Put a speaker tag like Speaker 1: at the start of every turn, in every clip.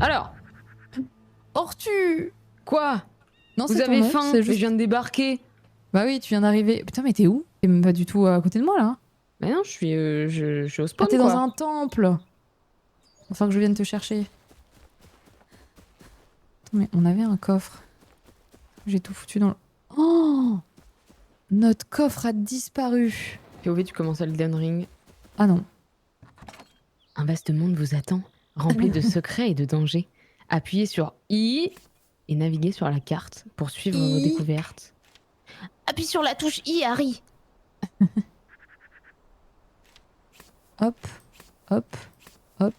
Speaker 1: Alors,
Speaker 2: Ortu.
Speaker 1: quoi?
Speaker 2: Non,
Speaker 1: Vous
Speaker 2: c'est ton
Speaker 1: avez
Speaker 2: nom,
Speaker 1: faim?
Speaker 2: c'est
Speaker 1: Je
Speaker 2: juste...
Speaker 1: viens de débarquer.
Speaker 2: Bah oui, tu viens d'arriver. Putain, mais t'es où? T'es même pas du tout à côté de moi, là.
Speaker 1: Mais non, je suis au
Speaker 2: Ah,
Speaker 1: spawn,
Speaker 2: t'es dans
Speaker 1: quoi.
Speaker 2: un temple. Enfin que je vienne te chercher. Attends, mais on avait un coffre. J'ai tout foutu dans le... Oh! Notre coffre a disparu.
Speaker 1: POV, tu commences à Elden Ring.
Speaker 2: Ah non.
Speaker 1: Un vaste monde vous attend, rempli de secrets et de dangers. Appuyez sur I et naviguez sur la carte pour suivre vos
Speaker 2: I.
Speaker 1: découvertes. Appuie sur la touche I, Harry.
Speaker 2: Hop, hop, hop,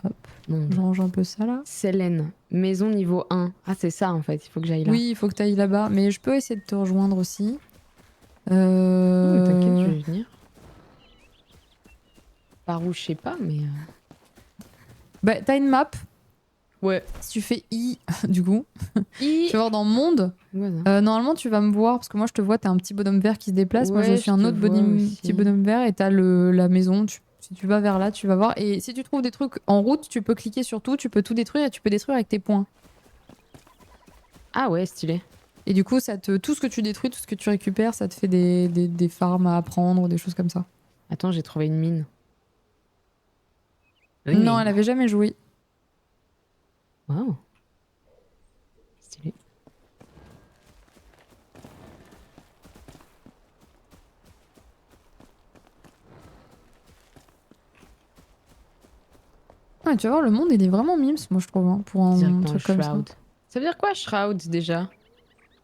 Speaker 2: hop.
Speaker 1: Monde.
Speaker 2: Je range un peu ça, là.
Speaker 1: Selene, maison niveau 1. Ah, c'est ça, en fait, il faut que j'aille là.
Speaker 2: Oui, il faut que t'ailles là-bas. Mais je peux essayer de te rejoindre aussi.
Speaker 1: Oh, mais t'inquiète, je vais venir. Par où, je sais pas, mais...
Speaker 2: Bah, t'as une map.
Speaker 1: Ouais.
Speaker 2: Si tu fais I, du coup,
Speaker 1: I...
Speaker 2: tu vas voir dans Monde.
Speaker 1: Ouais, non.
Speaker 2: Normalement, tu vas me voir, parce que moi, je te vois, t'es un petit bonhomme vert qui se déplace. Moi, je
Speaker 1: Ouais,
Speaker 2: suis
Speaker 1: je
Speaker 2: un
Speaker 1: te
Speaker 2: autre
Speaker 1: vois aussi.
Speaker 2: petit bonhomme vert, et t'as la maison. Si tu vas vers là, tu vas voir. Et si tu trouves des trucs en route, tu peux cliquer sur tout, tu peux tout détruire, et tu peux détruire avec tes points.
Speaker 1: Ah ouais, stylé.
Speaker 2: Et du coup, tout ce que tu détruis, tout ce que tu récupères, ça te fait des farms à apprendre, des choses comme ça.
Speaker 1: Attends, j'ai trouvé une mine.
Speaker 2: Non, elle avait jamais joué.
Speaker 1: Waouh. Stylé.
Speaker 2: Ouais, tu vas voir, le monde, il est vraiment mimes, moi, je trouve, hein, pour un
Speaker 1: Direct dans
Speaker 2: truc comme ça.
Speaker 1: Shroud. Ça veut dire quoi, Shroud, déjà?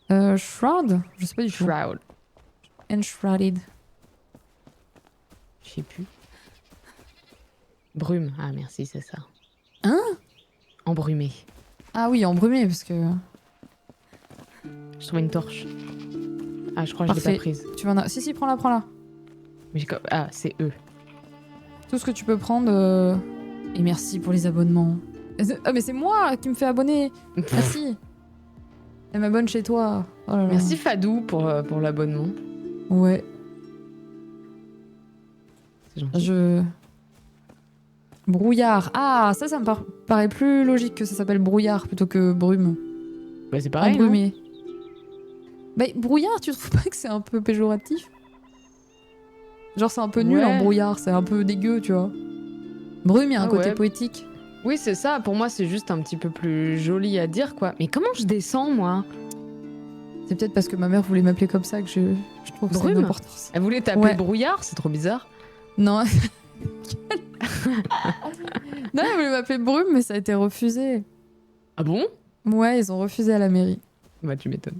Speaker 2: Shroud? Je sais pas du tout.
Speaker 1: Shroud.
Speaker 2: Enshrouded.
Speaker 1: Je sais plus. Brume. Ah, merci, c'est ça.
Speaker 2: Hein?
Speaker 1: Embrumé.
Speaker 2: Ah oui, embrumé, parce que...
Speaker 1: Je trouve une torche. Ah, je crois que je l'ai
Speaker 2: Parfait.
Speaker 1: pas prise.
Speaker 2: Tu vas en... Si, prends-la, prends-la.
Speaker 1: Mais ah, c'est eux.
Speaker 2: Tout ce que tu peux prendre... Et merci pour les abonnements. Ah, mais c'est moi qui me fais abonner. Merci. Elle m'abonne chez toi. Oh là là.
Speaker 1: Merci Fadou pour l'abonnement.
Speaker 2: Ouais.
Speaker 1: C'est gentil.
Speaker 2: Brouillard. Ah, ça me paraît plus logique que ça s'appelle brouillard plutôt que brume.
Speaker 1: Bah, c'est pareil,
Speaker 2: Embrumé. Bah, brouillard, tu trouves pas que c'est un peu péjoratif? Genre, c'est un peu nul,
Speaker 1: Ouais.
Speaker 2: un brouillard. C'est un peu dégueu, tu vois. Brume, il y a un
Speaker 1: Ah
Speaker 2: côté
Speaker 1: ouais.
Speaker 2: poétique.
Speaker 1: Oui, c'est ça. Pour moi, c'est juste un petit peu plus joli à dire, quoi. Mais comment je descends, moi?
Speaker 2: C'est peut-être parce que ma mère voulait m'appeler comme ça que je trouve que c'est
Speaker 1: Brume.
Speaker 2: une importance.
Speaker 1: Elle voulait t'appeler
Speaker 2: Ouais.
Speaker 1: Brouillard? C'est trop bizarre.
Speaker 2: Non. Non, elle voulait m'appeler Brume, mais ça a été refusé.
Speaker 1: Ah bon?
Speaker 2: Ouais, ils ont refusé à la mairie.
Speaker 1: Bah, tu m'étonnes.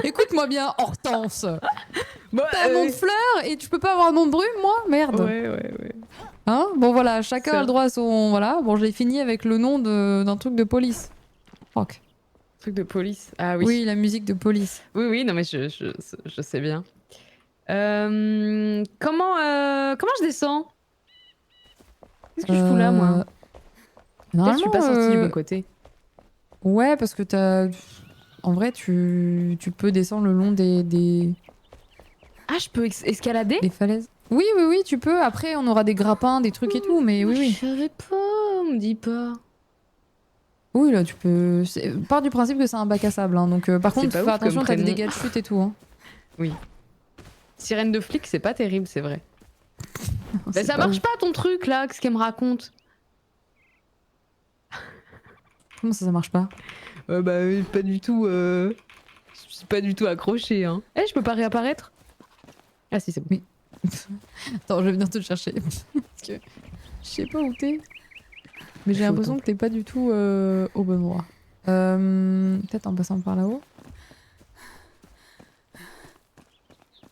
Speaker 2: Écoute-moi bien, Hortense.
Speaker 1: Bah,
Speaker 2: T'as un nom de fleur et tu peux pas avoir un nom de Brume, moi? Merde.
Speaker 1: Ouais.
Speaker 2: Hein? Bon, voilà, chacun
Speaker 1: Ça.
Speaker 2: a le droit à son... Voilà, bon, j'ai fini avec le nom d'un truc de police. Rock.
Speaker 1: Truc de police. Ah oui.
Speaker 2: Oui, la musique de police.
Speaker 1: Oui, non, mais je sais bien. Comment je descends? Qu'est-ce que je fous là, moi? Peut-être que je suis pas sortie du bon côté.
Speaker 2: Ouais, parce que t'as... En vrai, tu peux descendre le long des
Speaker 1: Ah, je peux escalader?
Speaker 2: falaises. Oui, tu peux. Après, on aura des grappins, des trucs et tout, mais oui.
Speaker 1: Je savais pas, on me dit pas.
Speaker 2: Oui, là, tu peux... Part du principe que c'est un bac à sable, hein, donc par
Speaker 1: C'est
Speaker 2: contre,
Speaker 1: pas
Speaker 2: fais
Speaker 1: ouf
Speaker 2: attention,
Speaker 1: comme
Speaker 2: t'as des
Speaker 1: prénom.
Speaker 2: dégâts de chute et tout. Hein.
Speaker 1: Sirène de flic, c'est pas terrible, c'est vrai. Bah,
Speaker 2: C'est
Speaker 1: ça
Speaker 2: pas
Speaker 1: marche
Speaker 2: ouf.
Speaker 1: pas ton truc là, qu'est-ce qu'elle me raconte?
Speaker 2: Comment ça marche pas?
Speaker 1: Bah, pas du tout. Je suis pas du tout accrochée, hein. Eh, je peux pas réapparaître? Ah, si, c'est bon.
Speaker 2: Oui. Attends, je vais venir te chercher. Parce que je sais pas où t'es. Mais j'ai
Speaker 1: Je suis au
Speaker 2: l'impression que t'es pas du tout au bon endroit. Peut-être en passant par là-haut.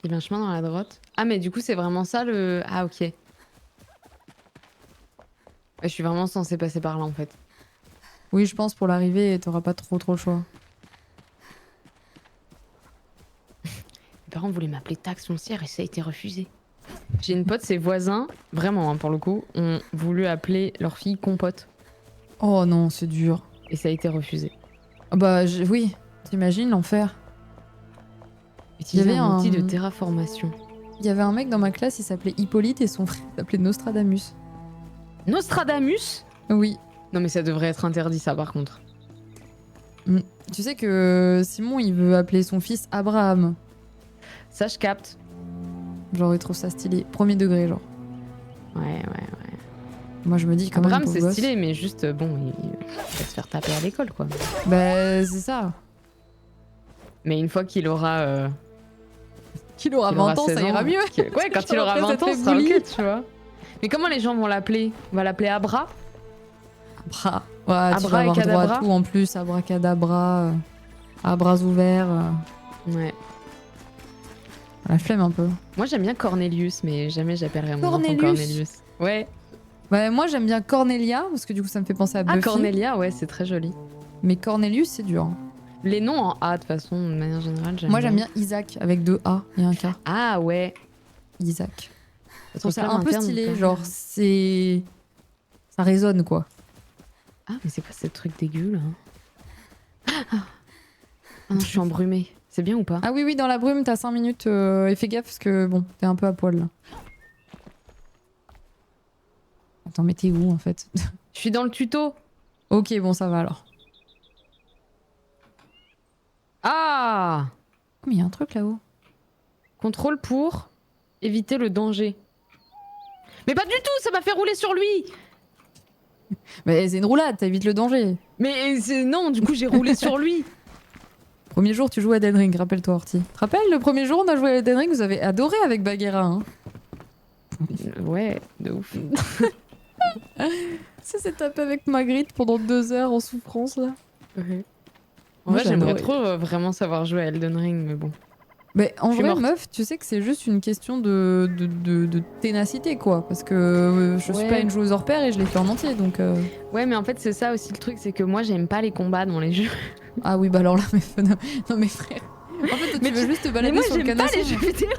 Speaker 1: Il y avait un chemin dans la droite. Ah, mais du coup, c'est vraiment ça le. Ah, ok. Ouais, je suis vraiment censée passer par là en fait.
Speaker 2: Oui, je pense pour l'arrivée, t'auras pas trop le choix.
Speaker 1: Mes parents voulaient m'appeler taxe foncière et ça a été refusé. J'ai une pote, ses voisins, vraiment hein, pour le coup, ont voulu appeler leur fille compote
Speaker 2: Oh non, c'est dur.
Speaker 1: et ça a été refusé.
Speaker 2: Ah bah oui, t'imagines l'enfer.
Speaker 1: Utiliser
Speaker 2: Il y avait
Speaker 1: un outil
Speaker 2: un-
Speaker 1: de terraformation.
Speaker 2: Il y avait un mec dans ma classe, il s'appelait Hippolyte et son frère s'appelait Nostradamus.
Speaker 1: Nostradamus?
Speaker 2: Oui.
Speaker 1: Non mais ça devrait être interdit ça par contre.
Speaker 2: Tu sais que Simon, il veut appeler son fils Abraham.
Speaker 1: Ça je capte.
Speaker 2: Genre, il trouve ça stylé. Premier degré, genre.
Speaker 1: Ouais.
Speaker 2: Moi, je me dis quand
Speaker 1: Abraham
Speaker 2: même, pauvre
Speaker 1: c'est
Speaker 2: gosse.
Speaker 1: stylé mais juste bon, il va se faire taper à l'école quoi.
Speaker 2: Bah, c'est ça.
Speaker 1: Mais une fois qu'il aura...
Speaker 2: Qu'il aura
Speaker 1: qu'il
Speaker 2: 20
Speaker 1: aura
Speaker 2: ans,
Speaker 1: 16
Speaker 2: ça ira
Speaker 1: ans,
Speaker 2: mieux.
Speaker 1: Ouais, quand il
Speaker 2: Genre,
Speaker 1: aura
Speaker 2: après,
Speaker 1: 20
Speaker 2: ça te
Speaker 1: ans,
Speaker 2: fait
Speaker 1: ce sera
Speaker 2: bully.
Speaker 1: ok, tu vois. Mais comment les gens vont l'appeler? On va l'appeler Abra?
Speaker 2: Abra. Ouais, tu
Speaker 1: Abra
Speaker 2: vas
Speaker 1: et
Speaker 2: avoir droit à
Speaker 1: cadabra.
Speaker 2: tout en plus. Abracadabra. À bras ouverts.
Speaker 1: Ouais.
Speaker 2: La flemme un peu.
Speaker 1: Moi j'aime bien Cornelius, mais jamais j'appellerai mon enfant
Speaker 2: Cornelius.
Speaker 1: Cornelius. Ouais.
Speaker 2: Bah, moi, j'aime bien Cornelia, parce que du coup, ça me fait penser à
Speaker 1: Ah,
Speaker 2: Buffy.
Speaker 1: Cornelia, ouais, c'est très joli.
Speaker 2: Mais Cornelius, c'est dur.
Speaker 1: Les noms en A, de toute façon, de manière générale, j'aime
Speaker 2: Moi, j'aime bien Isaac, avec 2 A et un K.
Speaker 1: Ah ouais.
Speaker 2: Isaac. Je
Speaker 1: Votre
Speaker 2: trouve ça
Speaker 1: flamme
Speaker 2: un peu
Speaker 1: interne,
Speaker 2: stylé,
Speaker 1: pas-
Speaker 2: genre, c'est... Ça résonne, quoi.
Speaker 1: Ah, mais c'est quoi ce truc dégueu, là? Ah non, je suis embrumée. C'est bien ou pas?
Speaker 2: Ah oui, oui, dans la brume, t'as 5 minutes. Et fais gaffe, parce que, bon, t'es un peu à poil, là. Attends, mais t'es où, en fait?
Speaker 1: Je suis dans le tuto.
Speaker 2: Ok, bon, ça va, alors.
Speaker 1: Ah!
Speaker 2: Oh, mais il y a un truc, là-haut.
Speaker 1: Contrôle pour éviter le danger. Mais pas du tout, ça m'a fait rouler sur lui!
Speaker 2: Mais c'est une roulade, t'évites le danger.
Speaker 1: Mais non, du coup j'ai roulé sur lui.
Speaker 2: Premier jour, tu joues à Elden Ring, rappelle-toi, Horty. Tu te rappelles, le premier jour, on a joué à Elden Ring, vous avez adoré avec Bagheera, hein.
Speaker 1: Ouais, de ouf.
Speaker 2: Ça s'est tapé avec Magritte pendant 2 heures en souffrance, là.
Speaker 1: Ouais. En
Speaker 2: Moi,
Speaker 1: vrai, j'aimerais
Speaker 2: j'adore.
Speaker 1: trop vraiment savoir jouer à Elden Ring, mais bon.
Speaker 2: Mais en
Speaker 1: Je suis
Speaker 2: vrai,
Speaker 1: morte.
Speaker 2: meuf, tu sais que c'est juste une question de ténacité, quoi. Parce que je suis
Speaker 1: Ouais.
Speaker 2: pas une joueuse hors pair et je l'ai fait en entier, donc...
Speaker 1: Ouais, mais en fait, c'est ça aussi le truc, c'est que moi, j'aime pas les combats dans les jeux.
Speaker 2: Ah oui, bah alors là, mais... non, mais frère... En fait,
Speaker 1: Mais
Speaker 2: tu veux juste te
Speaker 1: Mais
Speaker 2: balader
Speaker 1: moi,
Speaker 2: sur le
Speaker 1: j'aime pas
Speaker 2: canasson.
Speaker 1: les jeux vidéo.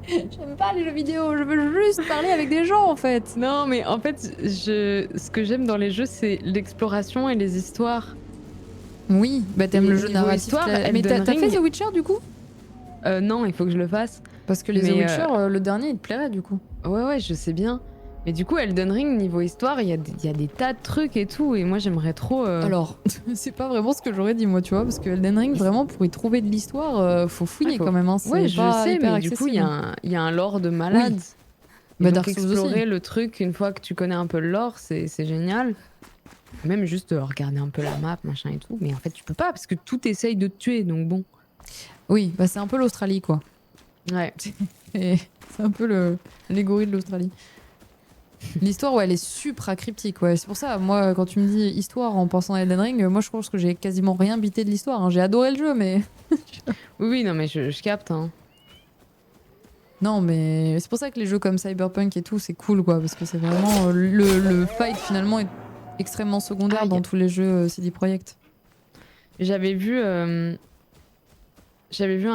Speaker 2: J'aime pas les jeux vidéo, je veux juste parler avec des gens, en fait.
Speaker 1: Non, mais en fait, ce que j'aime dans les jeux, c'est l'exploration et les histoires.
Speaker 2: Oui, bah t'aimes
Speaker 1: Et
Speaker 2: le jeu
Speaker 1: niveau
Speaker 2: narratif.
Speaker 1: histoire,
Speaker 2: Mais
Speaker 1: Elden
Speaker 2: t'as fait
Speaker 1: Ring-
Speaker 2: The Witcher, du coup?
Speaker 1: Non, il faut que je le fasse.
Speaker 2: Parce que les
Speaker 1: Mais,
Speaker 2: The Witcher, le dernier, il te plairait, du coup.
Speaker 1: Ouais, je sais bien. Mais du coup, Elden Ring, niveau histoire, il y a des tas de trucs et tout. Et moi, j'aimerais trop.
Speaker 2: Alors, c'est pas vraiment ce que j'aurais dit, moi, tu vois, parce que Elden Ring, vraiment, pour y trouver de l'histoire, faut fouiller
Speaker 1: Ah, faut-
Speaker 2: quand même. Hein, c'est
Speaker 1: Ouais, je
Speaker 2: pas
Speaker 1: sais,
Speaker 2: hyper
Speaker 1: mais du coup,
Speaker 2: accessible.
Speaker 1: il y a un lore de malade.
Speaker 2: Oui.
Speaker 1: Et
Speaker 2: Bah,
Speaker 1: donc,
Speaker 2: Dark Souls
Speaker 1: explorer
Speaker 2: aussi.
Speaker 1: le truc, une fois que tu connais un peu le lore, c'est génial. Même juste regarder un peu la map, machin et tout. Mais en fait, tu peux pas, parce que tout essaye de te tuer, donc bon.
Speaker 2: Oui, bah c'est un peu l'Australie, quoi.
Speaker 1: Ouais.
Speaker 2: Et c'est un peu l'allégorie de l'Australie. L'histoire, ouais, elle est super cryptique, ouais. C'est pour ça, moi, quand tu me dis histoire en pensant à Elden Ring, moi, je pense que j'ai quasiment rien bité de l'histoire. Hein. J'ai adoré le jeu, mais...
Speaker 1: Oui, non, mais je capte, hein.
Speaker 2: Non, mais c'est pour ça que les jeux comme Cyberpunk et tout, c'est cool, quoi, parce que c'est vraiment le fight finalement est extrêmement secondaire
Speaker 1: Aïe.
Speaker 2: dans tous les jeux CD Projekt.
Speaker 1: J'avais vu un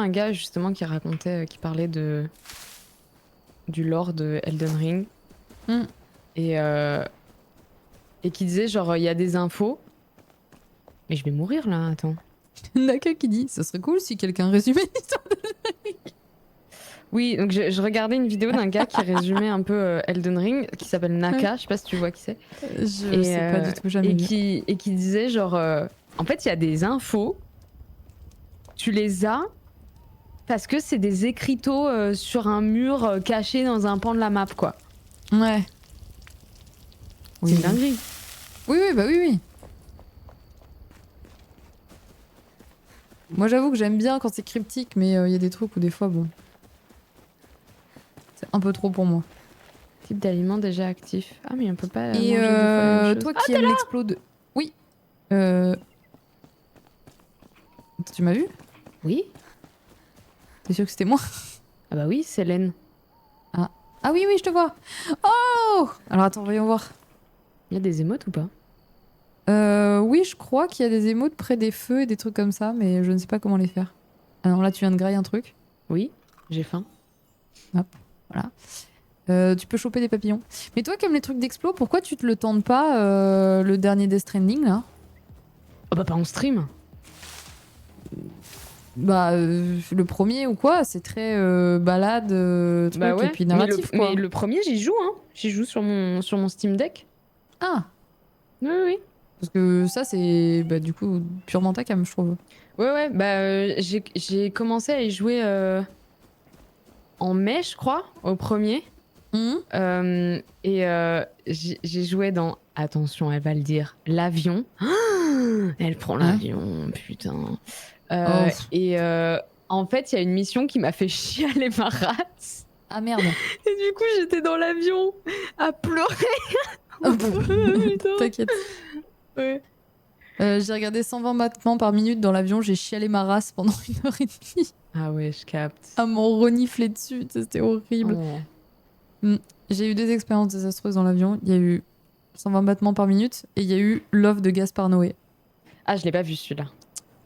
Speaker 1: gars justement qui racontait, qui parlait du lore de Elden Ring
Speaker 2: Mm.
Speaker 1: et qui disait genre il y a des infos. Mais je vais mourir là, attends.
Speaker 2: Naka qui dit, ça serait cool si quelqu'un résumait l'histoire.
Speaker 1: Oui, donc je regardais une vidéo d'un gars qui résumait un peu Elden Ring, qui s'appelle Naka, je sais pas si tu vois qui c'est.
Speaker 2: Je sais pas du tout, jamais
Speaker 1: et
Speaker 2: vu.
Speaker 1: qui disait genre en fait il y a des infos, tu les as parce que c'est des écriteaux sur un mur caché dans un pan de la map quoi.
Speaker 2: Ouais.
Speaker 1: C'est une dinguerie.
Speaker 2: Oui, bah oui. Moi, j'avoue que j'aime bien quand c'est cryptique, mais il y a des trucs où des fois, bon... C'est un peu trop pour moi.
Speaker 1: Type d'aliment déjà actif. Ah mais on peut pas
Speaker 2: Et
Speaker 1: manger deux fois la même chose.
Speaker 2: toi qui aimes l'explode... Oui. Tu m'as vu?
Speaker 1: Oui.
Speaker 2: T'es sûr que c'était moi?
Speaker 1: Ah bah oui, c'est Len.
Speaker 2: Ah oui, je te vois. Oh! Alors attends, voyons voir.
Speaker 1: Il y a des émotes ou pas?
Speaker 2: Oui, je crois qu'il y a des émotes près des feux et des trucs comme ça, mais je ne sais pas comment les faire. Alors là, tu viens de grailler un truc.
Speaker 1: Oui, j'ai faim.
Speaker 2: Voilà. Tu peux choper des papillons. Mais toi qui aimes les trucs d'explo, pourquoi tu te le tentes pas le dernier Death Stranding là?
Speaker 1: Oh bah pas en stream.
Speaker 2: Bah, le premier ou quoi, c'est très balade, truc,
Speaker 1: Bah ouais.
Speaker 2: et puis narratif, quoi.
Speaker 1: Mais le premier, j'y joue, hein. J'y joue sur mon Steam Deck.
Speaker 2: Ah,
Speaker 1: Oui, oui.
Speaker 2: parce que ça, c'est bah, du coup purement ta cam, je trouve.
Speaker 1: Ouais, bah j'ai commencé à y jouer en mai, je crois, au premier.
Speaker 2: Mhm.
Speaker 1: J'ai joué dans, attention, elle va le dire, l'avion. Elle prend
Speaker 2: Hein.
Speaker 1: l'avion, putain.
Speaker 2: Oh.
Speaker 1: En fait, il y a une mission qui m'a fait chialer ma race.
Speaker 2: Ah merde.
Speaker 1: Et du coup, j'étais dans l'avion à pleurer.
Speaker 2: Oh,
Speaker 1: Putain.
Speaker 2: T'inquiète.
Speaker 1: Ouais.
Speaker 2: J'ai regardé 120 battements par minute dans l'avion, j'ai chialé ma race pendant 1 heure et demie
Speaker 1: Ah ouais, je capte.
Speaker 2: à m'en renifler dessus, c'était horrible.
Speaker 1: Oh.
Speaker 2: J'ai eu 2 expériences désastreuses dans l'avion. Il y a eu 120 battements par minute et il y a eu Love de Gaspard Noé.
Speaker 1: Ah, je l'ai pas vu celui-là.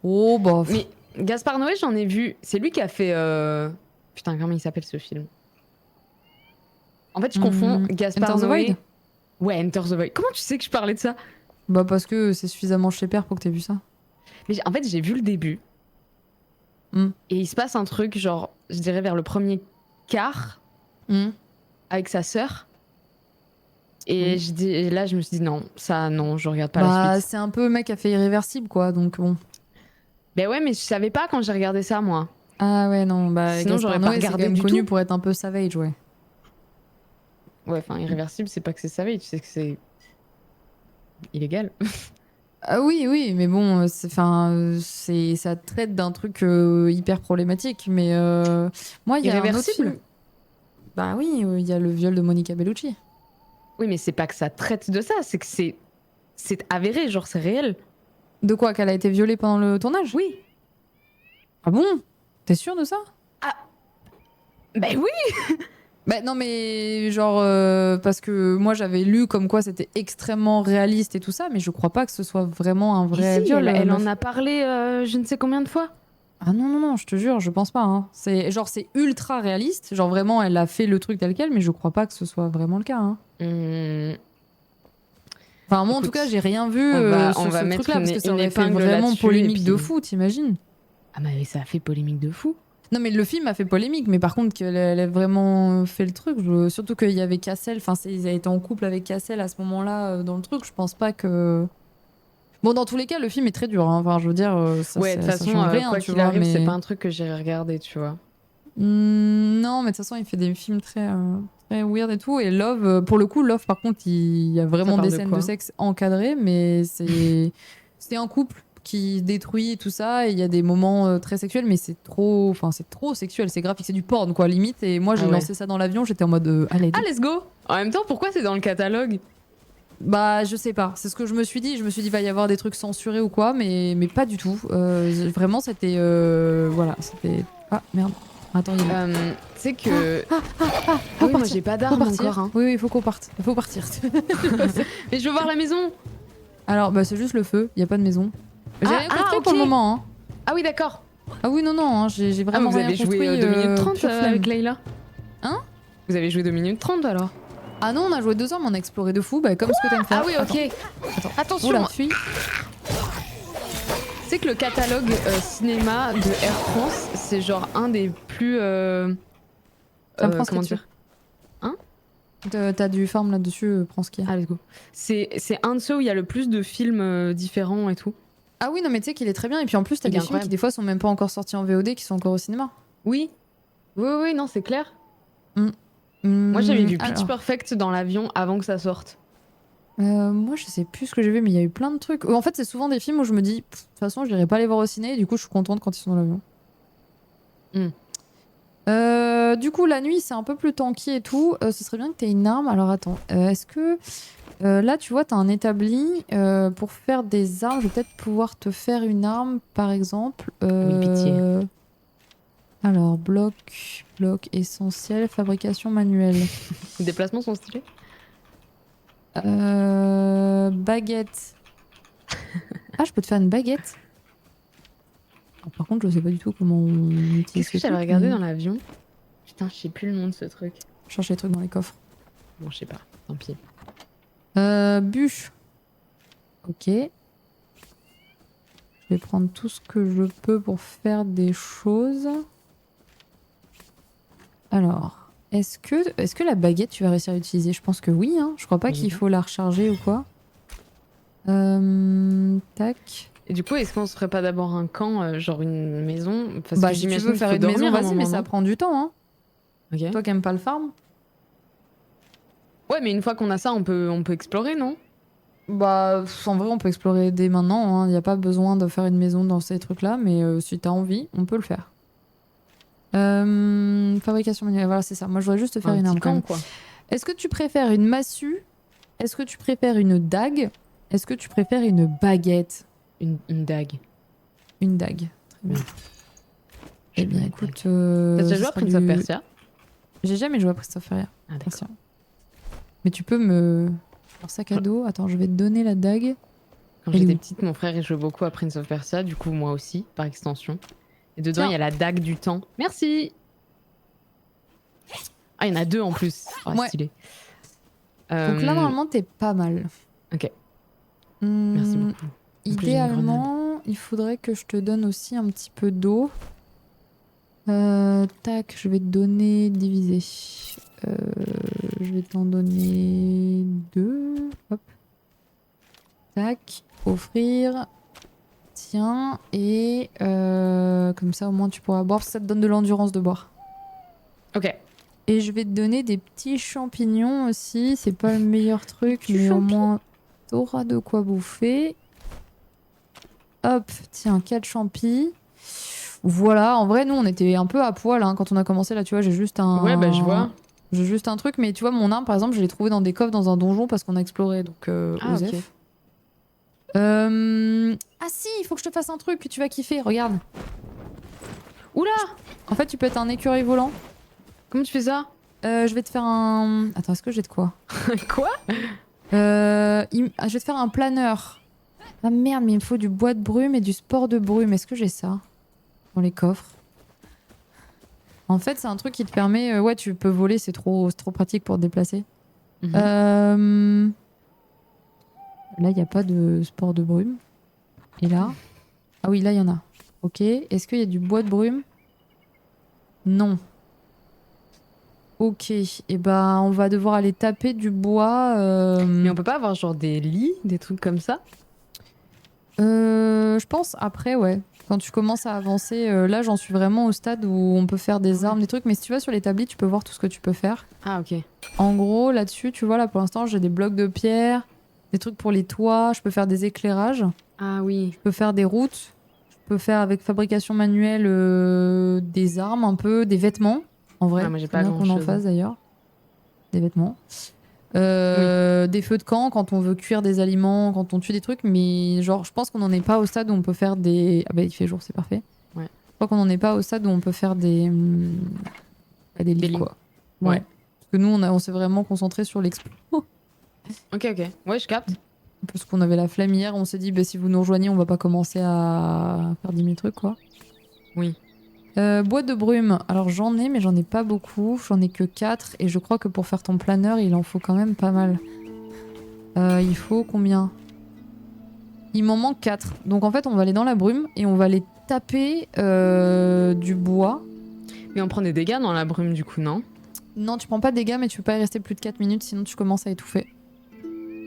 Speaker 2: Oh bah.
Speaker 1: Mais Gaspard Noé, j'en ai vu. C'est lui qui a fait. Putain, comment il s'appelle ce film? En fait, je confonds Gaspard
Speaker 2: Enter the
Speaker 1: Noé.
Speaker 2: Void.
Speaker 1: Ouais, Enter the Void. Comment tu sais que je parlais de ça?
Speaker 2: Bah parce que c'est suffisamment chez Père pour que t'aies vu ça.
Speaker 1: Mais en fait, j'ai vu le début.
Speaker 2: Mm.
Speaker 1: Et il se passe un truc, genre, je dirais vers le premier quart, avec sa sœur. Et et là, je me suis dit, non, ça, non, je regarde pas la
Speaker 2: Bah
Speaker 1: suite.
Speaker 2: c'est un peu le mec qui a fait Irréversible quoi, donc bon.
Speaker 1: Ben ouais, mais je savais pas quand j'ai regardé ça, moi.
Speaker 2: Ah ouais non, bah
Speaker 1: Sinon, j'aurais
Speaker 2: Gaspard
Speaker 1: pas
Speaker 2: Noé c'est quand
Speaker 1: regardé
Speaker 2: même
Speaker 1: du
Speaker 2: connu
Speaker 1: tout.
Speaker 2: pour être un peu savage, ouais.
Speaker 1: Ouais, enfin, irréversible, c'est pas que c'est savage, c'est que c'est illégal.
Speaker 2: Ah oui, oui, mais bon, ça traite d'un truc hyper problématique. Mais moi, il y a un autre
Speaker 1: Irréversible?
Speaker 2: film. Bah oui, il y a le viol de Monica Bellucci.
Speaker 1: Oui, mais c'est pas que ça traite de ça, c'est que c'est avéré, genre c'est réel.
Speaker 2: De quoi? Qu'elle a été violée pendant le tournage?
Speaker 1: Oui.
Speaker 2: Ah bon? T'es sûr de ça?
Speaker 1: Ben oui.
Speaker 2: Bah non, mais genre, parce que moi j'avais lu comme quoi c'était extrêmement réaliste et tout ça, mais je crois pas que ce soit vraiment un vrai
Speaker 1: Si,
Speaker 2: viol.
Speaker 1: elle
Speaker 2: meuf.
Speaker 1: en a parlé je ne sais combien de fois.
Speaker 2: Ah non, non, non, je te jure, je pense pas. Hein. C'est genre, c'est ultra réaliste. Genre vraiment, elle a fait le truc tel quel, mais je crois pas que ce soit vraiment le cas. Hein. Enfin, moi, en tout
Speaker 1: Écoute,
Speaker 2: cas, j'ai rien vu
Speaker 1: on
Speaker 2: sur
Speaker 1: va
Speaker 2: ce
Speaker 1: mettre
Speaker 2: truc-là, parce que ça
Speaker 1: une
Speaker 2: aurait fait
Speaker 1: épingle
Speaker 2: vraiment
Speaker 1: là-dessus,
Speaker 2: polémique
Speaker 1: et
Speaker 2: de
Speaker 1: puis-
Speaker 2: fou, t'imagines?
Speaker 1: Ah mais ça a fait polémique de fou.
Speaker 2: Non, mais le film a fait polémique, mais par contre, qu'elle a vraiment fait le truc, surtout qu'il y avait Cassel, enfin, ils avaient été en couple avec Cassel à ce moment-là dans le truc, je pense pas que. Bon, dans tous les cas, le film est très dur, hein. Enfin, je veux dire,
Speaker 1: Ouais, de toute
Speaker 2: ça
Speaker 1: façon,
Speaker 2: change rien,
Speaker 1: quoi
Speaker 2: tu
Speaker 1: qu'il
Speaker 2: vois,
Speaker 1: arrive,
Speaker 2: mais.
Speaker 1: c'est pas un truc que j'ai regardé, tu vois.
Speaker 2: Non, mais de toute façon, il fait des films très, très weird et tout. Et Love, pour le coup, Love, par contre, il y a vraiment
Speaker 1: parle
Speaker 2: des
Speaker 1: de
Speaker 2: scènes
Speaker 1: quoi
Speaker 2: de sexe encadrées, mais c'est un couple qui détruit et tout ça. Et il y a des moments très sexuels, mais c'est trop sexuel, c'est graphique, c'est du porn, quoi, limite. Et moi, j'ai
Speaker 1: Ah ouais.
Speaker 2: lancé ça dans l'avion, j'étais en mode, allez,
Speaker 1: Ah, let's go. En même temps, pourquoi c'est dans le catalogue?
Speaker 2: bah, je sais pas. C'est ce que je me suis dit. Je me suis dit, il va y avoir des trucs censurés ou quoi, mais pas du tout. Vraiment, c'était, voilà, c'était. Ah merde. Attends, il y a.
Speaker 1: Tu sais que.
Speaker 2: Ah
Speaker 1: oui, moi
Speaker 2: partir.
Speaker 1: j'ai pas
Speaker 2: Faut
Speaker 1: d'armes
Speaker 2: partir.
Speaker 1: encore. Hein.
Speaker 2: Oui, il faut qu'on parte. Il faut partir.
Speaker 1: Mais je veux voir la maison.
Speaker 2: Alors, bah, c'est juste le feu. Il y a pas de maison. J'ai rien construit
Speaker 1: ok.
Speaker 2: pour le moment. Hein.
Speaker 1: Ah oui, d'accord.
Speaker 2: Ah oui, non, non. Hein, j'ai
Speaker 1: Ah,
Speaker 2: vraiment
Speaker 1: vous
Speaker 2: rien
Speaker 1: avez
Speaker 2: construit.
Speaker 1: joué 2 minutes 30
Speaker 2: pure flemme.
Speaker 1: avec Layla.
Speaker 2: Hein?
Speaker 1: Vous avez joué 2 minutes 30 alors?
Speaker 2: Ah non, on a joué 2 heures, mais on a exploré de fou, bah, comme ce que t'aimes faire.
Speaker 1: Ah oui, ok.
Speaker 2: Attends.
Speaker 1: Attention.
Speaker 2: Oula, fuis.
Speaker 1: C'est que le catalogue cinéma de Air France, c'est genre un des plus.
Speaker 2: Ça me prend ce
Speaker 1: comment
Speaker 2: qu'il y a
Speaker 1: dire? Hein?
Speaker 2: T'as du farm là-dessus, prends ce qu'il y a.
Speaker 1: Ah, let's go. C'est un de ceux où il y a le plus de films différents et tout.
Speaker 2: Ah oui, non, mais tu sais qu'il est très bien. Et puis en plus, t'as
Speaker 1: Il est
Speaker 2: des films
Speaker 1: incroyable.
Speaker 2: qui des fois sont même pas encore sortis en VOD, qui sont encore au cinéma.
Speaker 1: Oui. Oui, oui, non, c'est clair.
Speaker 2: Moi,
Speaker 1: Moi, j'avais vu Pitch Perfect dans l'avion avant que ça sorte.
Speaker 2: Moi, je sais plus ce que j'ai vu, mais il y a eu plein de trucs. En fait, c'est souvent des films où je me dis, de toute façon, je n'irai pas les voir au ciné, et du coup, je suis contente quand ils sont dans l'avion. Du coup, la nuit, c'est un peu plus tanky et tout. Ce serait bien que tu aies une arme. Alors, attends, est-ce que. Là, tu vois, tu as un établi. Pour faire des armes, je vais peut-être pouvoir te faire une arme, par exemple.
Speaker 1: Oui, pitié.
Speaker 2: Alors, bloc essentiel, fabrication manuelle.
Speaker 1: Les déplacements sont stylés.
Speaker 2: Baguette. Ah, je peux te faire une baguette. Alors, par contre, je sais pas du tout comment on utilise.
Speaker 1: Qu'est-ce que
Speaker 2: ce
Speaker 1: j'avais
Speaker 2: truc,
Speaker 1: regardé
Speaker 2: mais-
Speaker 1: dans l'avion? Putain, je sais plus le nom de ce truc.
Speaker 2: Je cherche les trucs dans les coffres.
Speaker 1: Bon, je sais pas. Tant pis.
Speaker 2: Bûche. Ok. Je vais prendre tout ce que je peux pour faire des choses. Alors, est-ce que la baguette, tu vas réussir à l'utiliser? Je pense que oui, hein. Je crois pas qu'il faut la recharger ou quoi. Tac.
Speaker 1: Et du coup, est-ce qu'on se ferait pas d'abord un camp, genre une maison? Parce
Speaker 2: Bah,
Speaker 1: que
Speaker 2: si tu
Speaker 1: j'imagine
Speaker 2: veux
Speaker 1: qu'il
Speaker 2: faire
Speaker 1: faut
Speaker 2: une maison,
Speaker 1: dormir à un
Speaker 2: vas-y, mais
Speaker 1: moment,
Speaker 2: ça
Speaker 1: non?
Speaker 2: prend du temps, hein.
Speaker 1: Ok.
Speaker 2: Toi qui aimes pas le farm?
Speaker 1: Ouais, mais une fois qu'on a ça, on peut explorer, non?
Speaker 2: Bah, en vrai, on peut explorer dès maintenant, hein. Y a pas besoin de faire une maison dans ces trucs-là, mais si t'as envie, on peut le faire. Fabrication manuelle, voilà, c'est ça. Moi, je voudrais juste te faire
Speaker 1: Un
Speaker 2: une
Speaker 1: petit
Speaker 2: arme quand même.
Speaker 1: camp, quoi.
Speaker 2: Est-ce que tu préfères une massue? Est-ce que tu préfères une dague? Est-ce que tu préfères une baguette?
Speaker 1: Une dague.
Speaker 2: Une dague. Très bien.
Speaker 1: Je
Speaker 2: Eh bien,
Speaker 1: veux
Speaker 2: écoute.
Speaker 1: T'as déjà
Speaker 2: ce
Speaker 1: joué à
Speaker 2: sera
Speaker 1: Prince of Persia?
Speaker 2: J'ai jamais joué à Prince of Persia.
Speaker 1: Ah, d'accord.
Speaker 2: Attention. Mais tu peux me. Alors, sac à dos. Attends, je vais te donner la dague.
Speaker 1: Quand
Speaker 2: Elle est
Speaker 1: j'étais
Speaker 2: où?
Speaker 1: petite, mon frère il jouait beaucoup à Prince of Persia, du coup moi aussi, par extension. Et dedans,
Speaker 2: Tiens.
Speaker 1: il y a la dague du temps. Merci. Ah, il y en a deux en plus. Oh,
Speaker 2: Ouais.
Speaker 1: stylé.
Speaker 2: Donc là, normalement, t'es pas mal.
Speaker 1: Ok, merci beaucoup. En plus, j'ai une
Speaker 2: Idéalement, il faudrait que je te donne aussi un petit peu d'eau. Tac, je vais te donner divisé. Je vais t'en donner 2. Hop. Tac, offrir. Tiens, et comme ça au moins tu pourras boire, parce que ça te donne de l'endurance de boire.
Speaker 1: Ok.
Speaker 2: Et je vais te donner des petits champignons aussi, c'est pas le meilleur truc,
Speaker 1: petits
Speaker 2: mais au
Speaker 1: champignons.
Speaker 2: moins t'auras de quoi bouffer. Hop, tiens, 4 champis. Voilà, en vrai, nous on était un peu à poil hein, quand on a commencé là, tu vois, j'ai juste un.
Speaker 1: Ouais, bah je vois.
Speaker 2: J'ai juste un truc, mais tu vois, mon arme par exemple, je l'ai trouvé dans des coffres dans un donjon parce qu'on a exploré, donc
Speaker 1: Ah,
Speaker 2: Osef.
Speaker 1: ok.
Speaker 2: Ah si, il faut que je te fasse un truc que tu vas kiffer, regarde.
Speaker 1: Oula!
Speaker 2: En fait, tu peux être un écureuil volant.
Speaker 1: Comment tu fais ça?
Speaker 2: Je vais te faire un. Attends, est-ce que j'ai de quoi?
Speaker 1: Quoi?
Speaker 2: Je vais te faire un planeur. Ah merde, mais il me faut du bois de brume et du sport de brume. Est-ce que j'ai ça dans les coffres? En fait, c'est un truc qui te permet. Ouais, tu peux voler, c'est trop pratique pour te déplacer.
Speaker 1: Mhm.
Speaker 2: Là, il n'y a pas de sport de brume. Et là? Ah oui, là, il y en a. Ok. Est-ce qu'il y a du bois de brume? Non. Ok. Et ben, on va devoir aller taper du bois.
Speaker 1: Mais on peut pas avoir genre des lits, des trucs comme ça?
Speaker 2: Je pense après, ouais. Quand tu commences à avancer, là, j'en suis vraiment au stade où on peut faire des armes, des trucs. Mais si tu vas sur l'établi, tu peux voir tout ce que tu peux faire.
Speaker 1: Ah, ok.
Speaker 2: En gros, là-dessus, tu vois, là, pour l'instant, j'ai des blocs de pierre, des trucs pour les toits. Je peux faire des éclairages.
Speaker 1: Ah oui.
Speaker 2: Je peux faire des routes. Je peux faire avec fabrication manuelle des armes un peu, des vêtements. En vrai,
Speaker 1: Ah, moi, j'ai
Speaker 2: c'est
Speaker 1: pas
Speaker 2: bien qu'on en
Speaker 1: grand-chose.
Speaker 2: fasse d'ailleurs. Des vêtements. Des feux de camp quand on veut cuire des aliments, quand on tue des trucs. Mais genre, je pense qu'on n'en est pas au stade où on peut faire des... Ah bah il fait jour, c'est parfait.
Speaker 1: Ouais.
Speaker 2: Je crois qu'on n'en est pas au stade où on peut faire des des lits,
Speaker 1: Des lits.
Speaker 2: quoi.
Speaker 1: Ouais.
Speaker 2: Parce que nous, on s'est vraiment concentré sur l'explo.
Speaker 1: Ok, ok. Ouais, je capte.
Speaker 2: Parce qu'on avait la flemme hier, on s'est dit, bah, si vous nous rejoignez, on va pas commencer à faire 10 000 trucs, quoi.
Speaker 1: Oui.
Speaker 2: Bois de brume, alors j'en ai, mais j'en ai pas beaucoup. J'en ai que 4. Et je crois que pour faire ton planeur, il en faut quand même pas mal. Il faut combien? Il m'en manque 4. Donc en fait, on va aller dans la brume et on va aller taper du bois.
Speaker 1: Mais on prend des dégâts dans la brume, du coup, non?
Speaker 2: Non, tu prends pas de dégâts, mais tu peux pas y rester plus de 4 minutes, sinon tu commences à étouffer.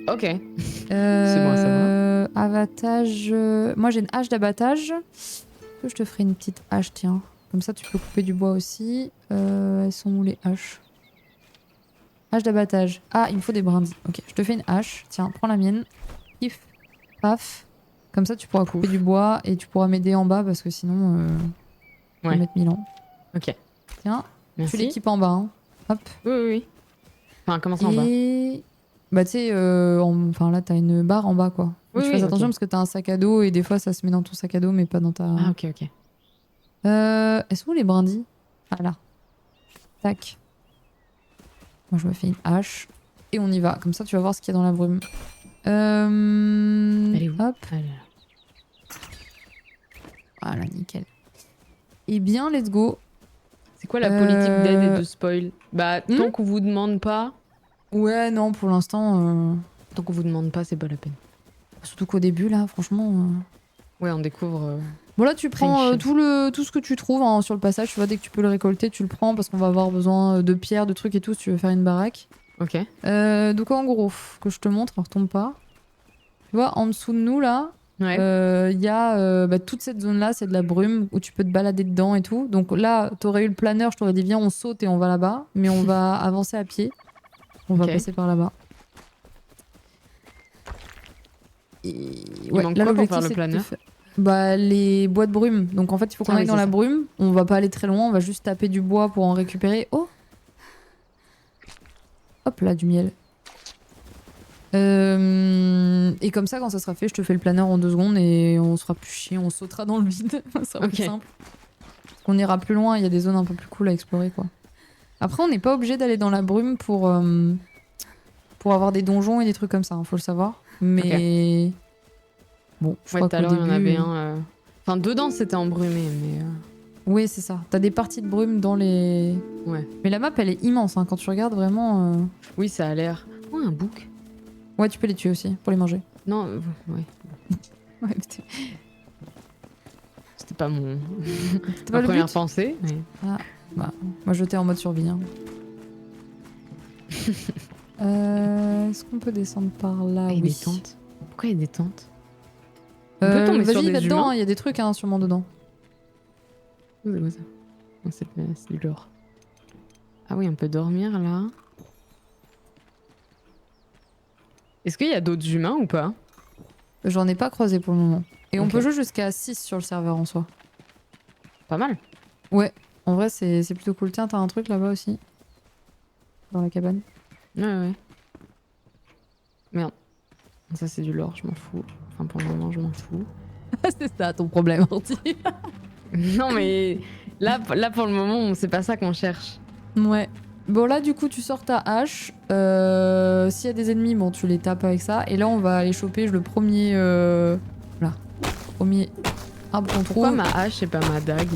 Speaker 1: Ok. C'est bon à savoir.
Speaker 2: Abattage. Moi, j'ai une hache d'abattage. Je te ferai une petite hache, tiens. Comme ça, tu peux couper du bois aussi. Elles sont où les haches? Hache d'abattage. Ah, il me faut des brindilles. Ok, je te fais une hache. Tiens, prends la mienne. Pif, paf. Comme ça, tu pourras couper du bois et tu pourras m'aider en bas parce que sinon, je vais mettre 1000 ans.
Speaker 1: Ok.
Speaker 2: Tiens,
Speaker 1: Merci.
Speaker 2: tu l'équipes en bas. Hein. Hop.
Speaker 1: Oui, oui, oui. Enfin, comment ça en bas?
Speaker 2: Et. Bah, tu sais, enfin là, t'as une barre en bas, quoi.
Speaker 1: Oui,
Speaker 2: Tu
Speaker 1: oui,
Speaker 2: fais attention
Speaker 1: ok.
Speaker 2: parce que t'as un sac à dos et des fois, ça se met dans ton sac à dos, mais pas dans ta.
Speaker 1: Ah, ok, ok.
Speaker 2: Elles sont où les brindilles? Ah là. Tac. Moi, je me fais une hache. Et on y va. Comme ça, tu vas voir ce qu'il y a dans la brume.
Speaker 1: Elle est où?
Speaker 2: Hop.
Speaker 1: Ah, elle est là.
Speaker 2: Voilà, nickel. Eh bien, let's go.
Speaker 1: C'est quoi la politique d'aide et de spoil? Bah, tant qu'on vous demande pas...
Speaker 2: Ouais, non, pour l'instant...
Speaker 1: Tant qu'on vous demande pas, c'est pas la peine.
Speaker 2: Surtout qu'au début, là, franchement...
Speaker 1: Ouais, on découvre.
Speaker 2: Bon là tu prends
Speaker 1: Riche.
Speaker 2: tout ce que tu trouves hein, sur le passage, tu vois, dès que tu peux le récolter, tu le prends parce qu'on va avoir besoin de pierres, de trucs et tout si tu veux faire une baraque.
Speaker 1: Ok.
Speaker 2: Donc en gros, que je te montre, ne retombe pas. Tu vois, en dessous de nous là,
Speaker 1: Ouais.
Speaker 2: il y a toute cette zone là, c'est de la brume où tu peux te balader dedans et tout. Donc là, t'aurais eu le planeur, je t'aurais dit viens on saute et on va là-bas, mais on va avancer à pied. On va
Speaker 1: Ok.
Speaker 2: passer par là-bas. Et
Speaker 1: Il
Speaker 2: ouais,
Speaker 1: manque
Speaker 2: là
Speaker 1: quoi pour
Speaker 2: l'objectif
Speaker 1: faire le
Speaker 2: c'est de te
Speaker 1: planeur?
Speaker 2: faire les bois de brume. Donc en fait, il faut qu'on
Speaker 1: Ah
Speaker 2: aille
Speaker 1: oui,
Speaker 2: dans
Speaker 1: c'est
Speaker 2: la
Speaker 1: ça.
Speaker 2: brume. On va pas aller très loin, on va juste taper du bois pour en récupérer. Oh, hop là, du miel. Et comme ça, quand ça sera fait, je te fais le planeur en 2 secondes et on se fera plus chier, on sautera dans le vide. Ça sera plus
Speaker 1: Ok.
Speaker 2: simple. On ira plus loin, il y a des zones un peu plus cool à explorer quoi. Après, on n'est pas obligé d'aller dans la brume pour avoir des donjons et des trucs comme ça, hein, faut le savoir. Mais bon, je
Speaker 1: Ouais,
Speaker 2: crois
Speaker 1: tout à
Speaker 2: qu'au
Speaker 1: l'heure, il y en avait
Speaker 2: début.
Speaker 1: un. Enfin, dedans, c'était embrumé, mais.
Speaker 2: Oui, c'est ça. T'as des parties de brume dans les.
Speaker 1: Ouais.
Speaker 2: Mais la map, elle est immense hein, quand tu regardes vraiment.
Speaker 1: Oui, ça a l'air. Oh, un bouc.
Speaker 2: Ouais, tu peux les tuer aussi pour les manger.
Speaker 1: Non, ouais.
Speaker 2: Ouais,
Speaker 1: C'était pas mon.
Speaker 2: c'était
Speaker 1: Ma
Speaker 2: pas le
Speaker 1: première
Speaker 2: but.
Speaker 1: pensée. Mais...
Speaker 2: Bah, moi, j'étais en mode survie. Hein. Est-ce qu'on peut descendre par là?
Speaker 1: Ah, il y a
Speaker 2: Oui.
Speaker 1: des tentes. Pourquoi il y a des tentes? On peut tomber sur
Speaker 2: Vas-y,
Speaker 1: des
Speaker 2: là-dedans,
Speaker 1: humains.
Speaker 2: il y a des trucs hein, sûrement dedans.
Speaker 1: C'est quoi ça? Non, c'est du lourd. Ah oui, on peut dormir là. Est-ce qu'il y a d'autres humains ou pas?
Speaker 2: J'en ai pas croisé pour le moment. Et on
Speaker 1: Ok.
Speaker 2: peut jouer jusqu'à 6 sur le serveur en soi.
Speaker 1: Pas mal.
Speaker 2: Ouais, en vrai, c'est plutôt cool. Tiens, t'as un truc là-bas aussi. Dans la cabane.
Speaker 1: Ouais, ouais. Merde. Ça, c'est du lore, je m'en fous. Enfin, pour le moment, je m'en fous.
Speaker 2: c'est ça ton problème, Orti.
Speaker 1: Non, mais là, pour le moment, c'est pas ça qu'on cherche.
Speaker 2: Ouais. Bon, là, du coup, tu sors ta hache. S'il y a des ennemis, bon, tu les tapes avec ça. Et là, on va aller choper le premier. Là. Premier arbre qu'on
Speaker 1: Pourquoi
Speaker 2: trouve.
Speaker 1: ma hache et pas ma dague?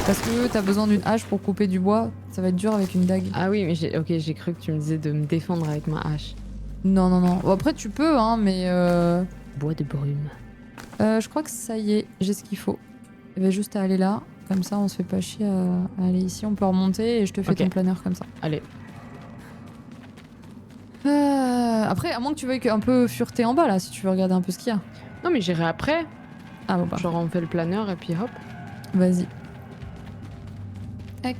Speaker 2: Parce que t'as besoin d'une hache pour couper du bois. Ça va être dur avec une dague.
Speaker 1: Ah oui, mais j'ai cru que tu me disais de me défendre avec ma hache.
Speaker 2: Non, non, non. Bon, après, tu peux, hein, mais.
Speaker 1: Bois de brume.
Speaker 2: Je crois que ça y est, j'ai ce qu'il faut. Il va juste à aller là. Comme ça, on se fait pas chier à aller ici. On peut remonter et je te fais
Speaker 1: Ok.
Speaker 2: ton planeur comme ça.
Speaker 1: Allez.
Speaker 2: Après, à moins que tu veuilles un peu fureter en bas là, si tu veux regarder un peu ce qu'il y a.
Speaker 1: Non, mais j'irai après.
Speaker 2: Ah bon, bah.
Speaker 1: Genre, on fait le planeur et puis hop.
Speaker 2: Vas-y. Tac.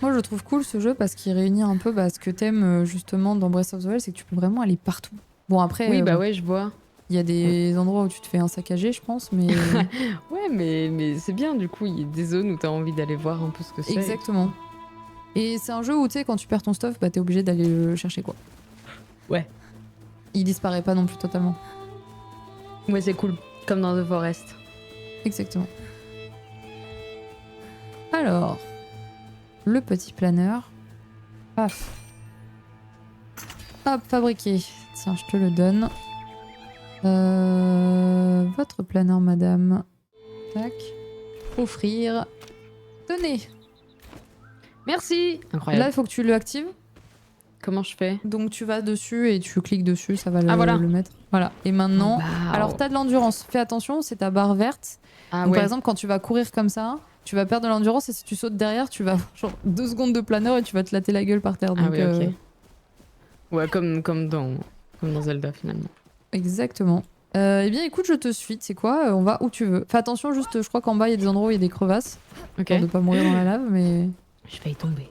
Speaker 2: Moi, je trouve cool ce jeu parce qu'il réunit un peu ce que t'aimes justement dans Breath of the Wild, c'est que tu peux vraiment aller partout. Bon, après,
Speaker 1: Oui, bah ouais, je vois.
Speaker 2: il y a des endroits où tu te fais un saccagé, je pense, mais.
Speaker 1: Ouais, mais c'est bien, du coup, il y a des zones où t'as envie d'aller voir un peu ce que c'est.
Speaker 2: Exactement. Et c'est un jeu où, tu sais, quand tu perds ton stuff, bah t'es obligé d'aller le chercher, quoi.
Speaker 1: Ouais.
Speaker 2: Il disparaît pas non plus totalement.
Speaker 1: Ouais, c'est cool. Comme dans The Forest.
Speaker 2: Exactement. Alors, le petit planeur. Paf. Hop, fabriqué. Tiens, je te le donne. Votre planeur, madame. Tac. Offrir. Tenez.
Speaker 1: Merci. Incroyable.
Speaker 2: Là, il faut que tu le actives.
Speaker 1: Comment je fais?
Speaker 2: Donc, tu vas dessus et tu cliques dessus, ça va
Speaker 1: Ah, voilà.
Speaker 2: le mettre. Voilà. Et maintenant,
Speaker 1: Waouh.
Speaker 2: alors, t'as de l'endurance. Fais attention, c'est ta barre verte.
Speaker 1: Ah
Speaker 2: Donc,
Speaker 1: ouais.
Speaker 2: par exemple, quand tu vas courir comme ça, tu vas perdre de l'endurance et si tu sautes derrière, tu vas avoir genre 2 secondes de planeur et tu vas te latter la gueule par terre.
Speaker 1: Ah
Speaker 2: Donc,
Speaker 1: ouais, ok. Ouais, comme dans Zelda finalement.
Speaker 2: Exactement. Eh bien, écoute, je te suis. C'est quoi On va où tu veux. Fais attention, juste, je crois qu'en bas, il y a des endroits où il y a des crevasses.
Speaker 1: Ok.
Speaker 2: Pour ne pas mourir dans la lave, mais.
Speaker 1: Je vais y tomber.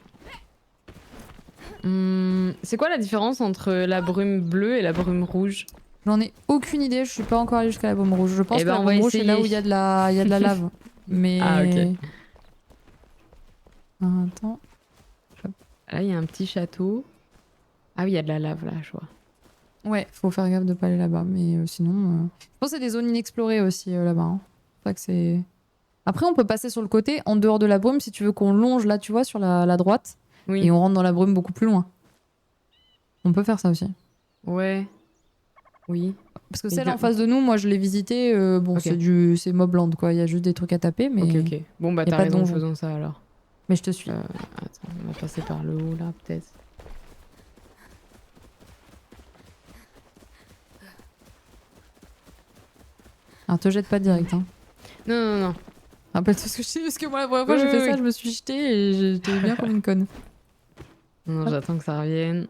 Speaker 1: C'est quoi la différence entre la brume bleue et la brume rouge?
Speaker 2: J'en ai aucune idée. Je suis pas encore allée jusqu'à la bombe rouge. Je pense
Speaker 1: Eh
Speaker 2: que
Speaker 1: ben,
Speaker 2: la
Speaker 1: on va
Speaker 2: bombe rouge, c'est là
Speaker 1: essayer.
Speaker 2: où il y a de la lave. Mais.
Speaker 1: Ah, ok.
Speaker 2: Ah, attends.
Speaker 1: Là, il y a un petit château. Ah oui, il y a de la lave là, je vois.
Speaker 2: Ouais, faut faire gaffe de pas aller là-bas. Mais sinon. Je pense que c'est des zones inexplorées aussi là-bas. Hein. C'est vrai que c'est. Après, on peut passer sur le côté, en dehors de la brume, si tu veux qu'on longe là, tu vois, sur la droite.
Speaker 1: Oui.
Speaker 2: Et on rentre dans la brume beaucoup plus loin. On peut faire ça aussi.
Speaker 1: Ouais. Oui.
Speaker 2: Parce que
Speaker 1: Et
Speaker 2: celle
Speaker 1: bien-
Speaker 2: en face de nous, moi je l'ai visitée, bon
Speaker 1: Ok.
Speaker 2: c'est Mobland quoi, il y a juste des trucs à taper mais,
Speaker 1: Ok. Bon, bah
Speaker 2: y a
Speaker 1: t'as
Speaker 2: pas de
Speaker 1: raison,
Speaker 2: donjon.
Speaker 1: faisons ça alors.
Speaker 2: mais je te suis.
Speaker 1: Attends, on va passer par le haut là, peut-être.
Speaker 2: Alors te jette pas direct. Hein.
Speaker 1: Non, non, non.
Speaker 2: Rappelle-toi ce que je sais, parce que moi la première fois j'ai fait ça, je me suis jetée et j'étais bien comme une conne.
Speaker 1: Non, j'attends que ça revienne.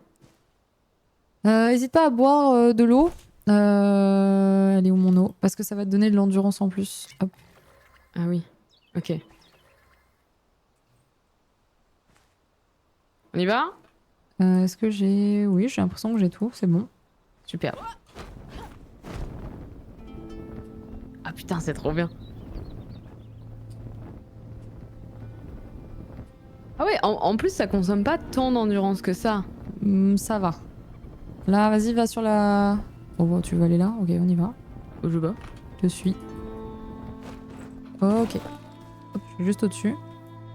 Speaker 2: Hésite pas à boire de l'eau. Elle est où mon eau? Parce que ça va te donner de l'endurance en plus. Hop.
Speaker 1: Ah oui, ok. On y va?
Speaker 2: Est-ce que j'ai... Oui, j'ai l'impression que j'ai tout, c'est bon.
Speaker 1: Super. Ah putain, c'est trop bien. Ah ouais, en plus ça consomme pas tant d'endurance que ça.
Speaker 2: Ça va. Là, vas-y, va sur la... Oh, bon, tu veux aller là? Ok, on y va.
Speaker 1: Je bats.
Speaker 2: Je suis. Ok. Hop, je suis juste au-dessus.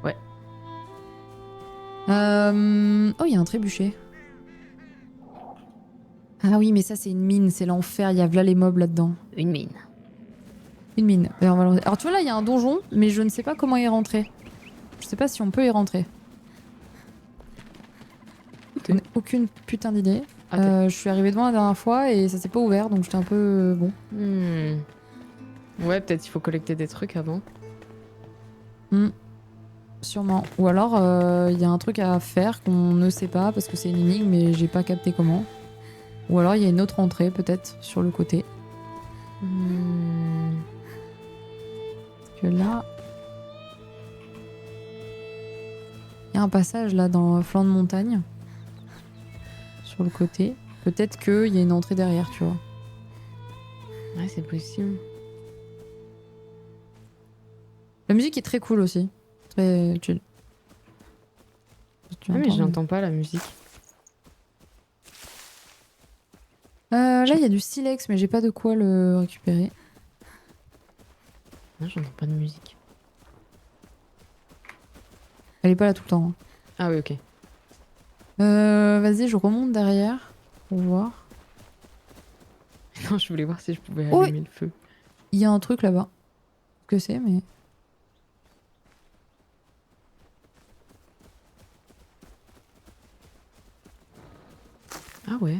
Speaker 1: Ouais.
Speaker 2: Oh, il y a un trébuchet. Ah oui, mais ça, c'est une mine, c'est l'enfer. Il y a là les mobs là-dedans.
Speaker 1: Une mine.
Speaker 2: Une mine. Alors, tu vois, là, il y a un donjon, mais je ne sais pas comment y rentrer. Je sais pas si on peut y rentrer. J'en ai aucune putain d'idée.
Speaker 1: Okay.
Speaker 2: Je suis arrivée devant la dernière fois et ça s'est pas ouvert, donc j'étais un peu... bon.
Speaker 1: Ouais, peut-être il faut collecter des trucs avant.
Speaker 2: Sûrement. Ou alors, il y a un truc à faire qu'on ne sait pas parce que c'est une énigme, mais j'ai pas capté comment. Ou alors, il y a une autre entrée, peut-être, sur le côté. Parce que là... Il y a un passage, là, dans le flanc de montagne. Sur le côté. Peut-être qu'il y a une entrée derrière, tu vois.
Speaker 1: Ouais, c'est possible.
Speaker 2: La musique est très cool aussi. Très chill.
Speaker 1: Ah mais je n'entends pas la musique.
Speaker 2: Là, il y a du silex, mais j'ai pas de quoi le récupérer.
Speaker 1: Non, j'entends pas de musique.
Speaker 2: Elle est pas là tout le temps. Hein.
Speaker 1: Ah oui, ok.
Speaker 2: Vas-y, je remonte derrière pour voir.
Speaker 1: Non, je voulais voir si je pouvais allumer le feu.
Speaker 2: Il y a un truc là-bas. Ce que c'est, mais...
Speaker 1: Ah ouais.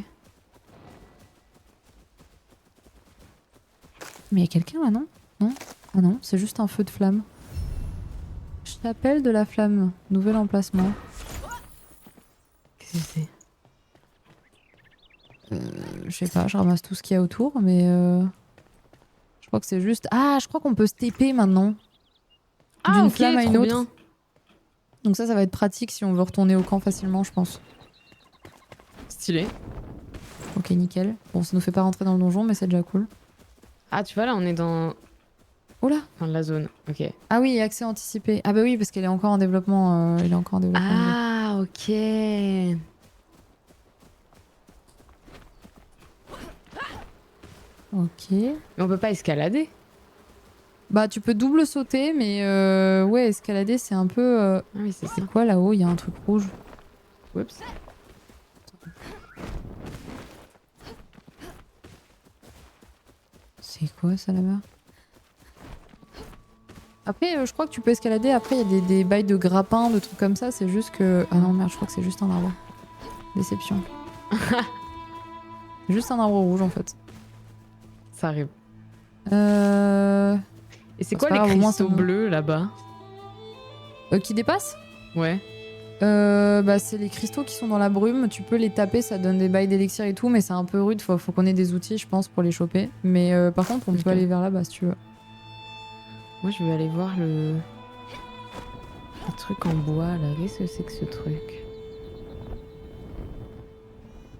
Speaker 2: Mais il y a quelqu'un là, non? Non? Ah non, c'est juste un feu de flamme. Chapelle de la flamme. Nouvel emplacement.
Speaker 1: Qu'est-ce que c'est?
Speaker 2: Je sais pas, je ramasse tout ce qu'il y a autour, mais... Je crois que c'est juste... Ah, je crois qu'on peut se TP maintenant.
Speaker 1: Ah,
Speaker 2: D'une
Speaker 1: ok,
Speaker 2: flamme à une
Speaker 1: trop
Speaker 2: autre.
Speaker 1: bien.
Speaker 2: Donc ça va être pratique si on veut retourner au camp facilement, je pense.
Speaker 1: Stylé.
Speaker 2: Ok, nickel. Bon, ça nous fait pas rentrer dans le donjon, mais c'est déjà cool.
Speaker 1: Ah, tu vois, là, on est dans...
Speaker 2: Oh là!
Speaker 1: Dans la zone, ok.
Speaker 2: Ah oui, accès anticipé. Ah bah oui, parce qu'elle est encore en développement. Il est encore en développement.
Speaker 1: Ah, ok.
Speaker 2: Ok.
Speaker 1: Mais on peut pas escalader.
Speaker 2: Bah tu peux double sauter, mais ouais, escalader c'est un peu...
Speaker 1: Ah oui, c'est ça.
Speaker 2: C'est quoi là-haut? Il y a un truc rouge.
Speaker 1: Oups.
Speaker 2: C'est quoi ça là-bas? Après, je crois que tu peux escalader. Après, il y a des bails de grappins, de trucs comme ça. C'est juste que... Ah non, merde, je crois que c'est juste un arbre. Déception. Juste un arbre rouge en fait.
Speaker 1: Ça arrive. Et c'est
Speaker 2: C'est
Speaker 1: quoi
Speaker 2: pas
Speaker 1: les
Speaker 2: grave, au moins,
Speaker 1: cristaux
Speaker 2: c'est bon.
Speaker 1: bleus là-bas?
Speaker 2: Qui dépasse?
Speaker 1: Ouais.
Speaker 2: Bah c'est les cristaux qui sont dans la brume. Tu peux les taper, ça donne des bails d'élixir et tout, mais c'est un peu rude. Faut qu'on ait des outils, je pense, pour les choper. Mais par contre, on peut aller vers là-bas si tu veux.
Speaker 1: Moi, je veux aller voir le truc en bois là. Qu'est-ce que c'est que ce truc?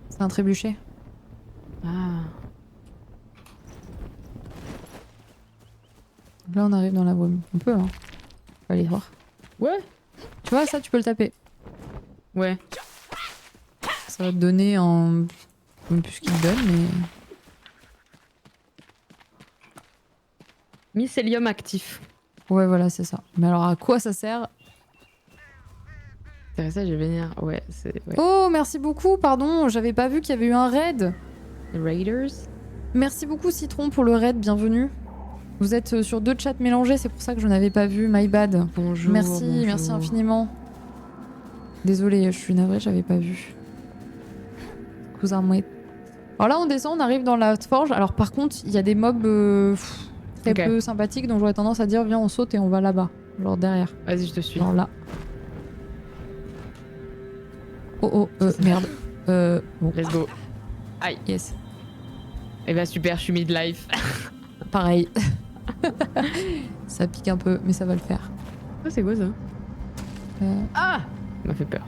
Speaker 2: C'est un trébuchet.
Speaker 1: Ah.
Speaker 2: Là, on arrive dans la brume. On peut, hein. On va aller voir.
Speaker 1: Ouais.
Speaker 2: Tu vois, ça, tu peux le taper.
Speaker 1: Ouais.
Speaker 2: Ça va te donner en... Je sais même plus ce qu'il te donne, mais...
Speaker 1: Mycélium actif.
Speaker 2: Ouais, voilà, c'est ça. Mais alors, à quoi ça sert?
Speaker 1: C'est ça, je vais venir. Ouais, c'est... Ouais.
Speaker 2: Oh, merci beaucoup, pardon. J'avais pas vu qu'il y avait eu un raid.
Speaker 1: Les Raiders.
Speaker 2: Merci beaucoup, Citron, pour le raid. Bienvenue. Vous êtes sur 2 chats mélangés, c'est pour ça que je n'avais pas vu. My bad.
Speaker 1: Bonjour.
Speaker 2: Merci,
Speaker 1: bonjour.
Speaker 2: merci infiniment. Désolée, je suis navrée, j'avais pas vu. Cousin mouette. Alors là, on descend, on arrive dans la forge. Alors par contre, il y a des mobs très
Speaker 1: Ok.
Speaker 2: peu sympathique, donc j'aurais tendance à dire viens on saute et on va là-bas, genre derrière,
Speaker 1: Vas-y, je te suis.
Speaker 2: genre là. Oh merde. Bon,
Speaker 1: Let's go.
Speaker 2: yes.
Speaker 1: Eh ben super, je suis midlife.
Speaker 2: Pareil. Ça pique un peu, mais ça va le faire.
Speaker 1: Oh, c'est quoi ça? Ah! Ça m'a fait peur.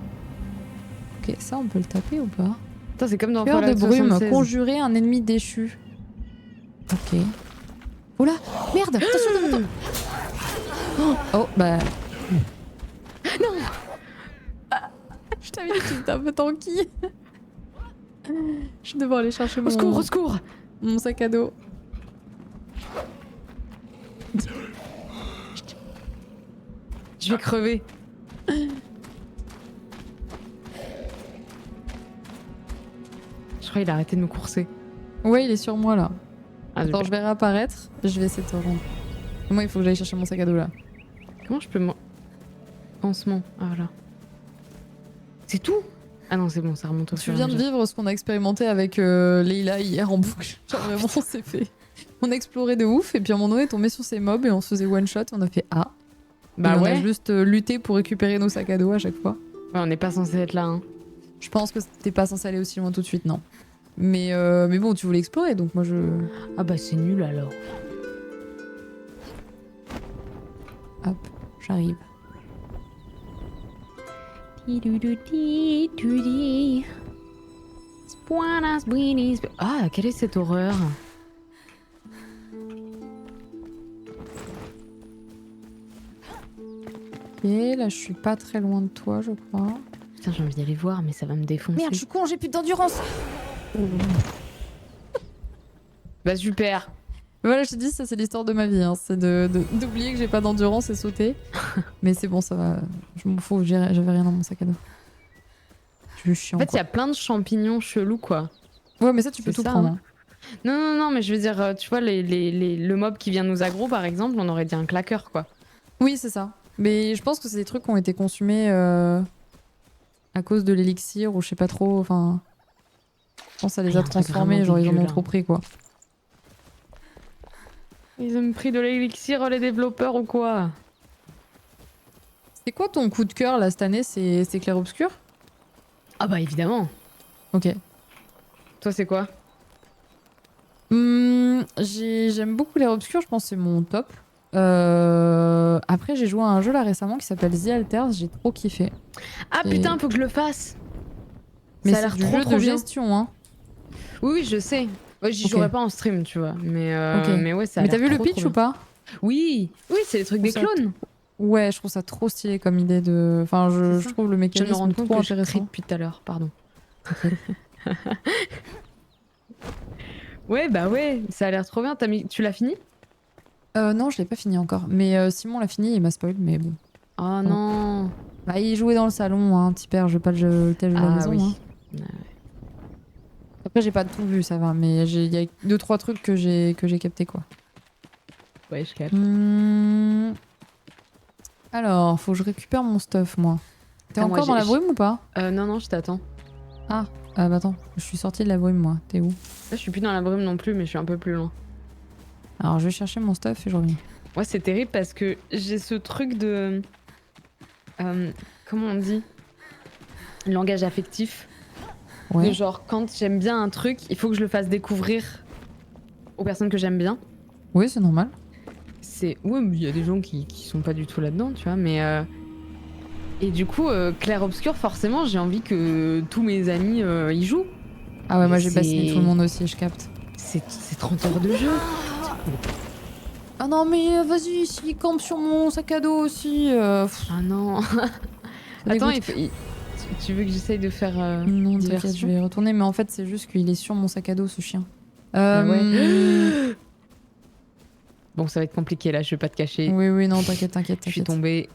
Speaker 2: Ok, ça on peut le taper ou pas?
Speaker 1: Attends, c'est comme dans
Speaker 2: Cœur de
Speaker 1: Fallout
Speaker 2: brume,
Speaker 1: 76.
Speaker 2: conjurer un ennemi déchu. Ok. Oula, merde, attention devant toi. Oh, bah.
Speaker 1: Non!
Speaker 2: Je t'avais dit que j'étais un peu tanky. Je vais devoir aller chercher
Speaker 1: Au secours, au secours!
Speaker 2: mon sac à dos.
Speaker 1: Je vais crever. Je crois qu'il a arrêté de me courser.
Speaker 2: Ouais, il est sur moi là.
Speaker 1: Ah,
Speaker 2: Attends,
Speaker 1: super.
Speaker 2: je vais réapparaître. Je vais essayer de te rendre. Moi, il faut que j'aille chercher mon sac à dos là.
Speaker 1: Comment je peux pansement. Ah voilà. C'est tout? Ah non, c'est bon, ça remonte au
Speaker 2: Tu
Speaker 1: fur et à
Speaker 2: viens de
Speaker 1: mesure.
Speaker 2: vivre ce qu'on a expérimenté avec Leila hier en boucle. Genre vraiment, on s'est fait. On a exploré de ouf et puis à un moment donné, on est tombé sur ces mobs et on se faisait one shot. On a fait ah.
Speaker 1: Bah
Speaker 2: Et on a
Speaker 1: ouais.
Speaker 2: juste lutté pour récupérer nos sacs à dos à chaque fois.
Speaker 1: Ouais, on n'est pas censé être là. Hein.
Speaker 2: Je pense que t'es pas censé aller aussi loin tout de suite, non. Mais bon, tu voulais explorer donc moi je.
Speaker 1: Ah bah c'est nul alors.
Speaker 2: Hop, j'arrive.
Speaker 1: Ah, quelle est cette horreur?
Speaker 2: Ok, là je suis pas très loin de toi, je crois.
Speaker 1: Putain, j'ai envie d'aller voir, mais ça va me défoncer.
Speaker 2: Merde, je suis con, j'ai plus d'endurance.
Speaker 1: Bah super.
Speaker 2: Voilà, je te dis, ça c'est l'histoire de ma vie. Hein. C'est d'oublier que j'ai pas d'endurance et sauter. Mais c'est bon, ça va. Je m'en fous, j'avais rien dans mon sac à dos. Je suis chiant.
Speaker 1: En fait, il y a plein de champignons chelous, quoi.
Speaker 2: Ouais, mais ça, tu peux
Speaker 1: c'est
Speaker 2: tout
Speaker 1: ça,
Speaker 2: prendre.
Speaker 1: hein.
Speaker 2: Hein.
Speaker 1: Non, non, non, mais je veux dire, tu vois, le mob qui vient nous aggro, par exemple, on aurait dit un claqueur, quoi.
Speaker 2: Oui, c'est ça. Mais je pense que c'est des trucs qui ont été consumés à cause de l'élixir ou je sais pas trop. Enfin, je pense que ça les
Speaker 1: Il y a
Speaker 2: a
Speaker 1: un truc
Speaker 2: transformés,
Speaker 1: vraiment
Speaker 2: genre ils en
Speaker 1: dégueu,
Speaker 2: ont
Speaker 1: là.
Speaker 2: trop pris, quoi.
Speaker 1: Ils ont pris de l'élixir, les développeurs, ou quoi?
Speaker 2: C'est quoi ton coup de cœur là cette année? C'est Clair Obscur?
Speaker 1: Ah bah évidemment.
Speaker 2: Ok.
Speaker 1: Toi, c'est quoi?
Speaker 2: J'aime beaucoup Clair Obscur, je pense que c'est mon top. Après, j'ai joué à un jeu là récemment qui s'appelle The Alters, j'ai trop kiffé.
Speaker 1: Ah
Speaker 2: Et-
Speaker 1: putain, faut que je le fasse.
Speaker 2: Mais
Speaker 1: ça a
Speaker 2: c'est
Speaker 1: l'air
Speaker 2: du
Speaker 1: trop
Speaker 2: jeu
Speaker 1: trop
Speaker 2: de
Speaker 1: bien.
Speaker 2: gestion, hein.
Speaker 1: Oui, oui, je sais. Ouais, j'y
Speaker 2: Ok.
Speaker 1: jouerai pas en stream, tu vois.
Speaker 2: Ok.
Speaker 1: Mais ouais, ça a
Speaker 2: Mais t'as
Speaker 1: l'air
Speaker 2: vu le
Speaker 1: trop,
Speaker 2: pitch
Speaker 1: trop
Speaker 2: ou
Speaker 1: bien.
Speaker 2: pas?
Speaker 1: Oui, oui, c'est les trucs des
Speaker 2: Ça-
Speaker 1: clones.
Speaker 2: Ouais, je trouve ça trop stylé comme idée de. Enfin,
Speaker 1: C'est
Speaker 2: je
Speaker 1: ça.
Speaker 2: trouve le
Speaker 1: Je me
Speaker 2: mécanisme
Speaker 1: rends compte
Speaker 2: trop
Speaker 1: que je crie
Speaker 2: intéressant.
Speaker 1: depuis tout à l'heure, pardon. Ouais, bah ouais, ça a l'air trop bien. Tu l'as fini?
Speaker 2: Non, je l'ai pas fini encore. Mais Simon l'a fini, il m'a spoil, mais bon.
Speaker 1: Oh non.
Speaker 2: Bah, il jouait dans le salon, hein, petit père, je vais pas le tel de la
Speaker 1: Ah
Speaker 2: maison.
Speaker 1: oui.
Speaker 2: Hein. Après, j'ai pas tout vu, ça va, mais il y a 2-3 trucs que j'ai capté, quoi.
Speaker 1: Ouais, je capte.
Speaker 2: Alors, faut que je récupère mon stuff, moi. T'es
Speaker 1: Ah, moi,
Speaker 2: encore dans la
Speaker 1: j'ai-
Speaker 2: brume ou pas?
Speaker 1: Non, non, je t'attends.
Speaker 2: Ah, bah attends, je suis sortie de la brume, moi. T'es où?
Speaker 1: Là, je suis plus dans la brume non plus, mais je suis un peu plus loin.
Speaker 2: Alors, je vais chercher mon stuff et je reviens.
Speaker 1: Ouais, c'est terrible parce que j'ai ce truc de. Comment on dit? Langage affectif.
Speaker 2: Ouais.
Speaker 1: De genre, quand j'aime bien un truc, il faut que je le fasse découvrir aux personnes que j'aime bien.
Speaker 2: Oui, c'est normal.
Speaker 1: Ouais, mais il y a des gens qui sont pas du tout là-dedans, tu vois, mais. Et du coup, Clair Obscur, forcément, j'ai envie que tous mes amis y jouent.
Speaker 2: Ah ouais, moi j'ai
Speaker 1: C'est-
Speaker 2: bassiné tout le monde aussi, je capte.
Speaker 1: C'est 30 heures de jeu.
Speaker 2: Ah non, mais vas-y, s'il campe sur mon sac à dos aussi.
Speaker 1: Ah non.
Speaker 2: Ça
Speaker 1: Attends,
Speaker 2: dégoûte.
Speaker 1: tu veux que j'essaye de faire.
Speaker 2: Non, t'inquiète,
Speaker 1: diversion.
Speaker 2: je vais y retourner, mais en fait, c'est juste qu'il est sur mon sac à dos, ce chien.
Speaker 1: Ah ouais. Bon, ça va être compliqué là, je vais pas te cacher.
Speaker 2: Oui, oui, non, t'inquiète, t'inquiète,
Speaker 1: Je suis
Speaker 2: t'inquiète.
Speaker 1: tombée.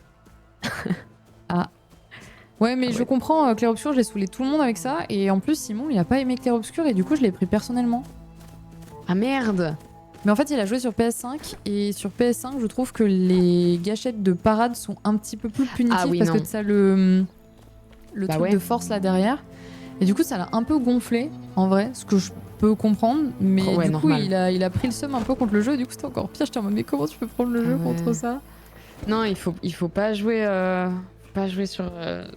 Speaker 2: Ouais, mais
Speaker 1: Ah
Speaker 2: je
Speaker 1: ouais.
Speaker 2: comprends, Clair Obscur, j'ai saoulé tout le monde avec ça, et en plus, Simon, il a pas aimé Clair Obscur, et du coup, je l'ai pris personnellement.
Speaker 1: Ah merde.
Speaker 2: Mais en fait, il a joué sur PS5, et sur PS5, je trouve que les gâchettes de parade sont un petit peu plus punitives,
Speaker 1: Ah oui,
Speaker 2: parce
Speaker 1: non.
Speaker 2: que t'as le
Speaker 1: Bah
Speaker 2: truc
Speaker 1: ouais.
Speaker 2: de force là derrière. Et du coup, ça l'a un peu gonflé, en vrai, ce que je peux comprendre, mais
Speaker 1: Ouais,
Speaker 2: du coup,
Speaker 1: normal.
Speaker 2: il a pris le seum un peu contre le jeu, et du coup, c'était encore pire. J'étais en mode, mais comment tu peux prendre le jeu contre ça?
Speaker 1: Non, il faut pas jouer sur,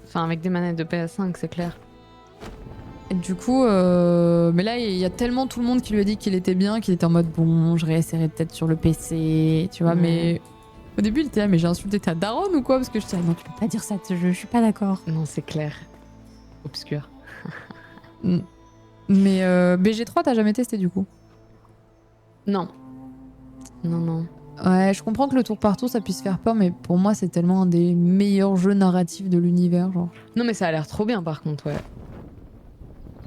Speaker 1: enfin avec des manettes de PS5, c'est clair.
Speaker 2: Et du coup, mais là, il y a tellement tout le monde qui lui a dit qu'il était bien, qu'il était en mode, bon, je réessayerai peut-être sur le PC, tu vois,
Speaker 1: Ouais.
Speaker 2: mais au début, il était là, mais j'ai insulté ta daronne ou quoi? Parce que je disais, ah non, tu peux pas dire ça de ce jeu, je suis pas d'accord.
Speaker 1: Non, c'est clair. Obscur.
Speaker 2: Mais BG3, t'as jamais testé du coup?
Speaker 1: Non. Non, non.
Speaker 2: Ouais, je comprends que le tour par tour ça puisse faire peur, mais pour moi c'est tellement un des meilleurs jeux narratifs de l'univers, genre.
Speaker 1: Non, mais ça a l'air trop bien par contre, ouais.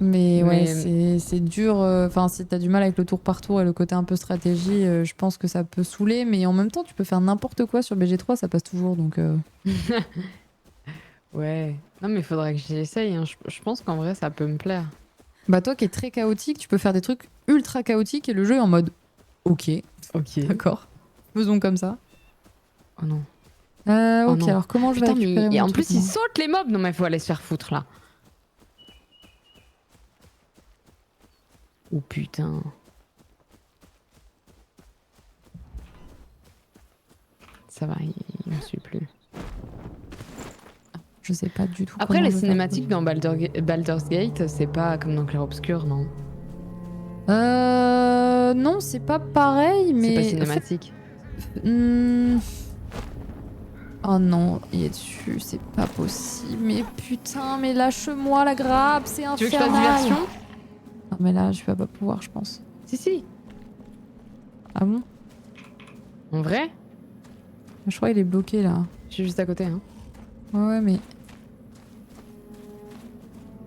Speaker 2: Mais ouais,
Speaker 1: Mais-
Speaker 2: c'est dur. Enfin, si t'as du mal avec le tour par tour et le côté un peu stratégie, je pense que ça peut saouler, mais en même temps tu peux faire n'importe quoi sur BG3, ça passe toujours, donc.
Speaker 1: Ouais. Non, mais faudrait que j'y essaye, hein. Je pense qu'en vrai, ça peut me plaire.
Speaker 2: Bah toi qui es très chaotique, tu peux faire des trucs ultra chaotiques et le jeu est en mode, ok,
Speaker 1: Ok.
Speaker 2: d'accord, faisons comme ça.
Speaker 1: Oh non.
Speaker 2: Ok,
Speaker 1: Oh non.
Speaker 2: alors comment je vais
Speaker 1: Putain,
Speaker 2: récupérer
Speaker 1: mais et
Speaker 2: mon
Speaker 1: en
Speaker 2: truc,
Speaker 1: plus, ils
Speaker 2: moi
Speaker 1: sautent les mobs. Non, mais faut aller se faire foutre là. Oh putain. Ça va, il me suit plus.
Speaker 2: Je sais pas du tout.
Speaker 1: Après,
Speaker 2: comment
Speaker 1: les
Speaker 2: je vais faire.
Speaker 1: cinématiques dans Baldur's Gate, c'est pas comme dans Clair Obscur, non?
Speaker 2: Non, c'est pas pareil, mais.
Speaker 1: C'est pas
Speaker 2: en fait,
Speaker 1: cinématique.
Speaker 2: oh non, il est dessus, c'est pas possible. Mais putain, mais lâche-moi la grappe, c'est
Speaker 1: Tu veux que je fasse
Speaker 2: infernal.
Speaker 1: diversion?
Speaker 2: Non, mais là, je vais pas pouvoir, je pense.
Speaker 1: Si, si.
Speaker 2: Ah bon?
Speaker 1: En vrai?
Speaker 2: Je crois qu'il est bloqué là.
Speaker 1: Je suis juste à côté, hein.
Speaker 2: Ouais, mais.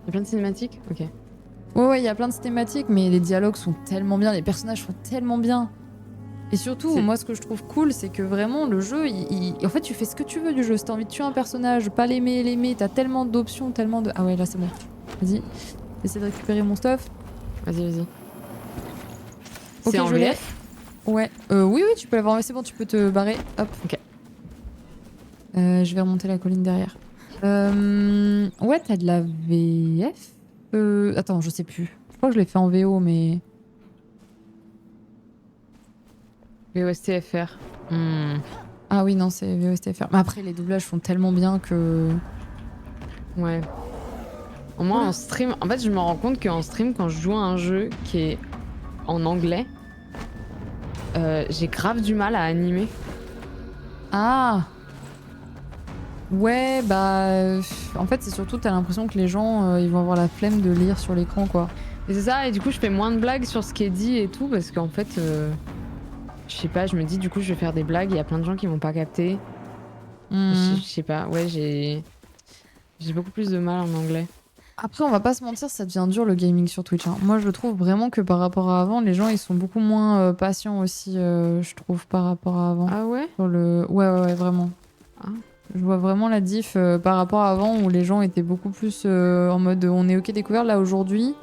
Speaker 1: Il y a plein de cinématiques? Ok.
Speaker 2: Ouais, il y a plein de cinématiques, mais les dialogues sont tellement bien, les personnages sont tellement bien. Et surtout,
Speaker 1: C'est-
Speaker 2: moi, ce que je trouve cool, c'est que vraiment, le jeu, en fait, tu fais ce que tu veux du jeu. Si t'as envie de tuer un personnage, pas l'aimer, t'as tellement d'options, tellement de. Ah ouais, là, c'est bon. Vas-y, j'essaie de récupérer mon stuff.
Speaker 1: Vas-y, vas-y.
Speaker 2: Ok,
Speaker 1: C'est en
Speaker 2: je l'ai.
Speaker 1: VF?
Speaker 2: Ouais. Oui, oui, tu peux l'avoir. Mais c'est bon, tu peux te barrer. Hop.
Speaker 1: Ok.
Speaker 2: Je vais remonter la colline derrière. Ouais, t'as de la VF Attends, je sais plus. Je crois que je l'ai fait en VO, mais.
Speaker 1: VOSTFR. Hmm.
Speaker 2: Ah oui, non, c'est VOSTFR. Mais après, les doublages font tellement bien que.
Speaker 1: Ouais. Au moins
Speaker 2: Oula.
Speaker 1: en stream, en fait je me rends compte qu'en stream quand je joue à un jeu qui est en anglais, j'ai grave du mal à animer.
Speaker 2: Ah ouais, bah. En fait, c'est surtout, t'as l'impression que les gens, ils vont avoir la flemme de lire sur l'écran, quoi.
Speaker 1: Et c'est ça, et du coup je fais moins de blagues sur ce qui est dit et tout parce qu'en fait, je sais pas, je me dis du coup je vais faire des blagues, il y a plein de gens qui vont pas capter.
Speaker 2: Hmm.
Speaker 1: Je sais pas, ouais j'ai beaucoup plus de mal en anglais.
Speaker 2: Après, on va pas se mentir, ça devient dur le gaming sur Twitch, hein. Moi, je trouve vraiment que par rapport à avant, les gens, ils sont beaucoup moins patients aussi, je trouve, par rapport à avant.
Speaker 1: Ah ouais?
Speaker 2: Sur le... Ouais, vraiment.
Speaker 1: Ah.
Speaker 2: Je vois vraiment la diff par rapport à avant où les gens étaient beaucoup plus en mode on est ok découvert. Là aujourd'hui,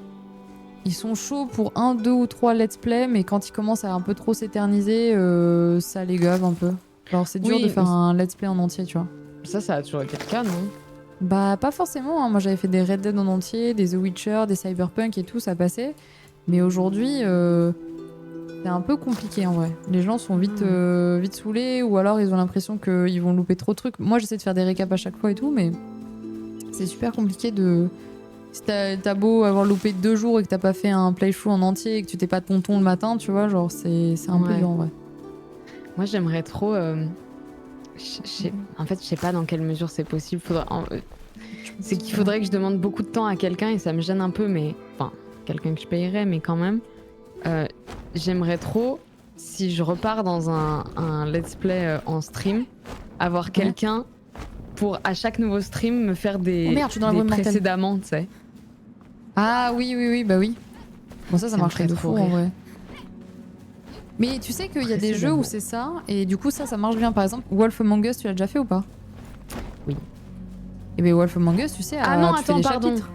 Speaker 2: ils sont chauds pour un, deux ou trois let's play, mais quand ils commencent à un peu trop s'éterniser, ça les gave un peu. Alors c'est dur
Speaker 1: Oui,
Speaker 2: de faire un let's play en entier, tu vois.
Speaker 1: Ça a toujours été le cas, non?
Speaker 2: Bah pas forcément, hein. Moi j'avais fait des Red Dead en entier, des The Witcher, des Cyberpunk et tout, ça passait. Mais aujourd'hui, c'est un peu compliqué en vrai. Les gens sont vite saoulés ou alors ils ont l'impression qu'ils vont louper trop de trucs. Moi j'essaie de faire des récaps à chaque fois et tout, mais c'est super compliqué de. Si t'as beau avoir loupé 2 jours et que t'as pas fait un playthrough en entier et que tu t'es pas de tonton le matin, tu vois, genre c'est un peu
Speaker 1: Ouais.
Speaker 2: dur en vrai.
Speaker 1: Moi j'aimerais trop. En fait, je sais pas dans quelle mesure c'est possible. C'est qu'il faudrait que je demande beaucoup de temps à quelqu'un et ça me gêne un peu, mais. Enfin, quelqu'un que je payerais, mais quand même. J'aimerais trop, si je repars dans un let's play en stream, avoir quelqu'un pour à chaque nouveau stream me faire des,
Speaker 2: Oh merde, je suis dans la brume mortelle.
Speaker 1: précédemment, tu sais.
Speaker 2: Ah oui, bah oui. Bon ça
Speaker 1: Ça me
Speaker 2: marcherait
Speaker 1: ferait
Speaker 2: de
Speaker 1: trop
Speaker 2: fou en
Speaker 1: rire.
Speaker 2: vrai. Mais tu sais qu'il y a des jeux où c'est ça, et du coup ça marche bien. Par exemple, Wolf Among Us, tu l'as déjà fait ou pas?
Speaker 1: Oui.
Speaker 2: Et bien Wolf Among Us, tu sais,
Speaker 1: Ah non,
Speaker 2: tu fais
Speaker 1: attends,
Speaker 2: des
Speaker 1: pardon.
Speaker 2: chapitres.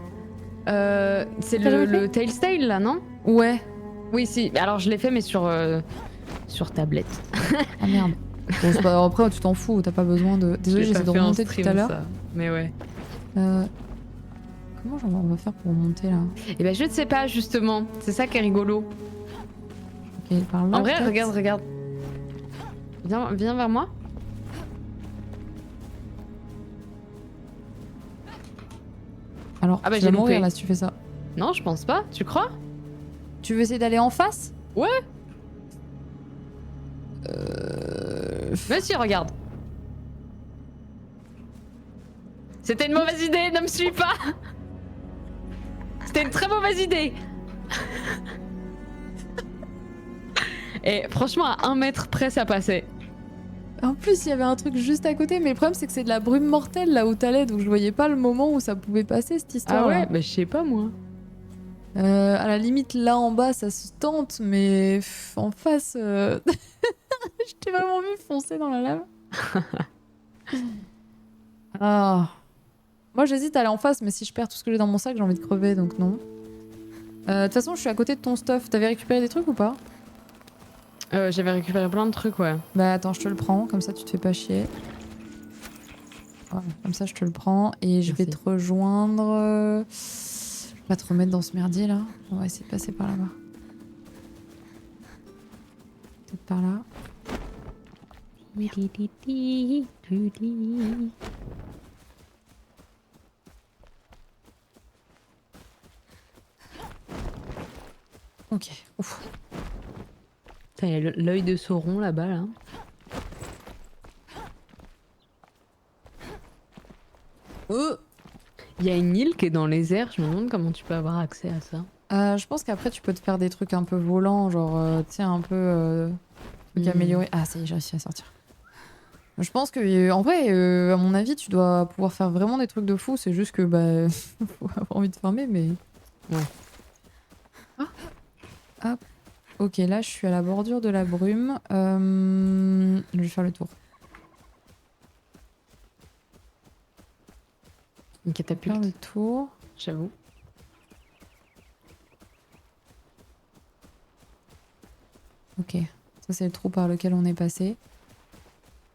Speaker 1: C'est
Speaker 2: T'as jamais
Speaker 1: le Tales Tale là, non?
Speaker 2: Ouais.
Speaker 1: Oui, si. Alors je l'ai fait, mais sur tablette.
Speaker 2: Ah merde. Bon, c'est pas... Après tu t'en fous, t'as pas besoin de. Désolé,
Speaker 1: Je l'ai
Speaker 2: j'essaie
Speaker 1: pas
Speaker 2: de
Speaker 1: fait en
Speaker 2: remonter
Speaker 1: stream,
Speaker 2: tout à l'heure.
Speaker 1: ça. Mais ouais.
Speaker 2: Comment on va faire pour monter là?
Speaker 1: Et ben je ne sais pas justement, c'est ça qui est rigolo.
Speaker 2: Ok, par là.
Speaker 1: En vrai,
Speaker 2: peut-être.
Speaker 1: regarde. Viens vers moi.
Speaker 2: Alors,
Speaker 1: Ah bah,
Speaker 2: tu
Speaker 1: j'ai
Speaker 2: vas mourir
Speaker 1: loupé.
Speaker 2: là si tu fais ça.
Speaker 1: Non, je pense pas. Tu crois?
Speaker 2: Tu veux essayer d'aller en face?
Speaker 1: Ouais. Monsieur, regarde. C'était une mauvaise idée, ne me suis pas. C'était une très mauvaise idée. Et franchement, à 1 mètre près, ça passait.
Speaker 2: En plus, il y avait un truc juste à côté, mais le problème c'est que c'est de la brume mortelle là où t'allais, donc je voyais pas le moment où ça pouvait passer cette histoire.
Speaker 1: Ah ouais? Bah je sais pas moi.
Speaker 2: À la limite, là en bas, ça se tente, mais en face, je t'ai vraiment vu foncer dans la lave. Ah. Moi, j'hésite à aller en face, mais si je perds tout ce que j'ai dans mon sac, j'ai envie de crever, donc non. De toute façon, je suis à côté de ton stuff. T'avais récupéré des trucs ou pas?
Speaker 1: J'avais récupéré plein de trucs, ouais.
Speaker 2: Bah attends, je te le prends, comme ça tu te fais pas chier. Voilà, comme ça je te le prends et je vais
Speaker 1: Merci.
Speaker 2: te rejoindre. Je vais pas te remettre dans ce merdier là. On va essayer de passer par là-bas. Peut-être par là. Ok. Ouf.
Speaker 1: Putain, il y a l'œil de Sauron là-bas, là. Il y a une île qui est dans les airs, je me demande comment tu peux avoir accès à ça.
Speaker 2: Je pense qu'après tu peux te faire des trucs un peu volants, genre tu sais un peu trucs améliorés. Ah ça y est, j'ai réussi à sortir. Je pense que en vrai, à mon avis, tu dois pouvoir faire vraiment des trucs de fou. C'est juste que bah faut avoir envie de farmer, mais.
Speaker 1: Ouais.
Speaker 2: Ah. Hop. Ok, là je suis à la bordure de la brume. Je vais faire le tour.
Speaker 1: Une
Speaker 2: Faire
Speaker 1: catapulte,
Speaker 2: le tour.
Speaker 1: j'avoue.
Speaker 2: Ok, ça c'est le trou par lequel on est passé.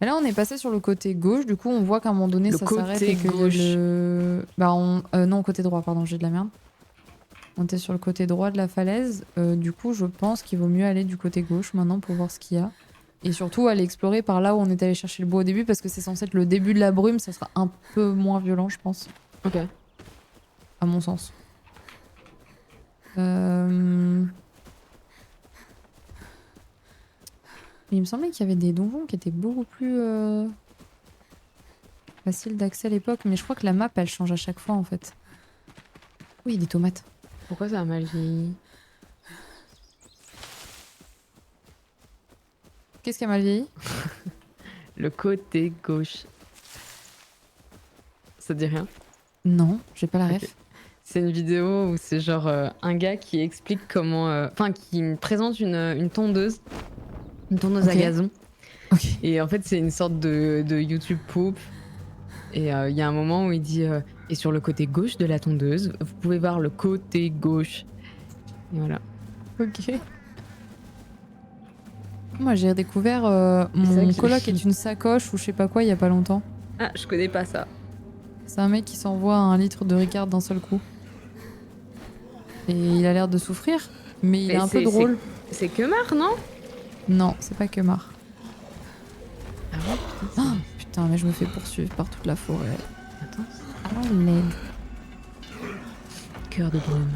Speaker 2: Et là on est passé sur le côté gauche, du coup on voit qu'à un moment donné
Speaker 1: Le
Speaker 2: ça s'arrête
Speaker 1: côté
Speaker 2: et que
Speaker 1: gauche.
Speaker 2: le... Bah non, côté droit, pardon, j'ai de la merde. On était sur le côté droit de la falaise, du coup je pense qu'il vaut mieux aller du côté gauche maintenant pour voir ce qu'il y a. Et surtout aller explorer par là où on est allé chercher le bois au début parce que c'est censé être le début de la brume, ça sera un peu moins violent je pense,
Speaker 1: Ok.
Speaker 2: à mon sens. Il me semblait qu'il y avait des donjons qui étaient beaucoup plus faciles d'accès à l'époque, mais je crois que la map elle change à chaque fois en fait. Oui, des tomates.
Speaker 1: Pourquoi ça a mal vieilli?
Speaker 2: Qu'est-ce qui a mal vieilli?
Speaker 1: Le côté gauche. Ça te dit rien?
Speaker 2: Non, j'ai pas la ref.
Speaker 1: Ok. C'est une vidéo où c'est genre un gars qui explique comment... Enfin, qui me présente une tondeuse. Une tondeuse à
Speaker 2: Ok.
Speaker 1: gazon.
Speaker 2: Ok.
Speaker 1: Et en fait, c'est une sorte de YouTube Poop. Et il y a un moment où il dit et sur le côté gauche de la tondeuse, vous pouvez voir le côté gauche. Et voilà.
Speaker 2: Ok. Moi j'ai redécouvert
Speaker 1: C'est vrai
Speaker 2: mon
Speaker 1: que
Speaker 2: coloc est une sacoche ou je sais pas quoi il y a pas longtemps.
Speaker 1: Ah, je connais pas ça.
Speaker 2: C'est un mec qui s'envoie 1 litre de Ricard d'un seul coup. Et il a l'air de souffrir, mais il est un peu drôle.
Speaker 1: C'est Kemar, non?
Speaker 2: Non, c'est pas que marre.
Speaker 1: Ah ouais,
Speaker 2: Ah, putain, mais je me fais poursuivre par toute la forêt.
Speaker 1: Attends.
Speaker 2: Ah, l'aide.
Speaker 1: Cœur de brume.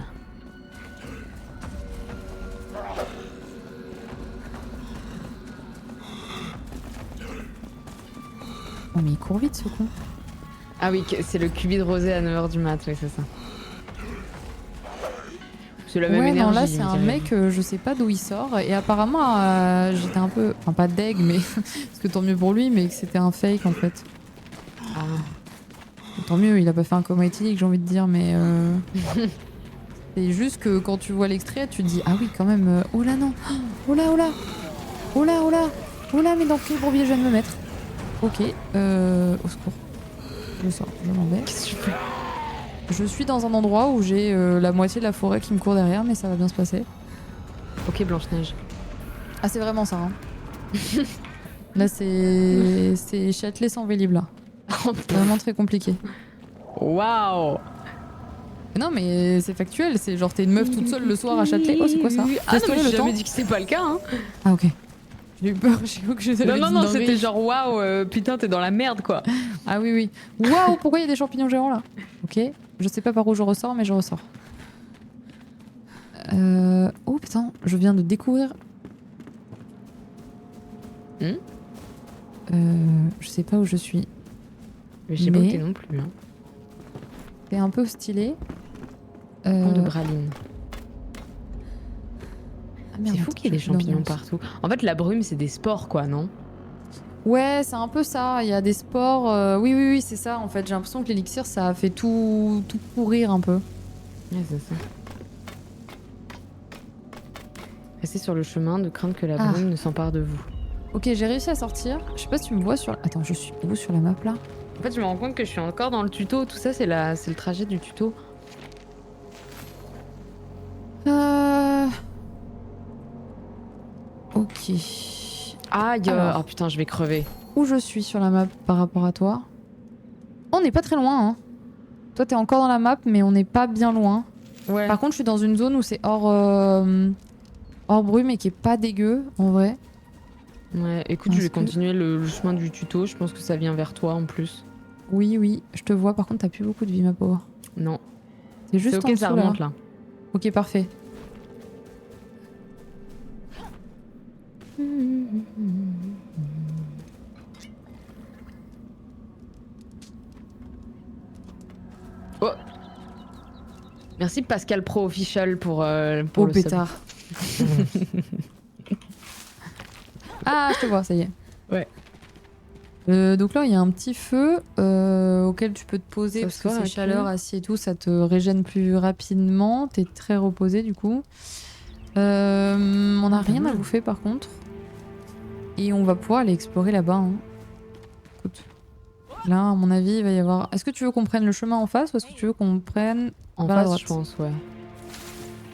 Speaker 2: Oh, mais il court vite ce con.
Speaker 1: Ah oui, c'est le cubi de rosé à 9h du mat, oui, c'est ça. C'est la même
Speaker 2: Ouais,
Speaker 1: énergie.
Speaker 2: non, là
Speaker 1: je
Speaker 2: c'est
Speaker 1: me
Speaker 2: un
Speaker 1: dirais.
Speaker 2: mec, je sais pas d'où il sort. Et apparemment, j'étais un peu. Enfin, pas deg, mais. parce que tant mieux pour lui, mais que c'était un fake en fait.
Speaker 1: Ah.
Speaker 2: Tant mieux, il a pas fait un coma éthylique, j'ai envie de dire, mais. C'est juste que quand tu vois l'extrait, tu te dis ah oui, quand même. Oh là non. Oh là, oh là. Oh là, oh là. Oh là, mais dans quel bourbier je viens de me mettre? Ok, au secours. Je sors, je m'en vais.
Speaker 1: Qu'est-ce que tu fais?
Speaker 2: Je suis dans un endroit où j'ai la moitié de la forêt qui me court derrière, mais ça va bien se passer.
Speaker 1: Ok, Blanche-Neige.
Speaker 2: Ah, c'est vraiment ça. Hein. Là, c'est Châtelet sans Vélib, là.
Speaker 1: Oh,
Speaker 2: C'est vraiment très compliqué.
Speaker 1: Waouh!
Speaker 2: Non, mais c'est factuel, c'est genre t'es une meuf toute seule le soir à Châtelet. Oh, c'est quoi ça?
Speaker 1: Ah non, mais j'ai
Speaker 2: le
Speaker 1: jamais
Speaker 2: temps
Speaker 1: dit que c'est pas le cas. Hein.
Speaker 2: Ah, ok. J'ai eu peur, j'ai cru que j'étais
Speaker 1: Non, c'était genre waouh, putain, t'es dans la merde quoi.
Speaker 2: Ah oui, oui. Waouh, pourquoi il y a des champignons géants là? Ok, je sais pas par où je ressors, mais je ressors. Oh putain, je viens de découvrir. Je sais pas où je suis.
Speaker 1: Mais je sais pas où t'es non plus. Hein.
Speaker 2: C'est un peu stylé.
Speaker 1: Pont de Braline.
Speaker 2: Ah, merde,
Speaker 1: c'est fou qu'il y ait des champignons partout. En fait, la brume, c'est des spores, quoi, non?
Speaker 2: Ouais, c'est un peu ça. Il y a des spores. Oui, c'est ça. En fait, j'ai l'impression que l'élixir, ça a fait tout pourrir un peu.
Speaker 1: Ouais, c'est ça. Restez sur le chemin de craindre que la brume ne s'empare de vous.
Speaker 2: Ok, j'ai réussi à sortir. Je sais pas si tu me vois sur... Attends, je suis où sur la map là?
Speaker 1: En fait, je me rends compte que je suis encore dans le tuto. Tout ça, c'est le trajet du tuto.
Speaker 2: Ok.
Speaker 1: Aïe. Oh putain, je vais crever.
Speaker 2: Où je suis sur la map par rapport à toi? On n'est pas très loin, hein. Toi, t'es encore dans la map, mais on n'est pas bien loin.
Speaker 1: Ouais.
Speaker 2: Par contre, je suis dans une zone où c'est hors brume et qui est pas dégueu, en vrai.
Speaker 1: Ouais, écoute, je vais continuer le chemin du tuto. Je pense que ça vient vers toi en plus.
Speaker 2: Oui, je te vois. Par contre, t'as plus beaucoup de vie, ma pauvre.
Speaker 1: Non.
Speaker 2: C'est juste
Speaker 1: ok,
Speaker 2: en dessous,
Speaker 1: ça remonte là.
Speaker 2: Ok, parfait.
Speaker 1: Oh. Merci Pascal Pro Official pour le
Speaker 2: pétard. Ah, je te vois, ça y est.
Speaker 1: Ouais.
Speaker 2: Donc là, il y a un petit feu auquel tu peux te poser parce que c'est chaleur, acier et tout, ça te régène plus rapidement. T'es très reposé du coup. On a rien à bouffer par contre. Et on va pouvoir aller explorer là-bas. Hein. Écoute. Là, à mon avis, il va y avoir... Est-ce que tu veux qu'on prenne le chemin en face ou est-ce que tu veux qu'on prenne
Speaker 1: en
Speaker 2: vers la
Speaker 1: face,
Speaker 2: droite?
Speaker 1: je pense, ouais.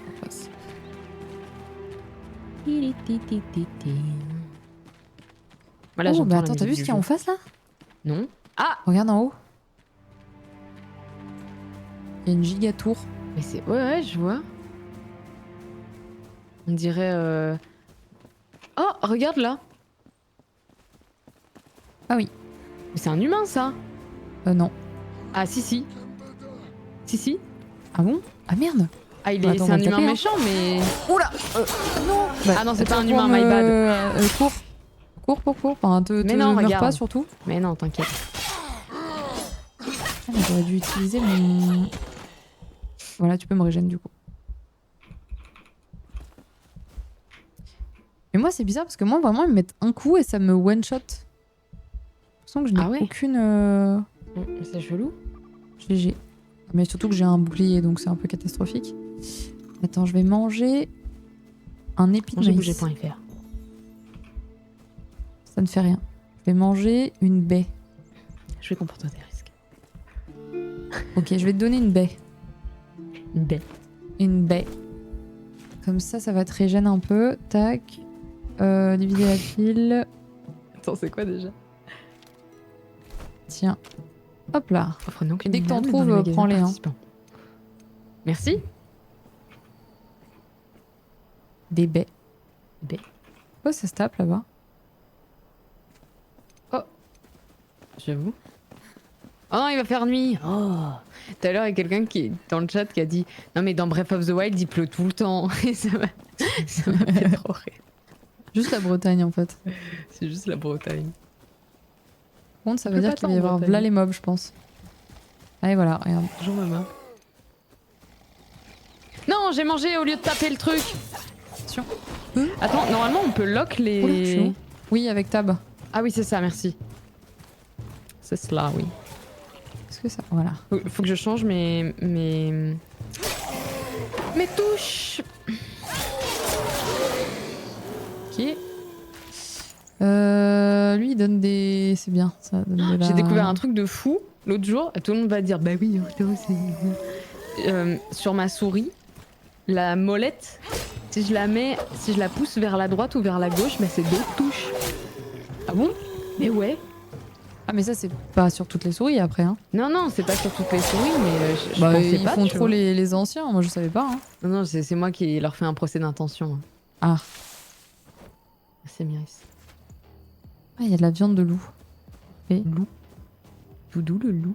Speaker 2: En face.
Speaker 1: Voilà,
Speaker 2: oh, bah attends, t'as vu ce qu'il y a en face là?
Speaker 1: Non. Ah!
Speaker 2: Regarde en haut. Il y a une giga tour.
Speaker 1: Mais c'est... Ouais, je vois. On dirait... Oh, regarde là!
Speaker 2: Ah oui.
Speaker 1: Mais c'est un humain, ça!
Speaker 2: Non.
Speaker 1: Ah, si. Si.
Speaker 2: Ah bon? Ah merde!
Speaker 1: Ah, c'est un humain méchant, mais...
Speaker 2: Oula! Non! Bah,
Speaker 1: ah non, c'est pas un humain, my bad.
Speaker 2: Cours. Enfin,
Speaker 1: mais non,
Speaker 2: meurs
Speaker 1: regarde.
Speaker 2: pas surtout.
Speaker 1: Mais non, t'inquiète.
Speaker 2: Ah, mais j'aurais dû utiliser mon... Voilà, tu peux me régénérer du coup. Mais moi, c'est bizarre parce que moi, vraiment, ils me mettent un coup et ça me one-shot. Je sens que je n'ai aucune...
Speaker 1: C'est chelou.
Speaker 2: GG. Mais surtout que j'ai un bouclier, donc c'est un peu catastrophique. Attends, je vais manger un épi de maïs.
Speaker 1: Manger.fr.
Speaker 2: Ça ne fait rien. Je vais manger une baie.
Speaker 1: Je vais comporter des risques.
Speaker 2: Ok, je vais te donner une baie.
Speaker 1: Une baie.
Speaker 2: Une baie. Comme ça va te régénérer un peu. Tac. Diviser la pile.
Speaker 1: Attends, c'est quoi déjà?
Speaker 2: Tiens. Hop là.
Speaker 1: Donc,
Speaker 2: et dès que t'en trouves, prends-les. Hein.
Speaker 1: Merci.
Speaker 2: Des baies.
Speaker 1: Baies.
Speaker 2: Oh, ça se tape là-bas.
Speaker 1: Oh. J'avoue. Oh non, il va faire nuit. Oh. Tout à l'heure, il y a quelqu'un qui est dans le chat qui a dit non mais dans Breath of the Wild, il pleut tout le temps. Et ça m'a fait trop rire.
Speaker 2: Juste la Bretagne en fait.
Speaker 1: C'est juste la Bretagne.
Speaker 2: Par contre, ça veut dire qu'il va y avoir là les mobs, je pense. Allez, voilà, regarde.
Speaker 1: Bonjour maman. Non, j'ai mangé au lieu de taper le truc.
Speaker 2: Attention.
Speaker 1: Attends, normalement on peut lock les...
Speaker 2: Oula, oui, avec tab.
Speaker 1: Ah oui, c'est ça, merci. C'est cela, oui.
Speaker 2: Est-ce que ça... Voilà.
Speaker 1: Faut que je change mes touches.
Speaker 2: Ok. Lui, il donne des... C'est bien, ça donne de la...
Speaker 1: J'ai découvert un truc de fou l'autre jour. Tout le monde va dire, bah oui, c'est... sur ma souris, la molette, si je la pousse vers la droite ou vers la gauche, bah c'est d'autres touches.
Speaker 2: Ah bon?
Speaker 1: Mais ouais.
Speaker 2: Ah mais ça c'est pas sur toutes les souris après hein.
Speaker 1: Non, c'est pas sur toutes les souris, mais je
Speaker 2: Bah
Speaker 1: pensais
Speaker 2: ils
Speaker 1: pas.
Speaker 2: font
Speaker 1: tu
Speaker 2: trop
Speaker 1: vois.
Speaker 2: les anciens, moi je savais pas hein.
Speaker 1: Non, c'est moi qui leur fais un procès d'intention.
Speaker 2: Ah.
Speaker 1: C'est Myris.
Speaker 2: Ah il y a de la viande de loup.
Speaker 1: Loup. Doudou le loup.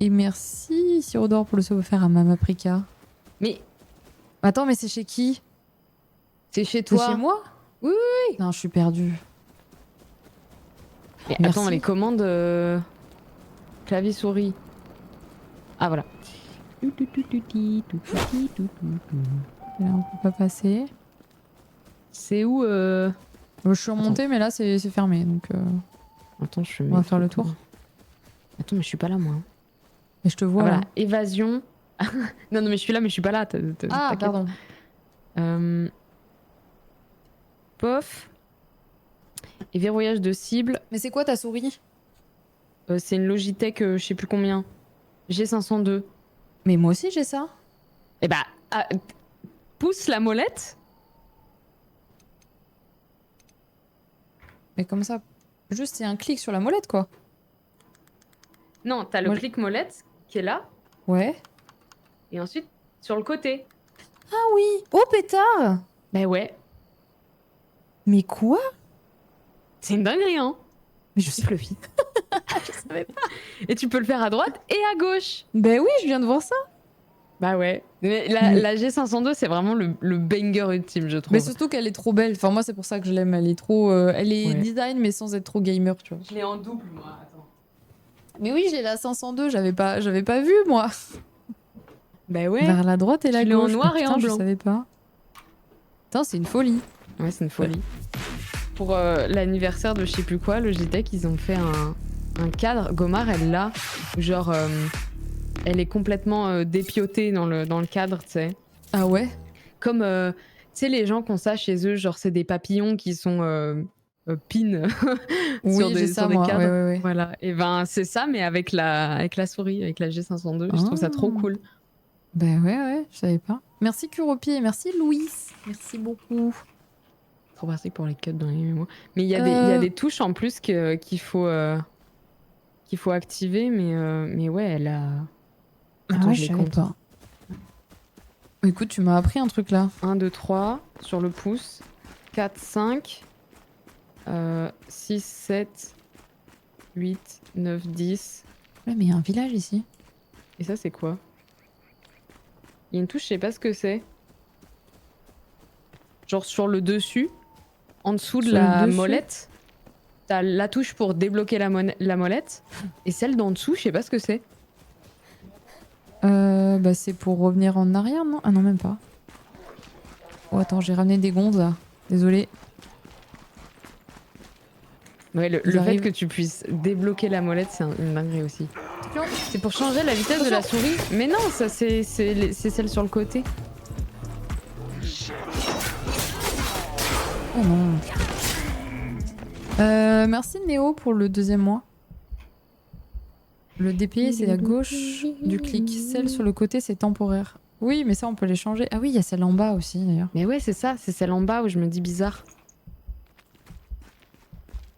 Speaker 2: Et merci Sirodor pour le savoir-faire à Mama Prika.
Speaker 1: Mais
Speaker 2: Attends mais c'est chez qui?
Speaker 1: c'est chez
Speaker 2: C'est
Speaker 1: toi.
Speaker 2: chez moi?
Speaker 1: Oui.
Speaker 2: Non je suis perdue.
Speaker 1: Mais
Speaker 2: Merci.
Speaker 1: attends, les commandes clavier souris. Ah voilà.
Speaker 2: Là on peut pas passer.
Speaker 1: C'est où
Speaker 2: Je suis remontée mais là c'est fermé donc
Speaker 1: Attends, je
Speaker 2: on va faire le tour.
Speaker 1: Attends, mais je suis pas là moi.
Speaker 2: Et je te vois
Speaker 1: Voilà,
Speaker 2: là.
Speaker 1: évasion. non, mais je suis là, mais je suis pas là.
Speaker 2: Ah
Speaker 1: t'inquiète.
Speaker 2: pardon.
Speaker 1: Pof. Et verrouillage de cible.
Speaker 2: Mais c'est quoi ta souris?
Speaker 1: C'est une Logitech, je sais plus combien. G502.
Speaker 2: Mais moi aussi j'ai ça.
Speaker 1: Et bah, pousse la molette.
Speaker 2: Mais comme ça, juste c'est un clic sur la molette quoi.
Speaker 1: Non, t'as le
Speaker 2: Moi,
Speaker 1: clic molette qui est là.
Speaker 2: Ouais.
Speaker 1: Et ensuite, sur le côté.
Speaker 2: Ah oui. Oh pétard.
Speaker 1: Bah ouais.
Speaker 2: Mais quoi?
Speaker 1: C'est une dinguerie, hein.
Speaker 2: Mais je sais.
Speaker 1: Fluffy. Je savais pas. Et tu peux le faire à droite et à gauche.
Speaker 2: Ben oui, je viens de voir ça.
Speaker 1: Bah ouais. Mais la G502, c'est vraiment le banger ultime, je trouve.
Speaker 2: Mais surtout qu'elle est trop belle. Enfin moi c'est pour ça que je l'aime. Elle est trop, elle est
Speaker 1: Ouais.
Speaker 2: design mais sans être trop gamer, tu vois.
Speaker 1: Je l'ai en double, moi. Attends.
Speaker 2: Mais oui, j'ai la 502. J'avais pas vu moi.
Speaker 1: Bah ouais.
Speaker 2: Vers la droite et la
Speaker 1: Tu l'as en
Speaker 2: gauche.
Speaker 1: noir
Speaker 2: Mais
Speaker 1: et
Speaker 2: putain,
Speaker 1: en
Speaker 2: je
Speaker 1: blanc.
Speaker 2: savais pas. Putain, c'est une folie.
Speaker 1: Ouais, c'est une folie. Pour l'anniversaire de je sais plus quoi, Logitech, ils ont fait un cadre. Gomar, elle l'a. Genre, elle est complètement dépiotée dans le cadre, tu sais.
Speaker 2: Ah ouais.
Speaker 1: Comme, tu sais, les gens qui ont ça chez eux, genre, c'est des papillons qui sont pin
Speaker 2: Oui,
Speaker 1: sur
Speaker 2: j'ai
Speaker 1: des,
Speaker 2: ça
Speaker 1: sur des
Speaker 2: moi.
Speaker 1: cadres.
Speaker 2: Ouais.
Speaker 1: Voilà. Et ben, c'est ça, mais avec la souris, avec la G502. Je trouve ça trop
Speaker 2: Ah.
Speaker 1: cool.
Speaker 2: Ben ouais, je savais pas. Merci Kuropi et merci Louis. Merci beaucoup.
Speaker 1: Trop pratique pour les cuts dans les MMO. Mais il y a des touches en plus qu'il faut activer, mais ouais, elle a.
Speaker 2: Ah
Speaker 1: Attends,
Speaker 2: ouais,
Speaker 1: je
Speaker 2: je
Speaker 1: les
Speaker 2: savais
Speaker 1: compte.
Speaker 2: pas. Écoute, tu m'as appris un truc là.
Speaker 1: 1, 2, 3 sur le pouce. 4, 5. 6, 7, 8, 9, 10.
Speaker 2: Ouais, mais il y a un village ici.
Speaker 1: Et ça, c'est quoi? Il y a une touche, je sais pas ce que c'est. Genre sur le dessus, en dessous de
Speaker 2: Sur le
Speaker 1: la
Speaker 2: dessus
Speaker 1: molette, t'as la touche pour débloquer la molette. Et celle d'en dessous, je sais pas ce que c'est.
Speaker 2: Bah c'est pour revenir en arrière, non? Ah non, même pas. Oh attends, j'ai ramené des gonzes là. Désolé.
Speaker 1: Ouais, le
Speaker 2: Ils
Speaker 1: fait
Speaker 2: arrivent.
Speaker 1: que tu puisses débloquer la molette, c'est une dinguerie aussi.
Speaker 2: Attention.
Speaker 1: C'est pour changer la vitesse de la souris. Mais non, ça c'est celle sur le côté.
Speaker 2: Oh non. Merci Néo pour le deuxième mois. Le DPI c'est la gauche du clic. Celle sur le côté c'est temporaire. Oui, mais ça on peut les changer. Ah oui, il y a celle en bas aussi d'ailleurs.
Speaker 1: Mais ouais, c'est ça, c'est celle en bas où je me dis bizarre.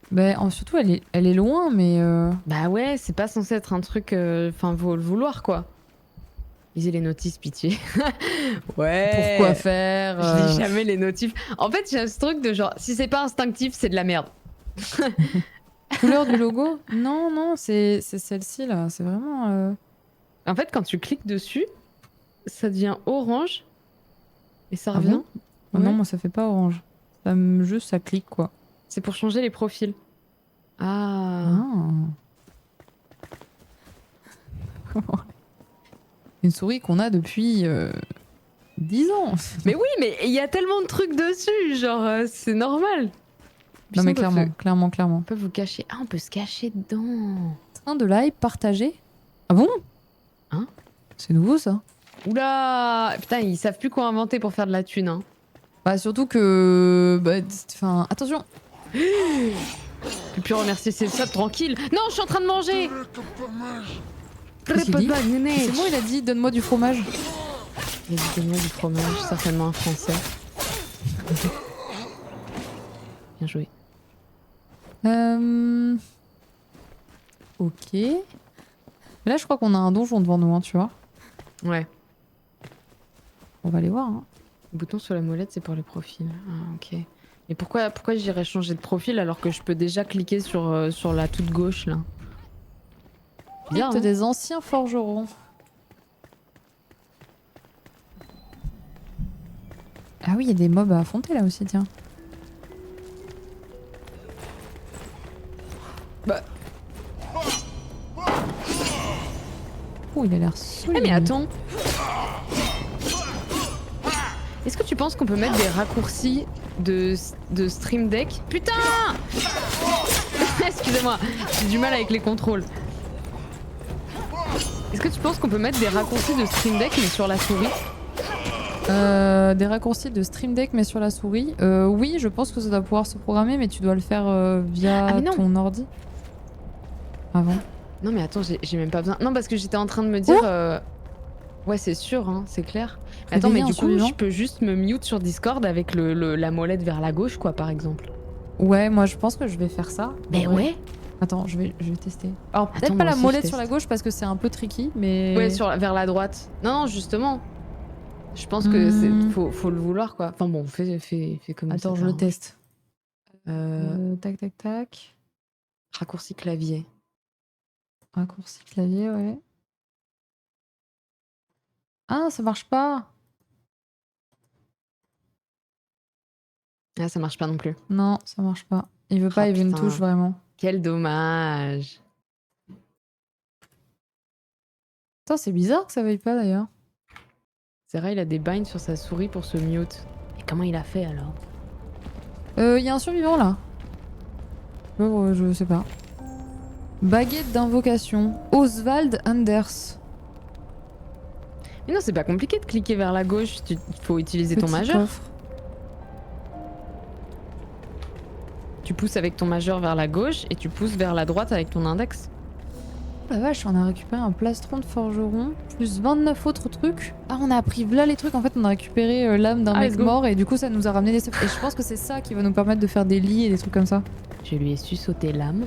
Speaker 2: Bah, surtout elle est loin, mais
Speaker 1: Bah ouais, c'est pas censé être un truc. Enfin, faut le vouloir quoi. Lisez les notices, pitié. Ouais.
Speaker 2: pourquoi faire
Speaker 1: Je lis jamais les notifs. En fait, j'ai ce truc de genre, si c'est pas instinctif, c'est de la merde.
Speaker 2: Couleur du logo? Non, c'est celle-ci là. C'est vraiment.
Speaker 1: En fait, quand tu cliques dessus, ça devient orange et ça
Speaker 2: Ah
Speaker 1: revient.
Speaker 2: bon Oh non, moi ça fait pas orange. Juste ça clique quoi.
Speaker 1: C'est pour changer les profils. Ah.
Speaker 2: Une souris qu'on a depuis 10 ans.
Speaker 1: Mais oui, mais il y a tellement de trucs dessus, genre c'est normal.
Speaker 2: Non mais
Speaker 1: Puis sinon,
Speaker 2: clairement.
Speaker 1: on peut vous cacher. Ah, on peut se cacher dedans.
Speaker 2: Train de live partagé. Ah bon?
Speaker 1: Hein?
Speaker 2: C'est nouveau ça.
Speaker 1: Oula, putain, ils savent plus quoi inventer pour faire de la thune. Hein.
Speaker 2: Bah surtout que... Enfin, attention.
Speaker 1: Tu peux remercier ses subs tranquille. Non, je suis en train de manger.
Speaker 2: Qu'est-ce qu'il dit? C'est moi, il a dit donne-moi du fromage.
Speaker 1: Il a dit donne-moi du fromage, certainement un français. Bien joué.
Speaker 2: Ok. Mais là, je crois qu'on a un donjon devant nous, hein, tu vois.
Speaker 1: Ouais.
Speaker 2: On va aller voir. Hein.
Speaker 1: Le bouton sur la molette, c'est pour les profils. Ah, ok. Et pourquoi j'irais changer de profil alors que je peux déjà cliquer sur la toute gauche là? Bien,
Speaker 2: Mythe
Speaker 1: hein.
Speaker 2: des anciens forgerons. Ah oui, il y a des mobs à affronter là aussi, tiens.
Speaker 1: Bah.
Speaker 2: Oh, il a l'air
Speaker 1: Eh
Speaker 2: solide.
Speaker 1: mais attends. Est-ce que tu penses qu'on peut mettre des raccourcis de Stream Deck? Putain. Excusez-moi, j'ai du mal avec les contrôles. Est-ce que tu penses qu'on peut mettre des raccourcis de Stream Deck mais sur la souris?
Speaker 2: Des raccourcis de Stream Deck mais sur la souris. Oui, je pense que ça doit pouvoir se programmer, mais tu dois le faire via ton ordi. Avant.
Speaker 1: Non mais attends, j'ai même pas besoin. Non parce que j'étais en train de me dire... Ouais c'est sûr, hein, c'est clair. Mais attends mais du coup je peux juste me mute sur Discord avec la molette vers la gauche quoi par exemple.
Speaker 2: Ouais, moi je pense que je vais faire ça.
Speaker 1: Mais ouais.
Speaker 2: Attends, je vais tester. Alors peut-être pas la molette sur la gauche parce que c'est un peu tricky, mais...
Speaker 1: Ouais, vers la droite. Non, justement. Je pense que faut le vouloir quoi. Enfin bon, fais comme ça.
Speaker 2: Attends, je le teste. Tac, tac, tac.
Speaker 1: Raccourci clavier.
Speaker 2: Raccourci clavier, ouais. Ah, ça marche pas.
Speaker 1: Ah, ça marche pas non plus.
Speaker 2: Non, ça marche pas. Il veut pas, il veut une touche vraiment.
Speaker 1: Quel dommage.
Speaker 2: Attends, c'est bizarre que ça veuille pas d'ailleurs.
Speaker 1: Sarah, il a des binds sur sa souris pour se mute. Et comment il a fait alors?
Speaker 2: Il y a un survivant là. Je sais pas. Baguette d'invocation. Oswald Anders.
Speaker 1: Mais non, c'est pas compliqué de cliquer vers la gauche. Il faut utiliser ton majeur.
Speaker 2: Coffre.
Speaker 1: Tu pousses avec ton majeur vers la gauche et tu pousses vers la droite avec ton index.
Speaker 2: Oh la vache, on a récupéré un plastron de forgeron, plus 29 autres trucs. Ah, on a appris là les trucs. En fait, on a récupéré l'âme d'un mec mort et du coup, ça nous a ramené des stuff. Et je pense que c'est ça qui va nous permettre de faire des lits et des trucs comme ça.
Speaker 1: Je lui ai su sauter l'âme.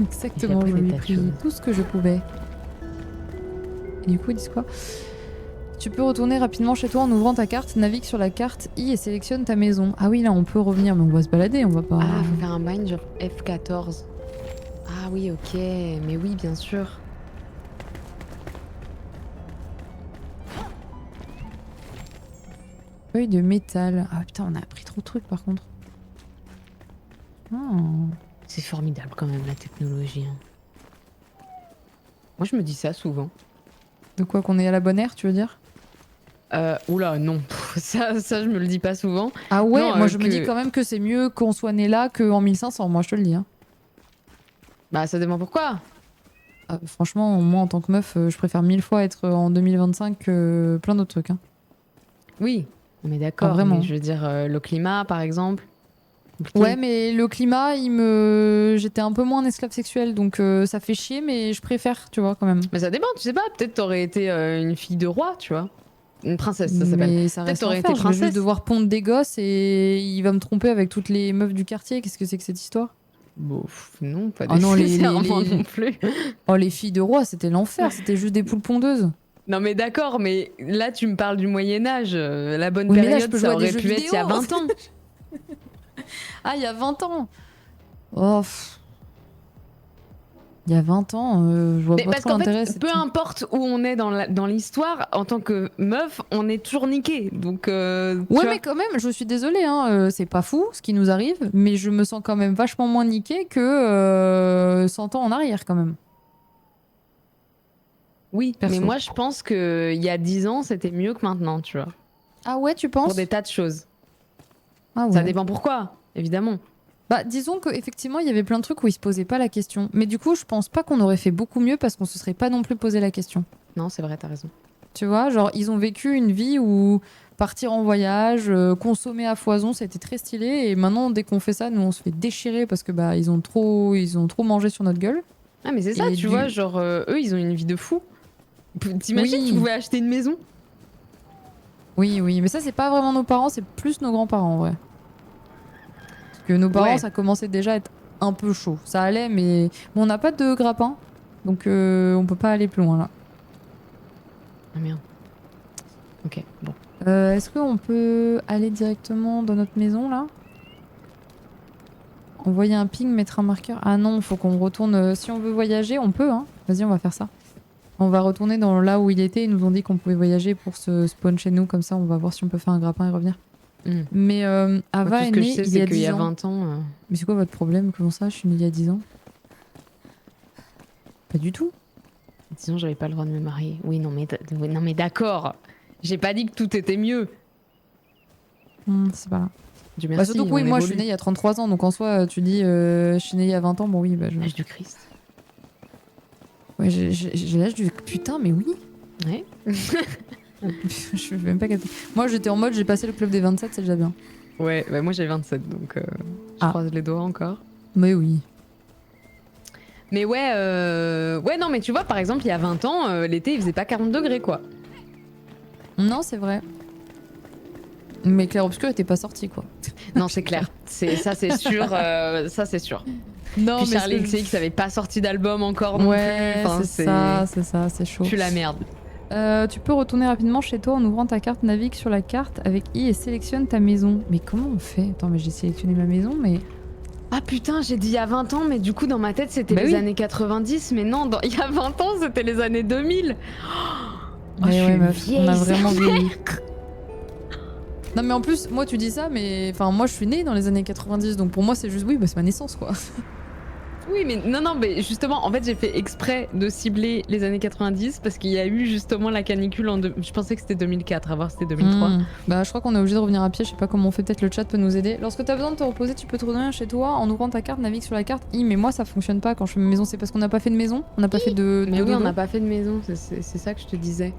Speaker 2: Exactement, je lui ai pris tout ce que je pouvais. Et du coup, ils disent quoi? Tu peux retourner rapidement chez toi en ouvrant ta carte, navigue sur la carte I et sélectionne ta maison. Ah oui, là, on peut revenir, mais on va se balader, on va pas...
Speaker 1: Ah, faut faire un bind genre F14. Ah oui, ok, mais oui, bien sûr.
Speaker 2: Feuille de métal. Ah putain, on a appris trop de trucs par contre. Oh.
Speaker 1: C'est formidable quand même la technologie. Hein. Moi je me dis ça souvent.
Speaker 2: De quoi, qu'on est à la bonne ère, tu veux dire?
Speaker 1: Oula, non. Ça je me le dis pas souvent.
Speaker 2: Ah ouais,
Speaker 1: non,
Speaker 2: moi je me dis quand même que c'est mieux qu'on soit né là qu'en 1500, moi je te le dis. Hein.
Speaker 1: Bah ça dépend pourquoi.
Speaker 2: Franchement, moi en tant que meuf, je préfère 1000 fois être en 2025 que plein d'autres trucs. Hein.
Speaker 1: Oui, on est d'accord.
Speaker 2: Vraiment.
Speaker 1: Mais je veux dire, le climat par exemple.
Speaker 2: Ouais, mais le climat, j'étais un peu moins un esclave sexuel, donc ça fait chier, mais je préfère, tu vois, quand même.
Speaker 1: Mais ça dépend, tu sais pas, peut-être t'aurais été une fille de roi, tu vois. Une princesse, ça s'appelle.
Speaker 2: Mais ça reste t'aurais été princesse. Je vais juste devoir pondre des gosses et il va me tromper avec toutes les meufs du quartier. Qu'est-ce que c'est que cette histoire?
Speaker 1: Bon, non, pas nécessairement non plus.
Speaker 2: Oh, les filles de roi, c'était l'enfer, c'était juste des poules pondeuses.
Speaker 1: Non mais d'accord, mais là tu me parles du Moyen-Âge. La bonne période, là, ça aurait pu être il y a 20 ans.
Speaker 2: Ah, il y a 20 ans. Oh, il y a 20 ans, je vois pas trop l'intérêt.
Speaker 1: Peu importe où on est dans l'histoire, en tant que meuf, on est toujours niqué. Donc,
Speaker 2: ouais, mais quand même, je suis désolée, hein, c'est pas fou ce qui nous arrive, mais je me sens quand même vachement moins niquée que 100 ans en arrière, quand même.
Speaker 1: Oui, perso. Mais moi, je pense qu'il y a 10 ans, c'était mieux que maintenant, tu vois.
Speaker 2: Ah ouais, tu penses?
Speaker 1: Pour des tas de choses.
Speaker 2: Ah ouais.
Speaker 1: Ça dépend pourquoi, évidemment.
Speaker 2: Bah, disons qu'effectivement, il y avait plein de trucs où ils se posaient pas la question. Mais du coup, je pense pas qu'on aurait fait beaucoup mieux parce qu'on se serait pas non plus posé la question.
Speaker 1: Non, c'est vrai, t'as raison.
Speaker 2: Tu vois, genre, ils ont vécu une vie où partir en voyage, consommer à foison, c'était très stylé. Et maintenant, dès qu'on fait ça, nous, on se fait déchirer parce que bah, ils ont trop mangé sur notre gueule.
Speaker 1: Ah, mais c'est ça, tu vois, genre, eux, ils ont une vie de fou. T'imagines que tu pouvais acheter une maison?
Speaker 2: Oui, oui, mais ça, c'est pas vraiment nos parents, c'est plus nos grands-parents, en vrai. Que nos parents, ça commençait déjà à être un peu chaud. Ça allait, mais bon, on n'a pas de grappin, donc on peut pas aller plus loin là.
Speaker 1: Ah merde. Ok, bon.
Speaker 2: Est-ce qu'on peut aller directement dans notre maison là? Envoyer un ping, mettre un marqueur. Ah non, faut qu'on retourne. Si on veut voyager, on peut, hein. Vas-y, on va faire ça. On va retourner dans là où il était. Ils nous ont dit qu'on pouvait voyager pour se spawn chez nous. Comme ça, on va voir si on peut faire un grappin et revenir. Mais Ava
Speaker 1: Moi, tout
Speaker 2: est
Speaker 1: ce que je
Speaker 2: née
Speaker 1: sais,
Speaker 2: il y a
Speaker 1: c'est qu'il
Speaker 2: 10
Speaker 1: y a
Speaker 2: ans.
Speaker 1: 20 ans.
Speaker 2: Mais c'est quoi votre problème? Comment ça? Je suis née il y a 10 ans. Pas du tout.
Speaker 1: Disons, j'avais pas le droit de me marier. Oui, non, mais d'accord. J'ai pas dit que tout était mieux.
Speaker 2: C'est pas là.
Speaker 1: Dieu
Speaker 2: Bah,
Speaker 1: merci.
Speaker 2: surtout que oui,
Speaker 1: on
Speaker 2: moi je suis
Speaker 1: évolue.
Speaker 2: née il y a 33 ans. Donc en soi, tu dis je suis née il y a 20 ans. Bon, oui, bah je.
Speaker 1: L'âge du Christ.
Speaker 2: Ouais, j'ai l'âge du. Putain, mais oui.
Speaker 1: Ouais.
Speaker 2: Je suis même pas capable. Moi j'étais en mode j'ai passé le club des 27, c'est déjà bien.
Speaker 1: Ouais, bah moi j'ai 27, donc je croise les doigts encore.
Speaker 2: Mais oui.
Speaker 1: Mais ouais, ouais, non, mais tu vois, par exemple, il y a 20 ans, l'été il faisait pas 40 degrés, quoi.
Speaker 2: Non, c'est vrai. Mais Clair Obscur était pas sorti quoi.
Speaker 1: Non, c'est clair. Ça, c'est sûr. Ça, c'est sûr.
Speaker 2: Non,
Speaker 1: Puis Charlie XCX avait pas sorti d'album encore
Speaker 2: ouais,
Speaker 1: non plus.
Speaker 2: c'est ça, c'est chaud.
Speaker 1: Tu la merde.
Speaker 2: Tu peux retourner rapidement chez toi en ouvrant ta carte, navigue sur la carte avec I et sélectionne ta maison. Mais comment on fait? Attends, mais j'ai sélectionné ma maison, mais...
Speaker 1: Ah putain, j'ai dit il y a 20 ans, mais du coup, dans ma tête, c'était
Speaker 2: Bah
Speaker 1: les
Speaker 2: oui.
Speaker 1: années 90. Mais non, il y a 20 ans, c'était les années 2000. Oh,
Speaker 2: Ouais,
Speaker 1: je suis
Speaker 2: ouais,
Speaker 1: une
Speaker 2: meuf,
Speaker 1: vieille
Speaker 2: on a vraiment
Speaker 1: sœur.
Speaker 2: vieilli. Non mais en plus, moi tu dis ça, mais... Enfin, moi je suis née dans les années 90, donc pour moi c'est juste... Oui, bah c'est ma naissance, quoi.
Speaker 1: Oui, mais non, mais justement, en fait, j'ai fait exprès de cibler les années 90 parce qu'il y a eu justement la canicule en... Je pensais que c'était 2004, à voir si c'était 2003.
Speaker 2: Bah je crois qu'on est obligé de revenir à pied, je sais pas comment on fait, peut-être le chat peut nous aider. Lorsque t'as besoin de te reposer, tu peux te retourner chez toi en ouvrant ta carte, navigue sur la carte I, mais moi ça fonctionne pas quand je fais ma maison, c'est parce qu'on n'a pas fait de maison, on n'a pas fait de...
Speaker 1: Mais oui, on
Speaker 2: dodo.
Speaker 1: n'a pas fait de maison, c'est ça que je te disais.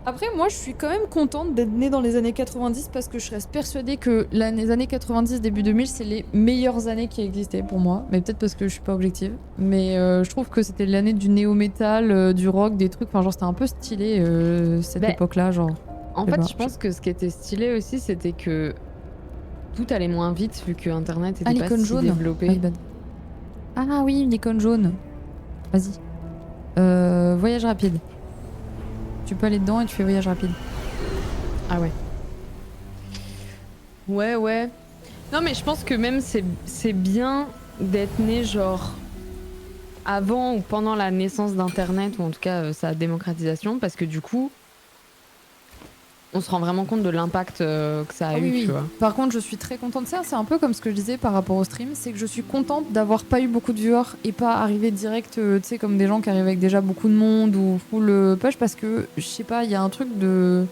Speaker 2: Après, moi, je suis quand même contente d'être née dans les années 90 parce que je reste persuadée que les années 90, début 2000, c'est les meilleures années qui existaient pour moi. Mais peut-être parce que je suis pas objective. Mais je trouve que c'était l'année du néo-metal, du rock, des trucs. Enfin, genre, c'était un peu stylé cette époque-là. Genre.
Speaker 1: En fait, je pense que ce qui était stylé aussi, c'était que tout allait moins vite vu que Internet était pas
Speaker 2: l'icône
Speaker 1: si
Speaker 2: jaune.
Speaker 1: développé.
Speaker 2: My bad. Ah oui, l'icône jaune. Vas-y. Voyage rapide. Tu peux aller dedans et tu fais voyage rapide.
Speaker 1: Ah ouais. Ouais. Non mais je pense que même c'est bien d'être né genre avant ou pendant la naissance d'Internet ou en tout cas sa démocratisation parce que du coup on se rend vraiment compte de l'impact que ça a eu,
Speaker 2: oui.
Speaker 1: tu vois.
Speaker 2: Par contre, je suis très contente de ça. C'est un peu comme ce que je disais par rapport au stream. C'est que je suis contente d'avoir pas eu beaucoup de viewers et pas arriver direct, tu sais, comme des gens qui arrivent avec déjà beaucoup de monde ou full push parce que, je sais pas, il y a un truc de...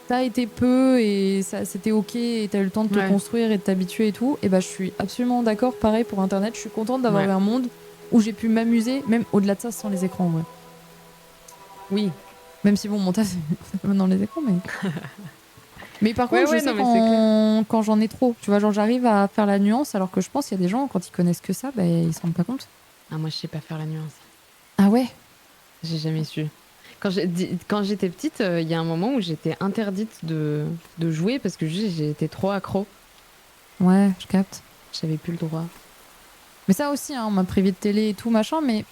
Speaker 2: T'as été peu et ça c'était ok et t'as eu le temps de te construire et de t'habituer et tout. Et bah, je suis absolument d'accord. Pareil pour Internet. Je suis contente d'avoir eu un monde où j'ai pu m'amuser, même au-delà de ça, sans les écrans, ouais.
Speaker 1: Oui.
Speaker 2: Même si bon, mon taf, c'est pas dans les écrans, mais... Mais par contre, je sais quand j'en ai trop. Tu vois, genre j'arrive à faire la nuance, alors que je pense qu'il y a des gens, quand ils connaissent que ça, bah, ils se rendent pas compte.
Speaker 1: Ah, moi, je sais pas faire la nuance.
Speaker 2: Ah ouais?
Speaker 1: J'ai jamais su. Quand j'étais petite, il y a un moment où j'étais interdite de jouer parce que j'étais trop accro.
Speaker 2: Ouais, je capte.
Speaker 1: J'avais plus le droit.
Speaker 2: Mais ça aussi, hein, on m'a privé de télé et tout, machin, mais...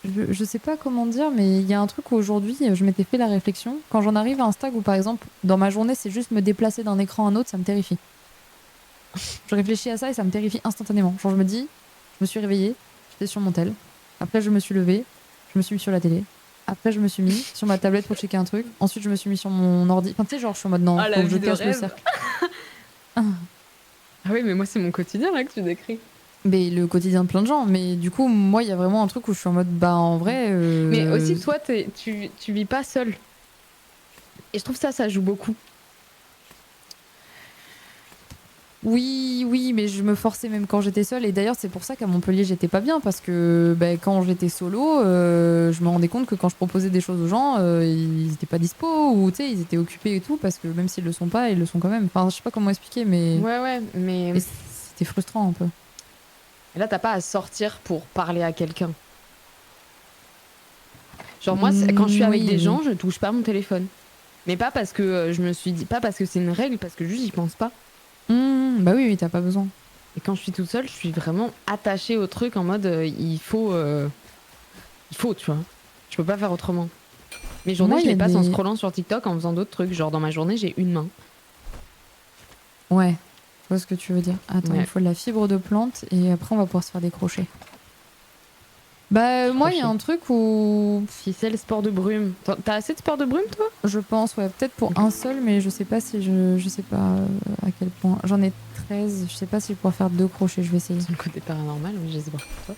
Speaker 2: Je sais pas comment dire, mais il y a un truc où aujourd'hui, je m'étais fait la réflexion. Quand j'en arrive à un stade où, par exemple, dans ma journée, c'est juste me déplacer d'un écran à un autre, ça me terrifie. Je réfléchis à ça et ça me terrifie instantanément. Genre, je me dis, je me suis réveillée, j'étais sur mon tel. Après, je me suis levée, je me suis mis sur la télé. Après, je me suis mis sur ma tablette pour checker un truc. Ensuite, je me suis mis sur mon ordi. Enfin, tu sais, genre, je suis en mode non, faut que je casse le cercle.
Speaker 1: Ah oui, mais moi, c'est mon quotidien là que tu décris.
Speaker 2: Mais le quotidien de plein de gens. Mais du coup, moi, il y a vraiment un truc où je suis en mode, bah en vrai...
Speaker 1: Mais aussi, toi, tu vis pas seul. Et je trouve ça joue beaucoup.
Speaker 2: Oui, mais je me forçais même quand j'étais seule. Et d'ailleurs, c'est pour ça qu'à Montpellier, j'étais pas bien. Parce que bah, quand j'étais solo, je me rendais compte que quand je proposais des choses aux gens, ils étaient pas dispo. Ou tu sais, ils étaient occupés et tout. Parce que même s'ils le sont pas, ils le sont quand même. Enfin, je sais pas comment expliquer, mais...
Speaker 1: Ouais, mais...
Speaker 2: Et c'était frustrant un peu.
Speaker 1: Et là, t'as pas à sortir pour parler à quelqu'un. Genre moi, quand je suis avec des gens, je touche pas mon téléphone. Mais pas parce que je me suis dit... Pas parce que c'est une règle, parce que juste, j'y pense pas.
Speaker 2: Bah oui, t'as pas besoin.
Speaker 1: Et quand je suis toute seule, je suis vraiment attachée au truc en mode il faut, tu vois. Je peux pas faire autrement. Mes journées,
Speaker 2: Moi,
Speaker 1: je
Speaker 2: il y
Speaker 1: les
Speaker 2: a
Speaker 1: passe en
Speaker 2: des...
Speaker 1: scrollant sur TikTok, en faisant d'autres trucs. Genre dans ma journée, j'ai une main.
Speaker 2: Ouais, je vois ce que tu veux dire. Attends,
Speaker 1: Ouais.
Speaker 2: il faut de la fibre de plante et après on va pouvoir se faire des crochets. Bah moi, il y a
Speaker 1: Crochet.
Speaker 2: un truc où
Speaker 1: Ficelle, sport de brume. T'as assez de sport de brume, toi?
Speaker 2: je pense, ouais, peut-être pour
Speaker 1: Ok.
Speaker 2: un seul, mais je sais pas si je sais pas à quel point. J'en ai 13, je sais pas si je pourrais faire 2 crochets, je vais essayer.
Speaker 1: C'est le côté paranormal, oui, je sais pas pour toi.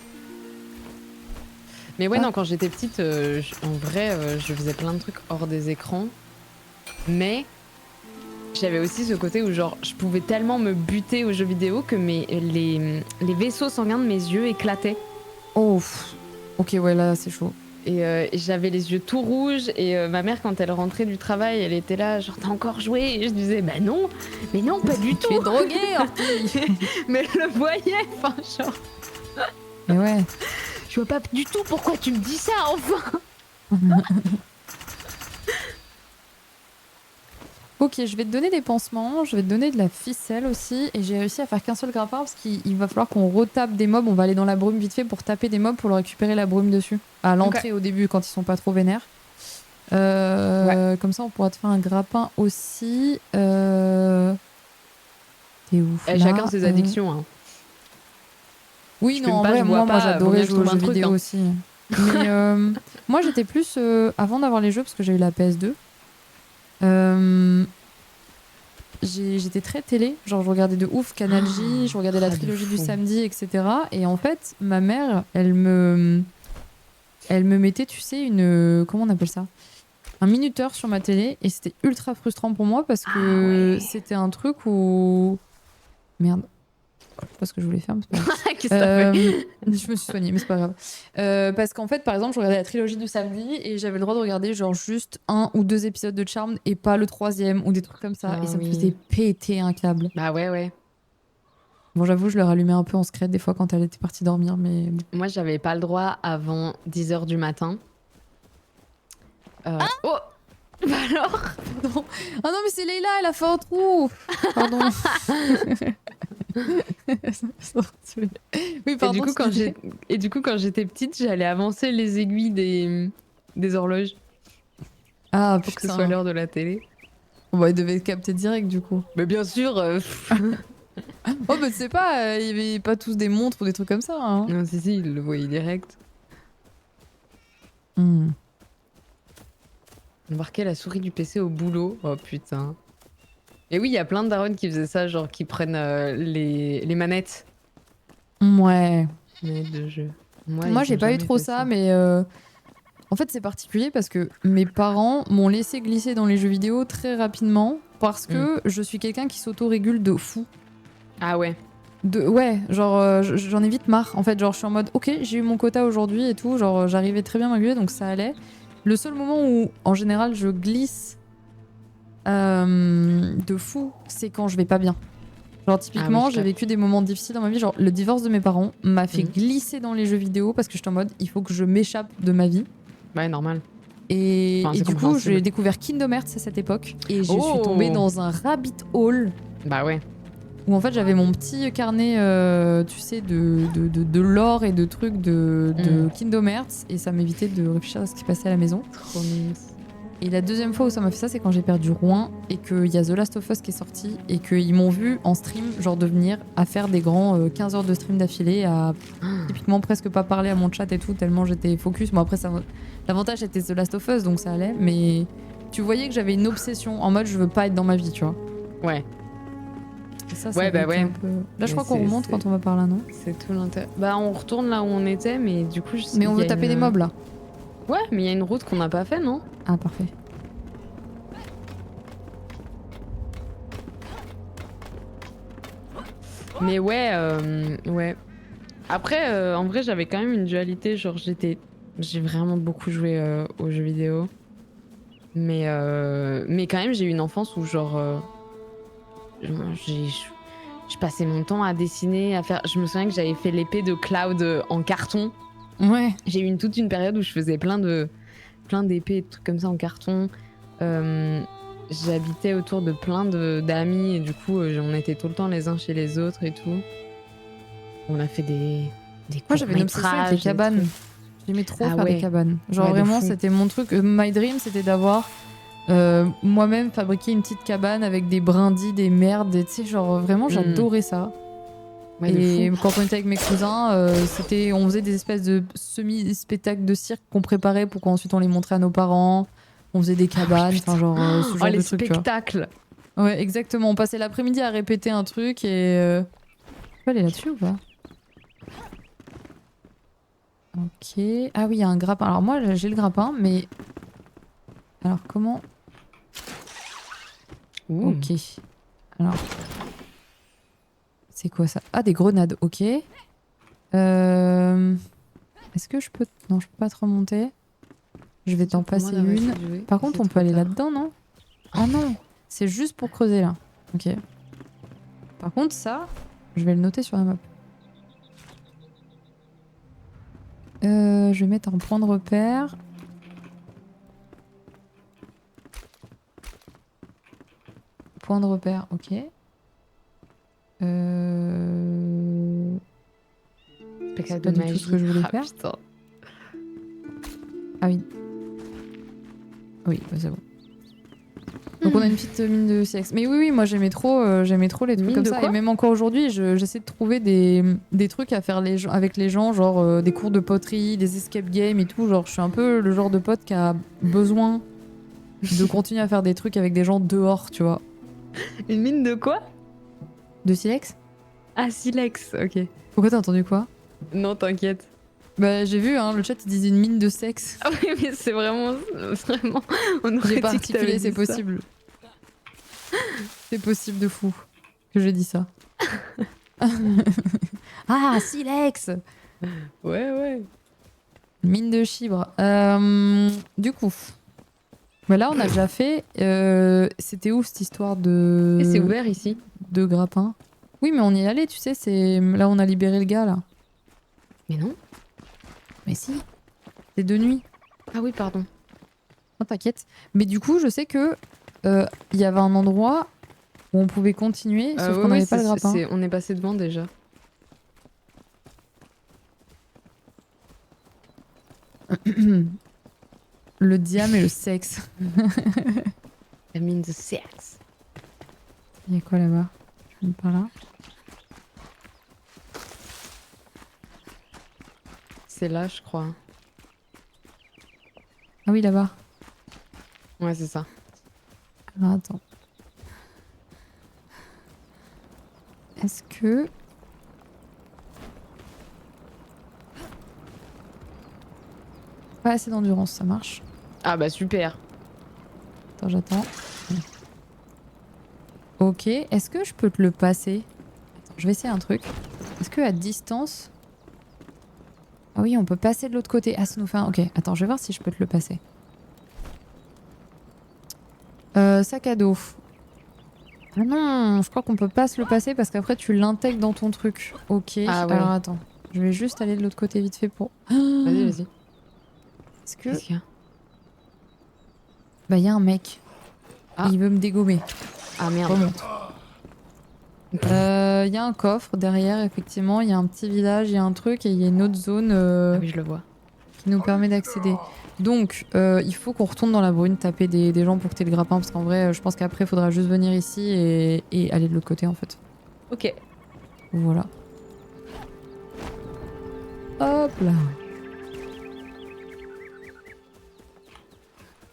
Speaker 1: Mais ouais,
Speaker 2: Ah.
Speaker 1: non, quand j'étais petite, en vrai, je faisais plein de trucs hors des écrans. Mais j'avais aussi ce côté où, genre, je pouvais tellement me buter aux jeux vidéo que les vaisseaux sanguins de mes yeux éclataient.
Speaker 2: Oh, ok, ouais, là c'est chaud.
Speaker 1: Et j'avais les yeux tout rouges. Et ma mère, quand elle rentrait du travail, elle était là, genre, t'as encore joué? Et je disais, bah non, mais non, pas du
Speaker 2: Tu es
Speaker 1: tout.
Speaker 2: drogué, Orti.
Speaker 1: Mais elle le voyait, enfin, genre,
Speaker 2: Mais ouais.
Speaker 1: je vois pas du tout pourquoi tu me dis ça, enfin.
Speaker 2: Ok, je vais te donner des pansements, je vais te donner de la ficelle aussi, et j'ai réussi à faire qu'un seul grappin parce qu'il va falloir qu'on retape des mobs. On va aller dans la brume vite fait pour taper des mobs pour leur récupérer la brume dessus. À l'entrée au début quand ils sont pas trop vénères. Comme ça on pourra te faire un grappin aussi. T'es ouf là.
Speaker 1: Chacun ses addictions, hein.
Speaker 2: Oui,
Speaker 1: Je
Speaker 2: non,
Speaker 1: fume
Speaker 2: en
Speaker 1: pas,
Speaker 2: vrai,
Speaker 1: je bois
Speaker 2: moi
Speaker 1: pas, vaut
Speaker 2: j'adorais
Speaker 1: mieux que je
Speaker 2: jouer aux
Speaker 1: trouve un
Speaker 2: jeux
Speaker 1: truc,
Speaker 2: vidéo
Speaker 1: hein.
Speaker 2: aussi. Mais moi j'étais plus, avant d'avoir les jeux, parce que j'ai eu la PS2, j'étais très télé, genre je regardais de ouf Canal J, je regardais la
Speaker 1: de
Speaker 2: trilogie du
Speaker 1: fou.
Speaker 2: samedi, etc. Et en fait, ma mère, elle me mettait, tu sais, comment on appelle ça? Un minuteur sur ma télé, et c'était ultra frustrant pour moi parce que
Speaker 1: ouais.
Speaker 2: c'était un truc où... Merde, je sais pas ce que je voulais faire, mais c'est pas grave.
Speaker 1: Qu'est-ce que t'as fait?
Speaker 2: Je me suis soignée, mais c'est pas grave. Parce qu'en fait, par exemple, je regardais la trilogie du samedi et j'avais le droit de regarder genre juste 1 ou 2 épisodes de Charmed et pas le 3e ou des trucs comme ça. Et
Speaker 1: Ah
Speaker 2: ça me faisait
Speaker 1: oui.
Speaker 2: péter un câble.
Speaker 1: Bah ouais, ouais.
Speaker 2: Bon, j'avoue, je le rallumais un peu en secret des fois quand elle était partie dormir, mais bon.
Speaker 1: Moi, j'avais pas le droit avant 10 h du matin. Oh! Bah alors?
Speaker 2: Pardon. Ah non, mais c'est Leïla, elle a fait un trou. Pardon. Oui, pardon.
Speaker 1: Et du coup, quand j'étais petite, j'allais avancer les aiguilles des horloges
Speaker 2: Ah,
Speaker 1: pour que ce
Speaker 2: putain.
Speaker 1: soit l'heure de la télé.
Speaker 2: Bon, bah, il devait capter direct du coup.
Speaker 1: Mais bien sûr.
Speaker 2: Oh, bah, tu sais pas, il y avait pas tous des montres ou des trucs comme ça. Hein.
Speaker 1: Non, si, il le voyait direct.
Speaker 2: Hmm.
Speaker 1: Embarquer la souris du PC au boulot. Oh putain. Et oui, il y a plein de darons qui faisaient ça, genre qui prennent les manettes.
Speaker 2: Ouais.
Speaker 1: Manettes de jeu.
Speaker 2: Moi, j'ai pas eu trop ça, mais en fait, c'est particulier parce que mes parents m'ont laissé glisser dans les jeux vidéo très rapidement parce que je suis quelqu'un qui s'auto-régule de fou.
Speaker 1: Ah ouais.
Speaker 2: Ouais, genre j'en ai vite marre. En fait, genre je suis en mode ok, j'ai eu mon quota aujourd'hui et tout, genre j'arrivais très bien à m'engueuler donc ça allait. Le seul moment où en général je glisse de fou, c'est quand je vais pas bien. Genre typiquement, j'ai vécu des moments difficiles dans ma vie, genre le divorce de mes parents m'a fait glisser dans les jeux vidéo parce que j'étais en mode il faut que je m'échappe de ma vie.
Speaker 1: Ouais, normal.
Speaker 2: Et du coup, j'ai découvert Kingdom Hearts à cette époque et je suis tombée dans un rabbit hole.
Speaker 1: Bah ouais.
Speaker 2: Où en fait j'avais mon petit carnet, tu sais, de lore et de trucs de Kingdom Hearts et ça m'évitait de réfléchir à ce qui se passait à la maison.
Speaker 1: Trop mignon.
Speaker 2: Et la deuxième fois où ça m'a fait ça, c'est quand j'ai perdu Rouen et qu'il y a The Last of Us qui est sorti et qu'ils m'ont vu en stream, genre de venir à faire des grands 15 heures de stream d'affilée, à typiquement presque pas parler à mon chat et tout, tellement j'étais focus. Bon, après, l'avantage c'était The Last of Us, donc ça allait, mais tu voyais que j'avais une obsession en mode je veux pas être dans ma vie, tu vois.
Speaker 1: Ouais.
Speaker 2: Et ça,
Speaker 1: ouais, bah ouais.
Speaker 2: Un peu... Là, je crois qu'on remonte quand on va par là, non?
Speaker 1: C'est tout l'intérêt. Bah, on retourne là où on était, mais du coup,
Speaker 2: Mais on veut taper des mobs là.
Speaker 1: Ouais, mais il y a une route qu'on n'a pas fait, non?
Speaker 2: Ah, parfait.
Speaker 1: Mais ouais, ouais. Après, en vrai, j'avais quand même une dualité. Genre, j'ai vraiment beaucoup joué aux jeux vidéo. Mais quand même, j'ai eu une enfance où, genre, je passais mon temps à dessiner, à faire. Je me souviens que j'avais fait l'épée de Cloud en carton.
Speaker 2: Ouais.
Speaker 1: J'ai eu toute une période où je faisais plein d'épées et de trucs comme ça en carton. j'habitais autour de plein d'amis et du coup, on était tout le temps les uns chez les autres et tout. On a fait des
Speaker 2: Moi, j'avais une obsession avec les
Speaker 1: courts-métrages, des
Speaker 2: cabanes.
Speaker 1: trucs.
Speaker 2: J'aimais trop
Speaker 1: Ah
Speaker 2: faire des
Speaker 1: ouais.
Speaker 2: cabanes. Genre
Speaker 1: Ouais, de
Speaker 2: vraiment,
Speaker 1: fou.
Speaker 2: c'était mon truc. My dream, c'était d'avoir moi-même fabriqué une petite cabane avec des brindilles, des merdes. Tu sais, genre vraiment, j'adorais ça.
Speaker 1: Ouais, de
Speaker 2: Et
Speaker 1: fou.
Speaker 2: quand on était avec mes cousins, on faisait des espèces de semi-spectacles de cirque qu'on préparait pour qu'ensuite on les montrait à nos parents. On faisait des cabanes,
Speaker 1: putain.
Speaker 2: enfin genre ce
Speaker 1: Oh,
Speaker 2: genre
Speaker 1: les
Speaker 2: de trucs, tu vois.
Speaker 1: spectacles.
Speaker 2: Ouais, exactement. On passait l'après-midi à répéter un truc et tu peux aller là-dessus ou pas? Ok. Ah oui, il y a un grappin. Alors moi, j'ai le grappin, mais alors comment?
Speaker 1: Ouh.
Speaker 2: Ok. Alors, c'est quoi ça? Ah, des grenades. Ok. Est-ce que je peux... Non, je peux pas te remonter. Je vais t'en
Speaker 1: Pour moi
Speaker 2: passer
Speaker 1: d'arrêter
Speaker 2: une.
Speaker 1: de jouer,
Speaker 2: Par
Speaker 1: c'est
Speaker 2: contre, on
Speaker 1: trop
Speaker 2: peut aller
Speaker 1: tard.
Speaker 2: là-dedans, non? Ah non, c'est juste pour creuser là. Ok. Par contre, ça, je vais le noter sur la map. Je vais mettre un point de repère. Point de repère, ok.
Speaker 1: Spectacle
Speaker 2: pas
Speaker 1: de
Speaker 2: du tout ce que
Speaker 1: magie.
Speaker 2: je voulais
Speaker 1: Ah,
Speaker 2: faire.
Speaker 1: putain.
Speaker 2: Ah oui. Oui, bah c'est bon. Donc on a une petite mine de silex. Mais oui, oui, moi j'aimais trop les trucs
Speaker 1: Mine
Speaker 2: comme
Speaker 1: de
Speaker 2: ça.
Speaker 1: quoi?
Speaker 2: Et même encore aujourd'hui, j'essaie de trouver des trucs à faire avec les gens, genre des cours de poterie, des escape games et tout. Genre je suis un peu le genre de pote qui a besoin de continuer à faire des trucs avec des gens dehors, tu vois.
Speaker 1: Une mine de quoi?
Speaker 2: De silex?
Speaker 1: Ah, silex, ok.
Speaker 2: Pourquoi t'as entendu quoi?
Speaker 1: Non, t'inquiète.
Speaker 2: Bah j'ai vu, hein, le chat il disait une mine de sexe.
Speaker 1: Ah oui, mais c'est vraiment, vraiment, on aurait
Speaker 2: J'ai
Speaker 1: dit
Speaker 2: pas
Speaker 1: que t'avais
Speaker 2: articulé, c'est
Speaker 1: dit ça.
Speaker 2: possible. C'est possible de fou que j'ai dit ça. Ah, silex!
Speaker 1: Ouais, ouais.
Speaker 2: Mine de chibre. Du coup, bah là on a déjà fait. C'était où cette histoire
Speaker 1: Et c'est
Speaker 2: de
Speaker 1: ouvert ici.
Speaker 2: grappin? Oui, mais on y est allé, tu sais. C'est là on a libéré le gars là.
Speaker 1: Mais non.
Speaker 2: Mais si, c'est de nuit.
Speaker 1: Ah oui, pardon.
Speaker 2: Non, t'inquiète. Mais du coup, je sais que il y avait un endroit où on pouvait continuer, sauf qu'on
Speaker 1: Oui,
Speaker 2: n'avait pas le grappin.
Speaker 1: on est passé devant déjà.
Speaker 2: Le diam et le sexe.
Speaker 1: La mine de sexe.
Speaker 2: Il y a quoi là-bas? Je viens par là.
Speaker 1: C'est là, je crois.
Speaker 2: Ah oui, là-bas.
Speaker 1: Ouais, c'est ça.
Speaker 2: Alors attends. Est-ce que... Pas assez d'endurance, ça marche.
Speaker 1: Ah bah super.
Speaker 2: Attends, j'attends. Ok, est-ce que je peux te le passer? Attends, je vais essayer un truc. Est-ce que à distance... Ah oui, on peut passer de l'autre côté. Ah, ça nous fait un... Ok, attends, je vais voir si je peux te le passer. Sac à dos. Ah non, je crois qu'on peut pas se le passer parce qu'après tu l'intègres dans ton truc. Ok,
Speaker 1: Ah ouais.
Speaker 2: alors attends. Je vais juste aller de l'autre côté vite fait pour...
Speaker 1: Vas-y, vas-y.
Speaker 2: Est-ce que...
Speaker 1: Qu'est-ce qu'il y a?
Speaker 2: Bah, il y a un mec.
Speaker 1: Ah.
Speaker 2: Il veut me dégommer.
Speaker 1: Ah merde.
Speaker 2: Remonte. Il y a un coffre derrière, effectivement. Il y a un petit village, il y a un truc et il y a une autre zone
Speaker 1: Ah oui, je le vois.
Speaker 2: qui nous permet d'accéder. Donc, il faut qu'on retourne dans la brune, taper des gens pour que t'aies le grappin. Parce qu'en vrai, je pense qu'après, il faudra juste venir ici et aller de l'autre côté, en fait.
Speaker 1: Ok.
Speaker 2: Voilà. Hop là.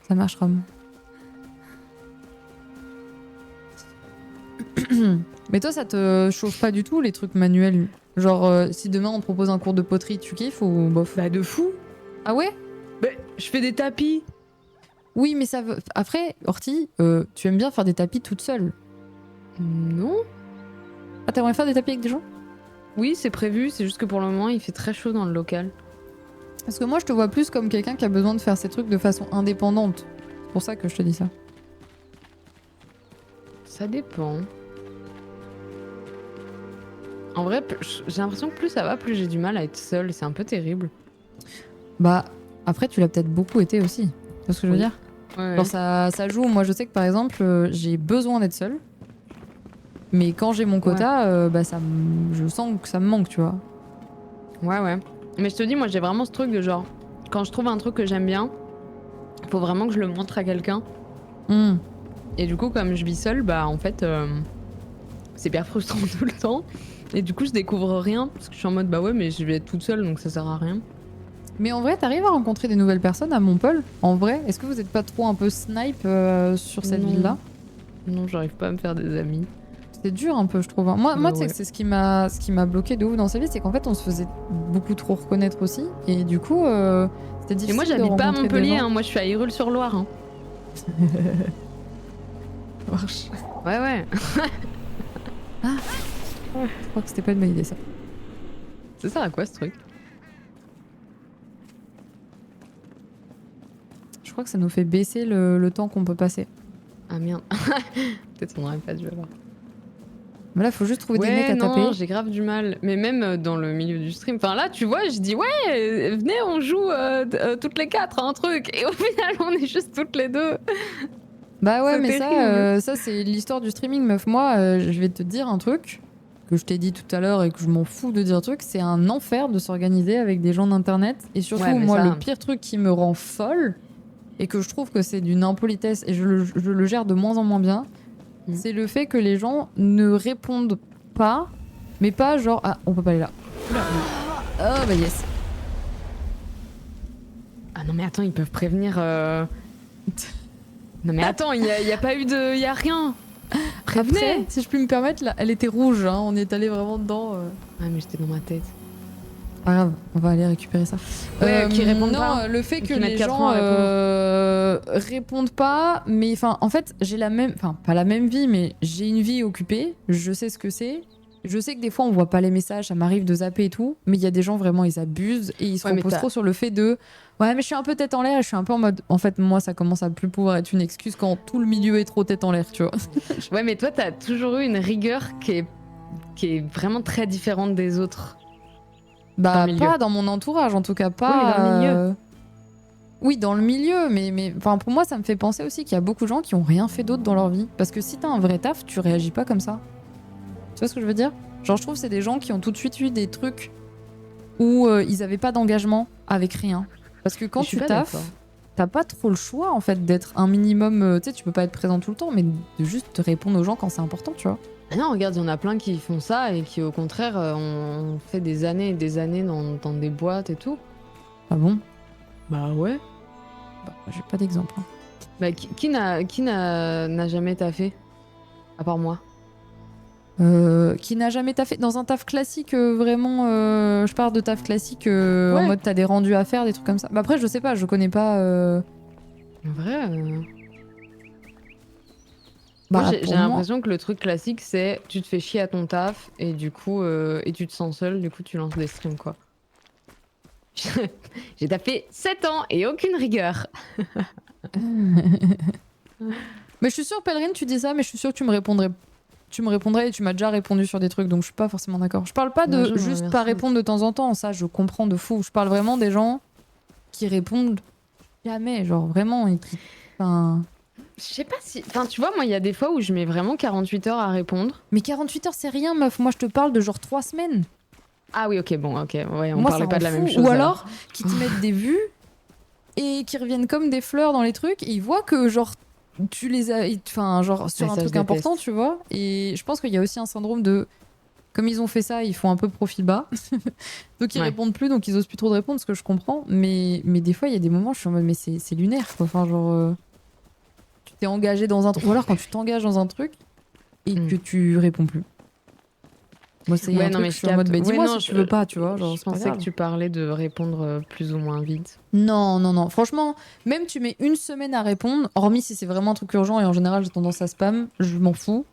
Speaker 2: Ça marche, Rome. Mais toi, ça te chauffe pas du tout, les trucs manuels? Genre, si demain on te propose un cours de poterie, tu kiffes ou bof?
Speaker 1: Bah de fou.
Speaker 2: Ah ouais?
Speaker 1: Bah, je fais des tapis.
Speaker 2: Oui, mais ça veut... Après, Horty, tu aimes bien faire des tapis toute seule.
Speaker 1: Non.
Speaker 2: Ah, t'aimerais faire des tapis avec des gens?
Speaker 1: Oui, c'est prévu. C'est juste que pour le moment, il fait très chaud dans le local.
Speaker 2: Parce que moi, je te vois plus comme quelqu'un qui a besoin de faire ses trucs de façon indépendante. C'est pour ça que je te dis ça.
Speaker 1: Ça dépend. En vrai, j'ai l'impression que plus ça va, plus j'ai du mal à être seule. C'est un peu terrible.
Speaker 2: Bah, après, tu l'as peut-être beaucoup été aussi. Tu vois ce que je veux
Speaker 1: Oui.
Speaker 2: dire?
Speaker 1: Ouais,
Speaker 2: Genre ça joue. Moi, je sais que par exemple, j'ai besoin d'être seule. Mais quand j'ai mon quota, bah, je sens que ça me manque, tu vois.
Speaker 1: ouais. Mais je te dis, moi j'ai vraiment ce truc de genre, quand je trouve un truc que j'aime bien, faut vraiment que je le montre à quelqu'un.
Speaker 2: Hmm.
Speaker 1: Et du coup, comme je vis seule, bah en fait, c'est hyper frustrant tout le temps. Et du coup, je découvre rien parce que je suis en mode bah ouais, mais je vais être toute seule donc ça sert à rien.
Speaker 2: Mais en vrai, t'arrives à rencontrer des nouvelles personnes à Montpellier? En vrai, est-ce que vous êtes pas trop un peu snipe sur cette ville-là?
Speaker 1: Non, j'arrive pas à me faire des amis.
Speaker 2: C'est dur un peu, je trouve, hein. Moi, tu sais
Speaker 1: Ouais.
Speaker 2: que c'est ce qui m'a bloqué de ouf dans cette ville, c'est qu'en fait, on se faisait beaucoup trop reconnaître aussi. Et du coup, c'était
Speaker 1: Et moi,
Speaker 2: difficile de
Speaker 1: j'habite pas à
Speaker 2: rencontrer des
Speaker 1: Montpellier,
Speaker 2: gens.
Speaker 1: hein. Moi je suis à Hyrule-sur-Loire. Hein.
Speaker 2: Marche.
Speaker 1: Ouais.
Speaker 2: Je crois que c'était pas une bonne idée, ça.
Speaker 1: Ça sert à quoi ce truc?
Speaker 2: Je crois que ça nous fait baisser le temps qu'on peut passer.
Speaker 1: Ah merde. Peut-être on aurait pas dû avoir.
Speaker 2: Mais là, faut juste trouver des mecs
Speaker 1: Ouais,
Speaker 2: à
Speaker 1: non,
Speaker 2: taper.
Speaker 1: j'ai grave du mal. Mais même dans le milieu du stream. Enfin là, tu vois, je dis ouais, venez, on joue toutes les quatre à un truc. Et au final, on est juste toutes les deux.
Speaker 2: Bah ouais,
Speaker 1: C'est
Speaker 2: mais
Speaker 1: terrible.
Speaker 2: ça c'est l'histoire du streaming, meuf. Moi, je vais te dire un truc que je t'ai dit tout à l'heure et que je m'en fous de dire un truc. C'est un enfer de s'organiser avec des gens d'internet. Et surtout,
Speaker 1: Ouais, mais
Speaker 2: moi,
Speaker 1: ça.
Speaker 2: le pire truc qui me rend folle et que je trouve que c'est d'une impolitesse et je le gère de moins en moins bien,
Speaker 1: Mhm.
Speaker 2: c'est le fait que les gens ne répondent pas, mais pas genre ah on peut pas aller là. Oh bah yes.
Speaker 1: Ah non, mais attends, ils peuvent prévenir. Non, mais attends, y a pas eu de. Y a rien. Prévenez.
Speaker 2: Après, si je puis me permettre, là, elle était rouge, hein, on est allé vraiment dedans.
Speaker 1: Ah, mais j'étais dans ma tête.
Speaker 2: Pas grave, on va aller récupérer ça.
Speaker 1: Ouais, qui répondent
Speaker 2: non,
Speaker 1: pas.
Speaker 2: le fait
Speaker 1: Ou
Speaker 2: que
Speaker 1: qui mettent
Speaker 2: les
Speaker 1: 4
Speaker 2: gens
Speaker 1: ans à
Speaker 2: répondent pas, mais enfin, en fait, j'ai la même, enfin, pas la même vie, mais j'ai une vie occupée. Je sais ce que c'est. Je sais que des fois on voit pas les messages, ça m'arrive de zapper et tout, mais il y a des gens vraiment ils abusent et ils se
Speaker 1: Ouais, mais
Speaker 2: reposent
Speaker 1: t'as-
Speaker 2: trop sur le fait de ouais mais je suis un peu tête en l'air et je suis un peu en mode en fait moi ça commence à plus pouvoir être une excuse quand tout le milieu est trop tête en l'air, tu vois.
Speaker 1: Ouais, mais toi, t'as toujours eu une rigueur qui est vraiment très différente des autres. Dans
Speaker 2: Bah
Speaker 1: le milieu.
Speaker 2: pas dans mon entourage en tout cas pas.
Speaker 1: Oui, mais dans le milieu.
Speaker 2: Oui, dans le milieu, mais enfin, pour moi, ça me fait penser aussi qu'il y a beaucoup de gens qui ont rien fait d'autre dans leur vie. Parce que si t'as un vrai taf, tu réagis pas comme ça. Tu vois ce que je veux dire? Genre, je trouve que c'est des gens qui ont tout de suite eu des trucs où ils avaient pas d'engagement avec rien. Parce que quand
Speaker 1: Je suis
Speaker 2: tu
Speaker 1: pas
Speaker 2: taffes,
Speaker 1: d'accord.
Speaker 2: t'as pas trop le choix en fait d'être un minimum. Tu sais, tu peux pas être présent tout le temps, mais de juste te répondre aux gens quand c'est important, tu vois.
Speaker 1: Ah non, regarde, il y en a plein qui font ça et qui, au contraire, ont fait des années et des années dans des boîtes et tout.
Speaker 2: Ah bon?
Speaker 1: Bah ouais.
Speaker 2: Bah, j'ai pas d'exemple, hein.
Speaker 1: Bah, n'a jamais taffé? À part moi.
Speaker 2: Qui n'a jamais taffé dans un taf classique vraiment je parle de taf classique en
Speaker 1: Ouais.
Speaker 2: mode t'as des rendus à faire des trucs comme ça. Bah après je sais pas, je connais pas
Speaker 1: En vrai,
Speaker 2: bah
Speaker 1: moi, j'ai
Speaker 2: pour moi
Speaker 1: l'impression que le truc classique, c'est tu te fais chier à ton taf et du coup, et tu te sens seul, du coup, tu lances des streams, quoi. J'ai taffé 7 ans et aucune rigueur.
Speaker 2: mais je suis sûre Pèlerine tu dis ça mais je suis sûre que tu me répondrais et tu m'as déjà répondu sur des trucs donc je suis pas forcément d'accord. Je parle pas
Speaker 1: Bah,
Speaker 2: de
Speaker 1: je
Speaker 2: juste
Speaker 1: remercie.
Speaker 2: pas répondre de temps en temps, ça je comprends de fou. Je parle vraiment des gens qui répondent jamais, genre vraiment et qui enfin
Speaker 1: Je sais pas si. Enfin, tu vois, moi, il y a des fois où je mets vraiment 48 heures à répondre.
Speaker 2: mais 48 heures c'est rien meuf, moi je te parle de genre 3 semaines.
Speaker 1: Ah oui, ok, bon, ok, ouais, on
Speaker 2: Moi,
Speaker 1: parlait
Speaker 2: ça
Speaker 1: pas
Speaker 2: en
Speaker 1: de la même
Speaker 2: fout.
Speaker 1: chose.
Speaker 2: Ou alors, qui te mettent des vues et qui reviennent comme des fleurs dans les trucs et ils voient que, genre, tu les as. Enfin, genre, sur
Speaker 1: Ouais,
Speaker 2: un
Speaker 1: ça,
Speaker 2: truc
Speaker 1: je
Speaker 2: important,
Speaker 1: déteste.
Speaker 2: tu vois. Et je pense qu'il y a aussi un syndrome de. Comme ils ont fait ça, ils font un peu profil bas. Donc, ils
Speaker 1: Ouais.
Speaker 2: répondent plus, donc ils osent plus trop de répondre, ce que je comprends. Mais des fois, il y a des moments, je suis en mode, mais c'est lunaire, quoi. Enfin, genre. Tu t'es engagé dans un truc. Ou alors, quand tu t'engages dans un truc et
Speaker 1: Mm.
Speaker 2: que tu réponds plus. Moi, c'est
Speaker 1: Ouais,
Speaker 2: un
Speaker 1: non,
Speaker 2: truc,
Speaker 1: mais
Speaker 2: je
Speaker 1: je
Speaker 2: suis en mode,
Speaker 1: capte.
Speaker 2: mais
Speaker 1: Ouais,
Speaker 2: dis-moi
Speaker 1: non,
Speaker 2: si tu veux pas, tu vois. Genre,
Speaker 1: je
Speaker 2: c'est pas
Speaker 1: pensais que
Speaker 2: grave.
Speaker 1: tu parlais de répondre plus ou moins vite.
Speaker 2: Non, non, non. Franchement, même tu mets une semaine à répondre, hormis si c'est vraiment un truc urgent et en général j'ai tendance à spam, je m'en fous.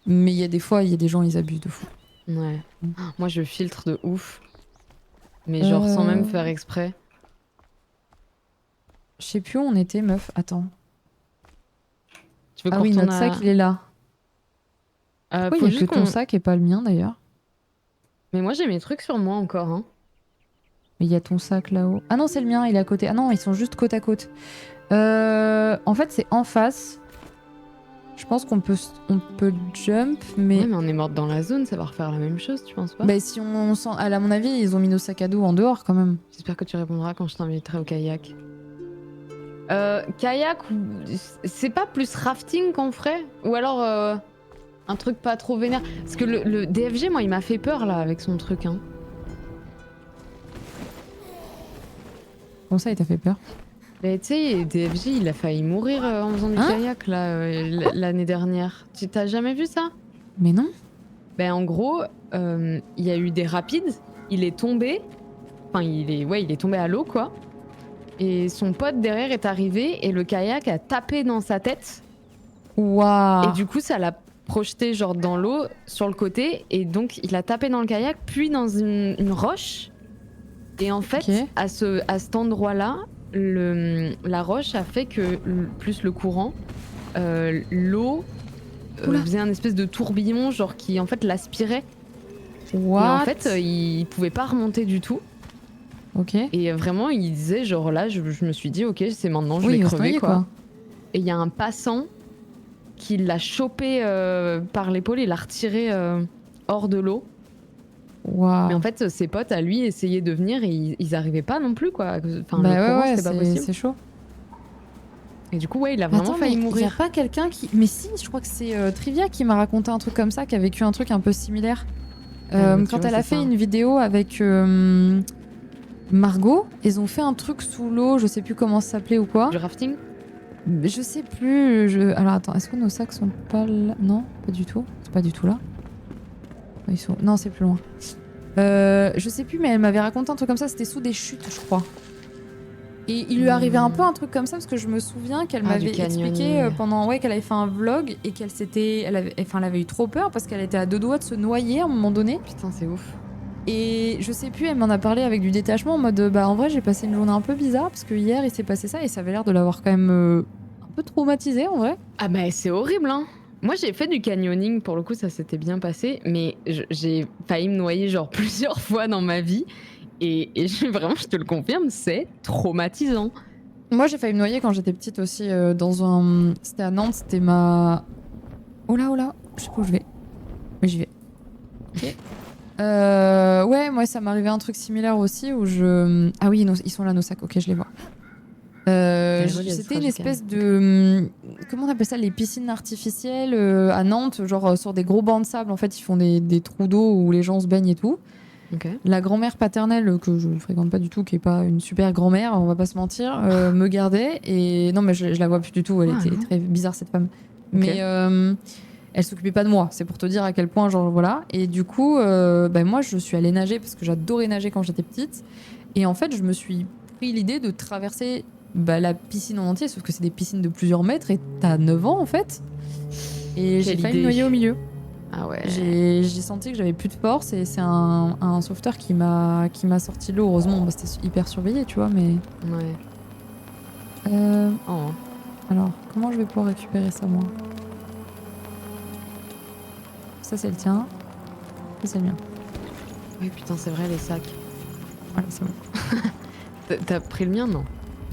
Speaker 2: Mais il y a des fois, il y a des gens, ils abusent de fou.
Speaker 1: Ouais.
Speaker 2: Mm.
Speaker 1: Moi, je filtre de ouf. Mais genre, sans
Speaker 2: Euh...
Speaker 1: même faire exprès.
Speaker 2: Je sais plus où on était, meuf. Attends.
Speaker 1: Tu veux
Speaker 2: Ah
Speaker 1: qu'on
Speaker 2: oui,
Speaker 1: retourne
Speaker 2: notre sac,
Speaker 1: à.
Speaker 2: il est là. Pourquoi il y
Speaker 1: Faut
Speaker 2: a que
Speaker 1: juste
Speaker 2: ton
Speaker 1: qu'on.
Speaker 2: sac et pas le mien d'ailleurs?
Speaker 1: Mais moi, j'ai mes trucs sur moi encore, hein.
Speaker 2: Mais il y a ton sac là-haut. Ah non, c'est le mien, il est à côté. Ah non, ils sont juste côte à côte. En fait, c'est en face. Je pense on peut jump, mais...
Speaker 1: Ouais, mais on est morte dans la zone, ça va refaire la même chose, tu penses pas?
Speaker 2: Bah, si on sent... À mon avis, ils ont mis nos sacs à dos en dehors quand même.
Speaker 1: J'espère que tu répondras quand je t'inviterai au kayak. Kayak, c'est pas plus rafting qu'on ferait? Ou alors un truc pas trop vénère? Parce que le DFG, moi, il m'a fait peur là avec son truc. Hein.
Speaker 2: Comment ça, il t'a fait peur?
Speaker 1: Mais tu sais, DFG, il a failli mourir en faisant du kayak là l'année dernière. Tu t'as jamais vu ça?
Speaker 2: Mais non.
Speaker 1: Ben en gros, il y a eu des rapides, il est tombé. Enfin, il est tombé à l'eau quoi. Et son pote derrière est arrivé et le kayak a tapé dans sa tête.
Speaker 2: Waouh.
Speaker 1: Et du coup, ça l'a projeté genre dans l'eau sur le côté. Et donc, il a tapé dans le kayak, puis dans une roche. Et en fait,
Speaker 2: Ok.
Speaker 1: à cet endroit-là, la roche a fait que, plus le courant, l'eau
Speaker 2: Oula.
Speaker 1: faisait un espèce de tourbillon, genre qui en fait l'aspirait.
Speaker 2: What?
Speaker 1: Et en fait, il pouvait pas remonter du tout.
Speaker 2: Ok.
Speaker 1: Et vraiment, il disait, genre là, je me suis dit, ok, c'est maintenant, je
Speaker 2: Oui,
Speaker 1: vais
Speaker 2: il va se
Speaker 1: crever
Speaker 2: noyer,
Speaker 1: quoi. Et il y a un passant qui l'a chopé par l'épaule et l'a retiré hors de l'eau.
Speaker 2: Waouh.
Speaker 1: Mais en fait, ses potes à lui essayaient de venir et ils arrivaient pas non plus quoi. Enfin,
Speaker 2: Bah
Speaker 1: le courant,
Speaker 2: ouais,
Speaker 1: c'était pas possible.
Speaker 2: c'est chaud.
Speaker 1: Et du coup, ouais, il a vraiment
Speaker 2: Attends,
Speaker 1: failli
Speaker 2: mais
Speaker 1: mourir.
Speaker 2: y a pas quelqu'un qui... Mais si, je crois que c'est Trivia qui m'a raconté un truc comme ça, qui a vécu un truc un peu similaire.
Speaker 1: Tu
Speaker 2: Quand
Speaker 1: vois,
Speaker 2: elle a
Speaker 1: c'est
Speaker 2: fait
Speaker 1: ça.
Speaker 2: une vidéo avec Margot, ils ont fait un truc sous l'eau, je sais plus comment ça s'appelait ou quoi.
Speaker 1: Du rafting?
Speaker 2: Je sais plus. Alors attends, est-ce que nos sacs sont pas là? Non, pas du tout. C'est pas du tout là. Ils sont... Non, c'est plus loin. Je sais plus, mais elle m'avait raconté un truc comme ça, c'était sous des chutes, je crois. Et il lui arrivait un peu un truc comme ça, parce que je me souviens qu'elle
Speaker 1: Ah, du
Speaker 2: m'avait expliqué
Speaker 1: canyoning.
Speaker 2: pendant qu'elle avait fait un vlog et qu'elle s'était. Elle avait eu trop peur parce qu'elle était à deux doigts de se noyer à un moment donné.
Speaker 1: Putain, c'est ouf.
Speaker 2: Et je sais plus, elle m'en a parlé avec du détachement en mode bah en vrai, j'ai passé une journée un peu bizarre parce que hier il s'est passé ça et ça avait l'air de l'avoir quand même un peu traumatisée en vrai.
Speaker 1: Ah bah c'est horrible hein. Moi j'ai fait du canyoning, pour le coup ça s'était bien passé, mais j'ai failli me noyer genre plusieurs fois dans ma vie. Et vraiment, je te le confirme, c'est traumatisant.
Speaker 2: Moi j'ai failli me noyer quand j'étais petite aussi dans un... C'était à Nantes, c'était ma... Oh là, je sais pas où je vais. Mais j'y vais. Ok. Ouais, moi ça m'arrivait un truc similaire aussi où je... Ah oui, ils sont là nos sacs, ok je les vois. C'était une espèce de... Comment on appelle ça? Les piscines artificielles à Nantes, genre sur des gros bancs de sable. En fait, ils font des trous d'eau où les gens se baignent et tout.
Speaker 1: Okay.
Speaker 2: La grand-mère paternelle, que je ne fréquente pas du tout, qui est pas une super grand-mère, on va pas se mentir, me gardait. Et non, mais je la vois plus du tout. Elle était très bizarre, cette femme.
Speaker 1: Okay.
Speaker 2: Mais elle s'occupait pas de moi. C'est pour te dire à quel point, genre voilà. Et du coup, moi, je suis allée nager parce que j'adorais nager quand j'étais petite. Et en fait, je me suis pris l'idée de traverser la piscine en entier, sauf que c'est des piscines de plusieurs mètres et t'as 9 ans en fait. Et j'ai failli me noyer au milieu.
Speaker 1: Ah ouais.
Speaker 2: J'ai senti que j'avais plus de force et c'est un sauveteur qui m'a sorti de l'eau. Heureusement, c'était hyper surveillé, tu vois, mais...
Speaker 1: Ouais.
Speaker 2: Oh. Alors, comment je vais pouvoir récupérer ça, moi? Ça, c'est le tien. Ça, c'est le mien.
Speaker 1: Oui, putain, c'est vrai, les sacs.
Speaker 2: Voilà, c'est bon.
Speaker 1: T'as pris le mien, non?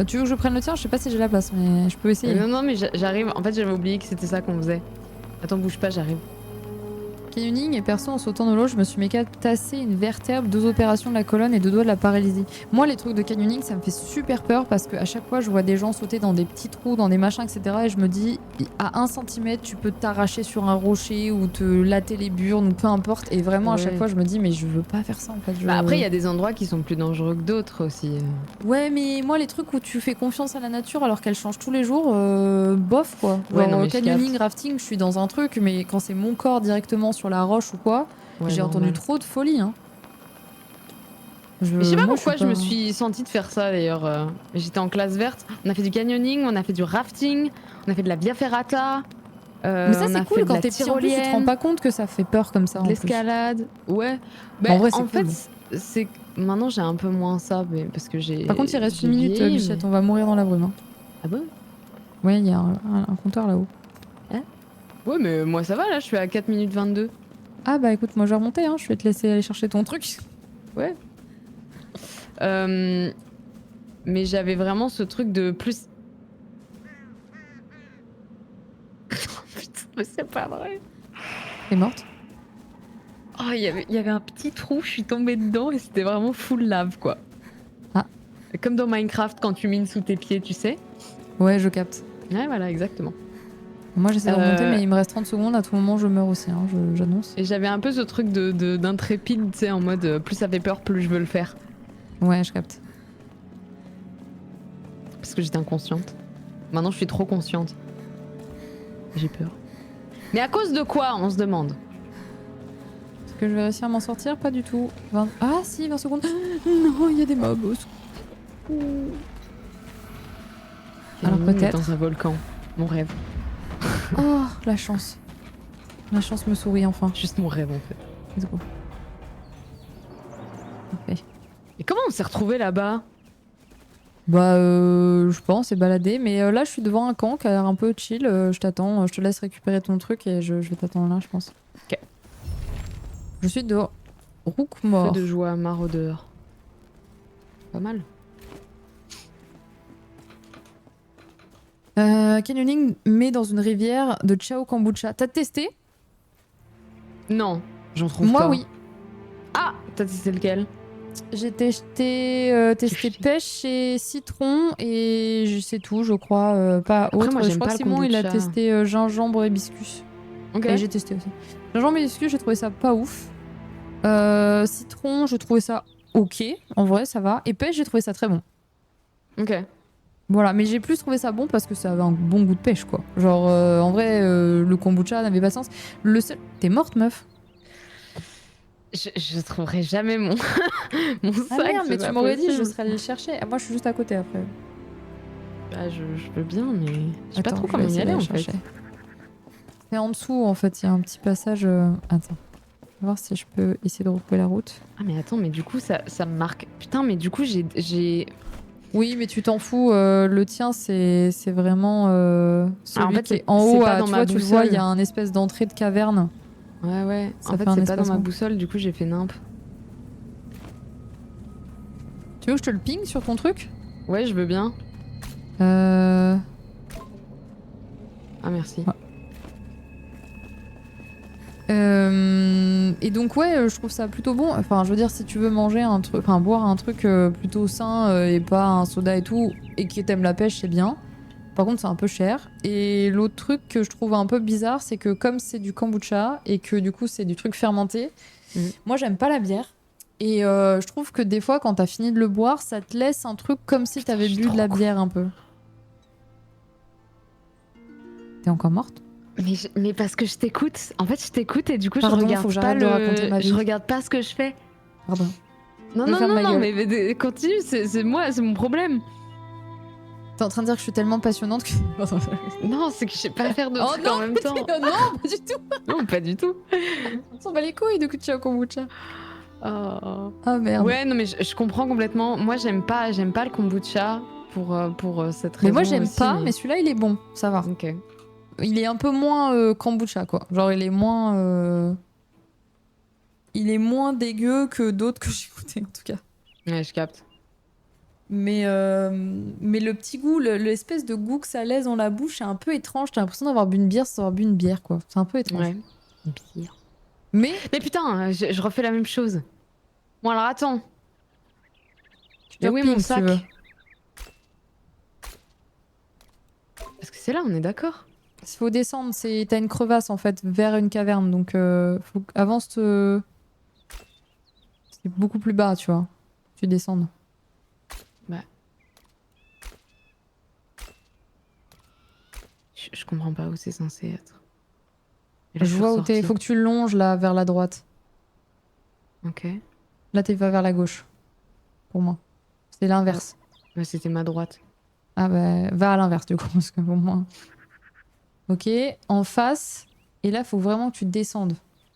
Speaker 2: Tu veux que je prenne le tien? Je sais pas si j'ai la place, mais je peux essayer.
Speaker 1: Non, mais j'arrive. En fait, j'avais oublié que c'était ça qu'on faisait. Attends, bouge pas, j'arrive.
Speaker 2: Canyoning et perso en sautant de l'eau, je me suis méga tassé une vertèbre, 2 opérations de la colonne et 2 doigts de la paralysie. Moi, les trucs de canyoning, ça me fait super peur parce qu'à chaque fois, je vois des gens sauter dans des petits trous, dans des machins, etc. Et je me dis, à 1 centimètre, tu peux t'arracher sur un rocher ou te latter les burnes ou peu importe. Et vraiment, à chaque fois, je me dis, mais je veux pas faire ça en fait.
Speaker 1: Après, il y a des endroits qui sont plus dangereux que d'autres aussi.
Speaker 2: Ouais, mais moi, les trucs où tu fais confiance à la nature alors qu'elle change tous les jours, bof quoi. Genre,
Speaker 1: Ouais, non, mais
Speaker 2: canyoning, rafting, je suis dans un truc, mais quand c'est mon corps directement sur la roche ou quoi, j'ai entendu trop de folie. Hein.
Speaker 1: Mais je sais pas pourquoi je me suis sentie de faire ça d'ailleurs. J'étais en classe verte, on a fait du canyoning, on a fait du rafting, on a fait de la via ferrata.
Speaker 2: Mais ça c'est cool quand t'es petit, en plus tu te rends pas compte que ça fait peur comme ça.
Speaker 1: De l'escalade, ouais.
Speaker 2: Bah, en vrai,
Speaker 1: en
Speaker 2: cool.
Speaker 1: fait, c'est maintenant j'ai un peu moins ça, mais parce que j'ai.
Speaker 2: Par contre, il reste 1 minute, Bichette, on va mourir dans la brume. Hein.
Speaker 1: Ah bon?
Speaker 2: Ouais, il y a un compteur là-haut.
Speaker 1: Hein? Ouais, mais moi ça va là, je suis à 4 minutes 22.
Speaker 2: Ah bah écoute, moi je vais remonter, hein. Je vais te laisser aller chercher ton truc.
Speaker 1: Ouais. Mais j'avais vraiment ce truc de plus. Putain, mais c'est pas vrai.
Speaker 2: T'es morte?
Speaker 1: Oh, il y avait un petit trou, je suis tombée dedans et c'était vraiment full lave, quoi.
Speaker 2: Ah.
Speaker 1: Comme dans Minecraft quand tu mines sous tes pieds, tu sais.
Speaker 2: Ouais, je capte.
Speaker 1: Ouais, voilà, exactement.
Speaker 2: Moi, j'essaie de remonter, mais il me reste 30 secondes. À tout moment, je meurs aussi, hein, j'annonce.
Speaker 1: Et j'avais un peu ce truc d'intrépide, tu sais, en mode plus ça fait peur, plus je veux le faire.
Speaker 2: Ouais, je capte.
Speaker 1: Parce que j'étais inconsciente. Maintenant, je suis trop consciente. J'ai peur. Mais à cause de quoi, on se demande?
Speaker 2: Est-ce que je vais réussir à m'en sortir? Pas du tout. 20... Ah si, 20 secondes. Non, il y a des mobs au secours. Alors peut-être.
Speaker 1: Dans un volcan. Mon rêve.
Speaker 2: Oh, la chance. La chance me sourit enfin.
Speaker 1: Juste mon rêve, en fait.
Speaker 2: Let's go. Parfait.
Speaker 1: Et comment on s'est retrouvés là-bas?
Speaker 2: Bah, je pense, c'est baladé. Mais là, je suis devant un camp qui a l'air un peu chill. Je t'attends. Je te laisse récupérer ton truc et je vais t'attendre là, je pense.
Speaker 1: Ok.
Speaker 2: Je suis de Rookmore.
Speaker 1: Feu de joie, maraudeur. Pas mal.
Speaker 2: Canyoning met dans une rivière de Chao Kombucha. T'as testé?
Speaker 1: Non, j'en trouve
Speaker 2: Moi,
Speaker 1: pas.
Speaker 2: oui.
Speaker 1: Ah, t'as testé lequel?
Speaker 2: J'ai testé pêche et citron et c'est tout, je crois. Pas
Speaker 1: Après,
Speaker 2: autre.
Speaker 1: moi,
Speaker 2: Je
Speaker 1: j'aime
Speaker 2: crois
Speaker 1: pas
Speaker 2: que
Speaker 1: le
Speaker 2: Simon, il a
Speaker 1: kombucha.
Speaker 2: testé gingembre et hibiscus.
Speaker 1: Ok.
Speaker 2: Et j'ai testé aussi. Gingembre et hibiscus, j'ai trouvé ça pas ouf. Citron, je trouvais ça ok. En vrai, ça va. Et pêche, j'ai trouvé ça très bon.
Speaker 1: Ok.
Speaker 2: Voilà, mais j'ai plus trouvé ça bon parce que ça avait un bon goût de pêche, quoi. Genre, en vrai, le kombucha n'avait pas de sens. Le seul... T'es morte, meuf?
Speaker 1: Je trouverai jamais mon, mon sac.
Speaker 2: Ah merde, mais
Speaker 1: c'est
Speaker 2: tu
Speaker 1: pas
Speaker 2: m'aurais dit, je
Speaker 1: possible.
Speaker 2: serais allée le chercher. Ah, moi, je suis juste à côté après.
Speaker 1: Bah, je veux bien, mais je sais pas
Speaker 2: Attends,
Speaker 1: trop
Speaker 2: je vais
Speaker 1: comment y
Speaker 2: essayer
Speaker 1: aller en
Speaker 2: d'aller
Speaker 1: fait.
Speaker 2: chercher. C'est en dessous, en fait, il y a un petit passage. Attends. On va voir si je peux essayer de retrouver la route.
Speaker 1: Ah, mais attends, mais du coup, ça me marque. Putain, mais du coup, j'ai.
Speaker 2: Oui, mais tu t'en fous. Le tien, c'est vraiment celui
Speaker 1: en fait,
Speaker 2: qui est
Speaker 1: c'est-
Speaker 2: en
Speaker 1: c'est
Speaker 2: haut.
Speaker 1: pas
Speaker 2: Tu
Speaker 1: dans ma
Speaker 2: vois, tu le vois, il y
Speaker 1: boussole.
Speaker 2: a un espèce d'entrée de caverne.
Speaker 1: Ouais, ouais.
Speaker 2: Ça
Speaker 1: En
Speaker 2: fait
Speaker 1: fait,
Speaker 2: un
Speaker 1: c'est pas dans ma
Speaker 2: espacement.
Speaker 1: boussole, du coup, j'ai fait nimp.
Speaker 2: Tu veux que je te le ping sur ton truc?
Speaker 1: Ouais, je veux bien.
Speaker 2: Euh...
Speaker 1: Ah, merci.
Speaker 2: Ouais. Et donc ouais, je trouve ça plutôt bon. Enfin, je veux dire, si tu veux manger un truc, enfin boire un truc plutôt sain et pas un soda et tout, et que t'aimes la pêche, c'est bien. Par contre, c'est un peu cher. Et l'autre truc que je trouve un peu bizarre, c'est que comme c'est du kombucha et que du coup c'est du truc fermenté, moi j'aime pas la bière. Et je trouve que des fois, quand t'as fini de le boire, ça te laisse un truc comme si
Speaker 1: Putain,
Speaker 2: t'avais
Speaker 1: je suis
Speaker 2: bu de
Speaker 1: trop
Speaker 2: la
Speaker 1: con.
Speaker 2: bière un peu. T'es encore morte?
Speaker 1: Mais parce que je t'écoute. En fait, je t'écoute et du coup,
Speaker 2: Pardon,
Speaker 1: je regarde
Speaker 2: faut que
Speaker 1: pas
Speaker 2: j'arrête de raconter ma vie.
Speaker 1: Je regarde pas ce que je fais.
Speaker 2: Pardon.
Speaker 1: Non,
Speaker 2: Je
Speaker 1: non,
Speaker 2: ferme
Speaker 1: non,
Speaker 2: ma
Speaker 1: non,
Speaker 2: gueule.
Speaker 1: mais continue, c'est moi, c'est mon problème.
Speaker 2: T'es en train de dire que je suis tellement passionnante que...
Speaker 1: Non, c'est que je sais pas faire de
Speaker 2: Oh
Speaker 1: trucs
Speaker 2: non,
Speaker 1: en même temps.
Speaker 2: non, pas du tout.
Speaker 1: Non, pas du tout.
Speaker 2: On s'en bat les couilles de Kucha Kombucha.
Speaker 1: Oh.
Speaker 2: Ah merde.
Speaker 1: Ouais, non, mais je comprends complètement. Moi, j'aime pas le kombucha pour cette raison.
Speaker 2: Mais moi j'aime
Speaker 1: aussi,
Speaker 2: pas, mais celui-là il est bon, ça va.
Speaker 1: Ok.
Speaker 2: Il est un peu moins kombucha quoi. Genre il est moins... Il est moins dégueu que d'autres que j'ai goûté en tout cas.
Speaker 1: Ouais, je capte.
Speaker 2: Mais le petit goût, l'espèce de goût que ça laisse dans la bouche, c'est un peu étrange. T'as l'impression d'avoir bu une bière sans avoir bu une bière quoi. C'est un peu étrange.
Speaker 1: Ouais. Pire.
Speaker 2: Mais
Speaker 1: Mais putain, je refais la même chose. Bon, alors attends.
Speaker 2: tu te
Speaker 1: Mais oui,
Speaker 2: ping,
Speaker 1: mon
Speaker 2: si tu
Speaker 1: sac.
Speaker 2: veux.
Speaker 1: Parce que c'est là, on est d'accord.
Speaker 2: Il faut descendre, t'as une crevasse en fait vers une caverne, donc faut avance. C'est beaucoup plus bas, tu vois. Tu descendes.
Speaker 1: Bah. Je comprends pas où c'est censé être. Et là,
Speaker 2: Je
Speaker 1: suis
Speaker 2: vois où t'es.
Speaker 1: ressortie.
Speaker 2: Faut que tu le longes là vers la droite.
Speaker 1: Ok.
Speaker 2: Là t'es pas vers la gauche. Pour moi. C'est l'inverse.
Speaker 1: Ouais, c'était ma droite.
Speaker 2: Ah bah va à l'inverse du coup parce que pour moi. Ok, en face. Et là faut vraiment que tu descendes.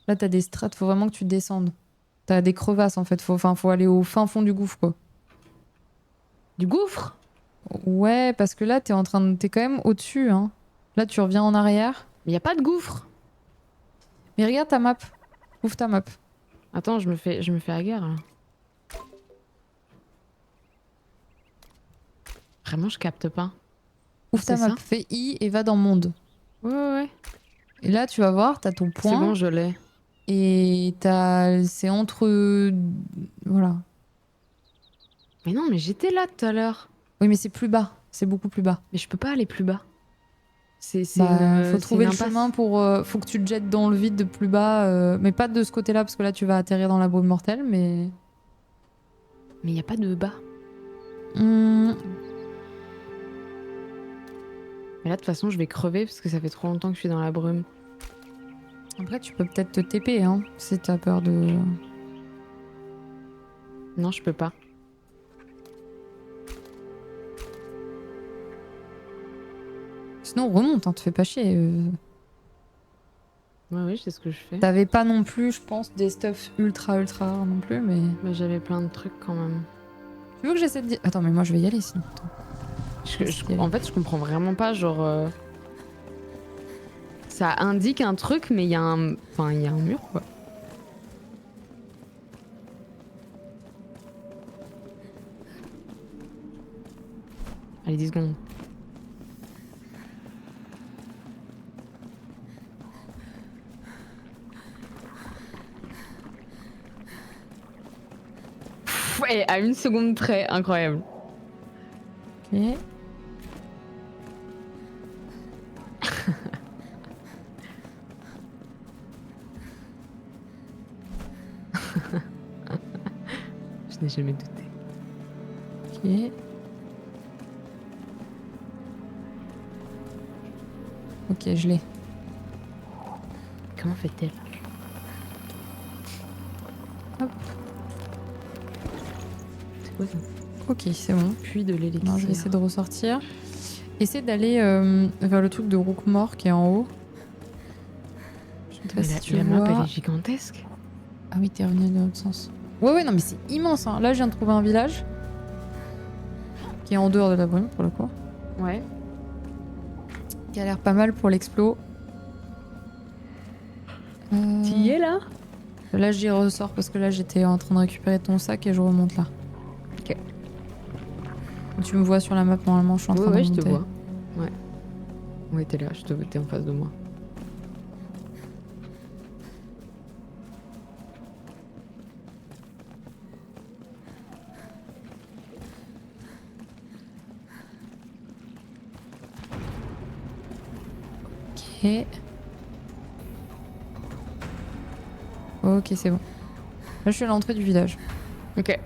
Speaker 2: Là t'as des strates, faut vraiment que tu descendes. T'as des crevasses en fait. Faut aller au fin fond du gouffre quoi.
Speaker 1: Du gouffre?
Speaker 2: Ouais, parce que là t'es t'es quand même au-dessus hein. Là tu reviens en arrière.
Speaker 1: Mais y a pas de gouffre.
Speaker 2: Mais regarde ta map. Ouvre ta map.
Speaker 1: Attends, je me fais la guerre là. Vraiment, je capte pas.
Speaker 2: Ouvre ta
Speaker 1: c'est
Speaker 2: map,
Speaker 1: ça
Speaker 2: fais I et va dans monde.
Speaker 1: Ouais.
Speaker 2: Et là, tu vas voir, t'as ton
Speaker 1: C'est
Speaker 2: point.
Speaker 1: bon, je l'ai.
Speaker 2: Et c'est entre... Voilà.
Speaker 1: Mais non, mais j'étais là tout à l'heure.
Speaker 2: Oui, mais c'est plus bas. C'est beaucoup plus bas.
Speaker 1: Mais je peux pas aller plus bas.
Speaker 2: Bah, faut
Speaker 1: C'est une
Speaker 2: trouver le
Speaker 1: impasse.
Speaker 2: chemin pour... faut que tu te jettes dans le vide de plus bas. Mais pas de ce côté-là, parce que là, tu vas atterrir dans la brume mortelle, mais...
Speaker 1: Mais y a pas de bas.
Speaker 2: Hmm,
Speaker 1: Mais là, de toute façon, je vais crever parce que ça fait trop longtemps que je suis dans la brume.
Speaker 2: Après, tu peux peut-être te TP, hein, si t'as peur de...
Speaker 1: Non, je peux pas.
Speaker 2: Sinon, remonte, hein, te fais pas chier.
Speaker 1: Ouais, c'est ce que je fais.
Speaker 2: T'avais pas non plus, je pense, des stuffs ultra rares non plus, mais...
Speaker 1: Mais j'avais plein de trucs quand même.
Speaker 2: Tu veux que j'essaie de dire... Attends, mais moi, je vais y aller, sinon. Attends.
Speaker 1: En fait, je comprends vraiment pas, genre... Ça indique un truc, mais il y a un... Enfin, il y a un mur, quoi. Allez, 10 secondes. Ouais, à 1 seconde près, incroyable.
Speaker 2: Ok.
Speaker 1: Je n'ai jamais douté.
Speaker 2: Ok. Ok, je l'ai.
Speaker 1: Comment fait-elle?
Speaker 2: Hop.
Speaker 1: C'est quoi ça?
Speaker 2: Ok, c'est bon.
Speaker 1: Puis de l'élixir.
Speaker 2: Non, je vais essayer de ressortir. Essaie d'aller vers le truc de Rookmore qui est en haut. Je sais pas
Speaker 1: Mais
Speaker 2: si
Speaker 1: la,
Speaker 2: tu
Speaker 1: la
Speaker 2: vois.
Speaker 1: map, elle est gigantesque.
Speaker 2: Ah oui, t'es revenu dans l'autre sens. Ouais, non, mais c'est immense. Hein. Là, je viens de trouver un village qui est en dehors de la brume, pour le coup.
Speaker 1: Ouais.
Speaker 2: Qui a l'air pas mal pour l'explo.
Speaker 1: Tu y es là?
Speaker 2: Là, j'y ressors parce que là, j'étais en train de récupérer ton sac et je remonte là.
Speaker 1: Ok.
Speaker 2: Tu me vois sur la map, normalement, je suis en train de
Speaker 1: Ouais, je
Speaker 2: remonter.
Speaker 1: te vois. Ouais. Ouais, t'es là, t'es en face de moi.
Speaker 2: Ok. Ok, c'est bon. Là, je suis à l'entrée du village.
Speaker 1: Ok.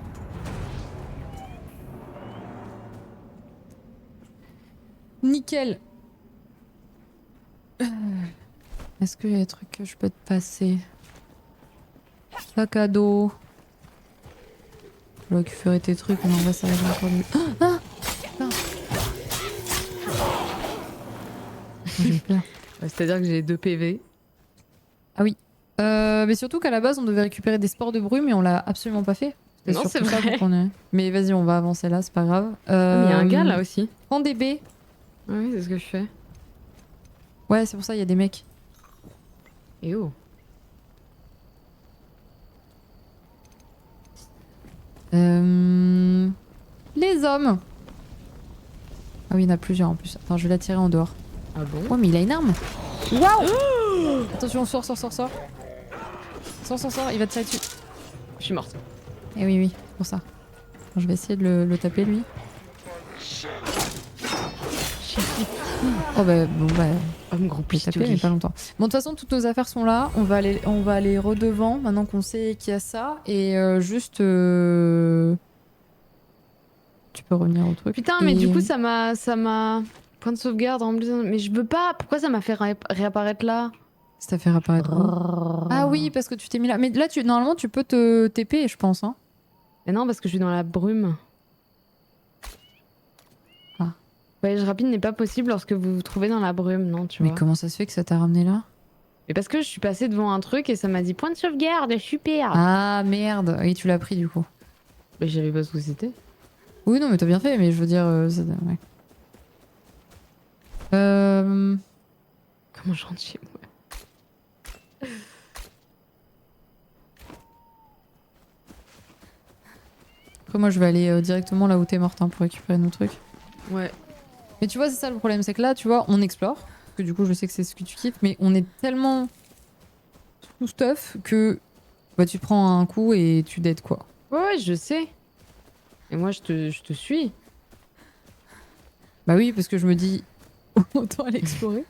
Speaker 2: Nickel. Est-ce qu'il y a des trucs que je peux te passer? Sac à dos. Je récupérer tes trucs, mais en vrai, ça va être encore mieux. Ah, ah. J'ai peur.
Speaker 1: C'est-à-dire que j'ai 2 PV.
Speaker 2: Ah oui. Mais surtout qu'à la base, on devait récupérer des spores de brume et on l'a absolument pas fait.
Speaker 1: Non, c'est
Speaker 2: surtout ça
Speaker 1: vrai.
Speaker 2: qu'on est. Mais vas-y, on va avancer là, c'est pas grave.
Speaker 1: Mais il y a un gars là aussi.
Speaker 2: Prends des baies.
Speaker 1: Oui, c'est ce que je fais.
Speaker 2: Ouais, c'est pour ça, il y a des mecs.
Speaker 1: Et oh.
Speaker 2: Les hommes. Ah oui, il y en a plusieurs en plus. Attends, je vais l'attirer en dehors.
Speaker 1: Ah bon?
Speaker 2: Ouais, mais il a une arme. Waouh! Attention, sors. Sors, il va te tirer dessus.
Speaker 1: Je suis morte.
Speaker 2: Eh oui, c'est pour ça. Bon, je vais essayer de le taper lui. Oh bah, bon bah,
Speaker 1: Homme gros
Speaker 2: je vais taper mais pas longtemps. Bon, de toute façon, toutes nos affaires sont là. On va aller redevant maintenant qu'on sait qu'il y a ça. Et juste... Tu peux revenir au truc.
Speaker 1: Putain, mais du coup, ça m'a... Point de sauvegarde en plus. Mais je veux pas. Pourquoi ça m'a fait réapparaître là?
Speaker 2: Ça t'a fait réapparaître où? Ah oui, parce que tu t'es mis là. Mais là, normalement, tu peux te TP, je pense. Hein.
Speaker 1: Mais non, parce que je suis dans la brume.
Speaker 2: Ah.
Speaker 1: Voyage rapide n'est pas possible lorsque vous vous trouvez dans la brume, non, tu vois.
Speaker 2: Mais comment ça se fait que ça t'a ramené là?
Speaker 1: Mais parce que je suis passée devant un truc et ça m'a dit point de sauvegarde, super.
Speaker 2: Ah merde. Oui, tu l'as pris du coup.
Speaker 1: Mais j'avais pas ce que c'était.
Speaker 2: Oui, non, mais t'as bien fait, mais je veux dire... ouais.
Speaker 1: Comment je rentre chez moi?
Speaker 2: Après, moi, je vais aller directement là où t'es morte hein, pour récupérer nos trucs.
Speaker 1: Ouais.
Speaker 2: Mais tu vois, c'est ça le problème, c'est que là, tu vois, on explore. Parce que du coup, je sais que c'est ce que tu kiffes, mais on est tellement sous stuff que bah, tu te prends un coup et tu dead quoi.
Speaker 1: Ouais, je sais. Et moi, je te suis.
Speaker 2: Bah oui, parce que je me dis, autant aller explorer.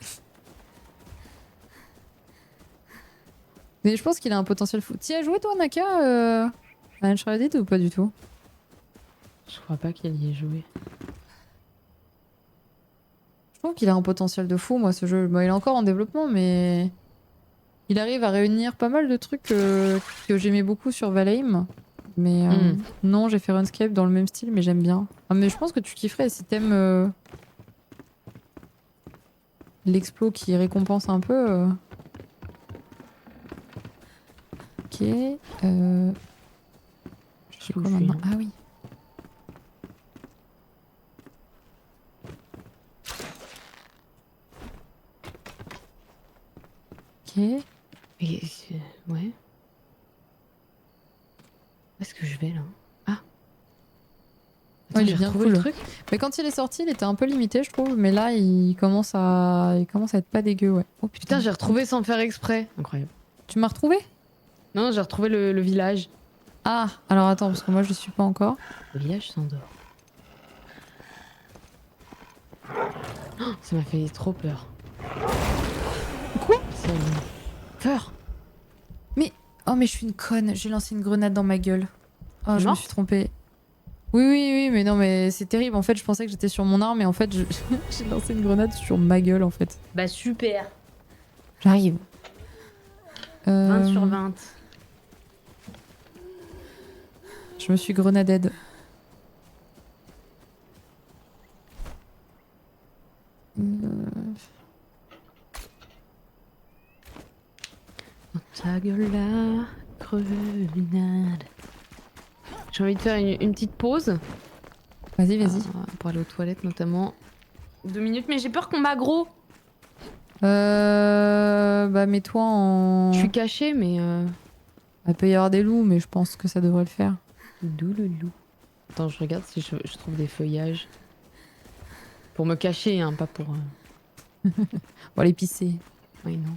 Speaker 2: Mais je pense qu'il a un potentiel fou. T'y as joué toi, Naka, à Uncharted ou pas du tout?
Speaker 1: Je crois pas qu'elle y ait joué.
Speaker 2: Je trouve qu'il a un potentiel de fou, moi, ce jeu. Bah, il est encore en développement, mais il arrive à réunir pas mal de trucs que j'aimais beaucoup sur Valheim. Mais non, j'ai fait RuneScape dans le même style, mais j'aime bien. Ah, mais je pense que tu kifferais si t'aimes l'explo qui récompense un peu. Ok. Je fais quoi maintenant? Ah oui. Ok.
Speaker 1: Et, ouais. Où est-ce que je vais là? Ah. Attends,
Speaker 2: Ouais, il est
Speaker 1: j'ai
Speaker 2: bien
Speaker 1: retrouvé
Speaker 2: cool.
Speaker 1: le truc.
Speaker 2: Mais quand il est sorti, il était un peu limité, je trouve. Mais là, il commence à être pas dégueu, ouais. Oh
Speaker 1: Putain, j'ai retrouvé sans faire exprès. Incroyable.
Speaker 2: Tu m'as retrouvé?
Speaker 1: Non, j'ai retrouvé le village.
Speaker 2: Ah, alors attends, parce que moi, je suis pas encore.
Speaker 1: Le village s'endort. Oh, ça m'a fait trop peur.
Speaker 2: Quoi?
Speaker 1: Ça m'a peur.
Speaker 2: Mais oh, mais je suis une conne. J'ai lancé une grenade dans ma gueule. Oh,
Speaker 1: T'es
Speaker 2: je me
Speaker 1: mort?
Speaker 2: suis trompée. Oui, oui, oui, mais non, mais c'est terrible. En fait, je pensais que j'étais sur mon arme, et en fait, j'ai lancé une grenade sur ma gueule, en fait.
Speaker 1: Bah super.
Speaker 2: J'arrive.
Speaker 1: 20 sur 20.
Speaker 2: Je me suis grenaded.
Speaker 1: Dans ta gueule la grenade. J'ai envie de faire une petite pause.
Speaker 2: Vas-y, vas-y.
Speaker 1: Pour aller aux toilettes notamment. 2 minutes, mais j'ai peur qu'on m'aggro.
Speaker 2: Bah, mets-toi en.
Speaker 1: Je suis cachée, mais.
Speaker 2: Il peut y avoir des loups, mais je pense que ça devrait le faire.
Speaker 1: D'où le loup? Attends, je regarde si je trouve des feuillages. Pour me cacher, hein, pas pour.
Speaker 2: On va les pisser.
Speaker 1: Oui, non.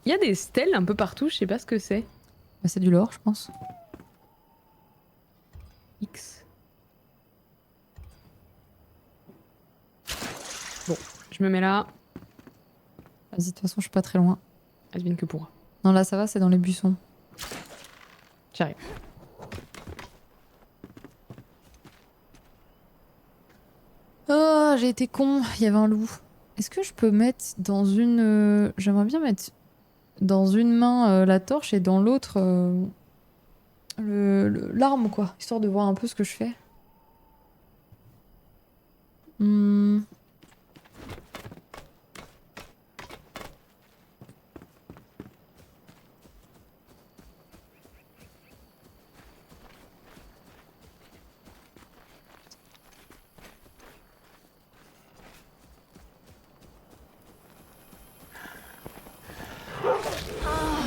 Speaker 1: Il y a des stèles un peu partout, je sais pas ce que c'est.
Speaker 2: Bah, c'est du lore, je pense.
Speaker 1: X. Bon, je me mets là.
Speaker 2: Vas-y, de toute façon, je suis pas très loin.
Speaker 1: Advienne que pourra.
Speaker 2: Non, là, ça va, c'est dans les buissons.
Speaker 1: J'arrive.
Speaker 2: Oh, j'ai été con, il y avait un loup. Est-ce que je peux mettre dans une. J'aimerais bien mettre dans une main la torche et dans l'autre l'arme, quoi, histoire de voir un peu ce que je fais. Hmm.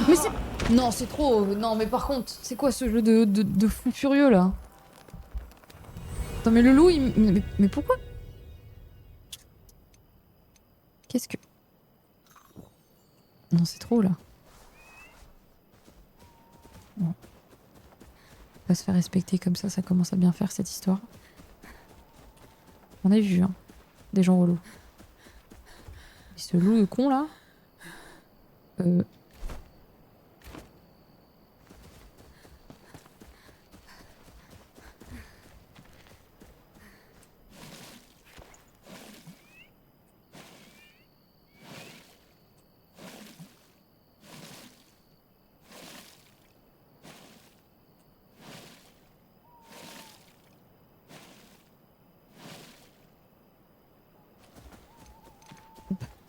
Speaker 2: Mais c'est. Non, c'est trop. Non, mais par contre, c'est quoi ce jeu de fou furieux là? Attends, mais le loup, mais pourquoi? Qu'est-ce que. Non, c'est trop là. Bon. On va se faire respecter comme ça commence à bien faire cette histoire. On a vu, hein, des gens relous. Et ce loup con là.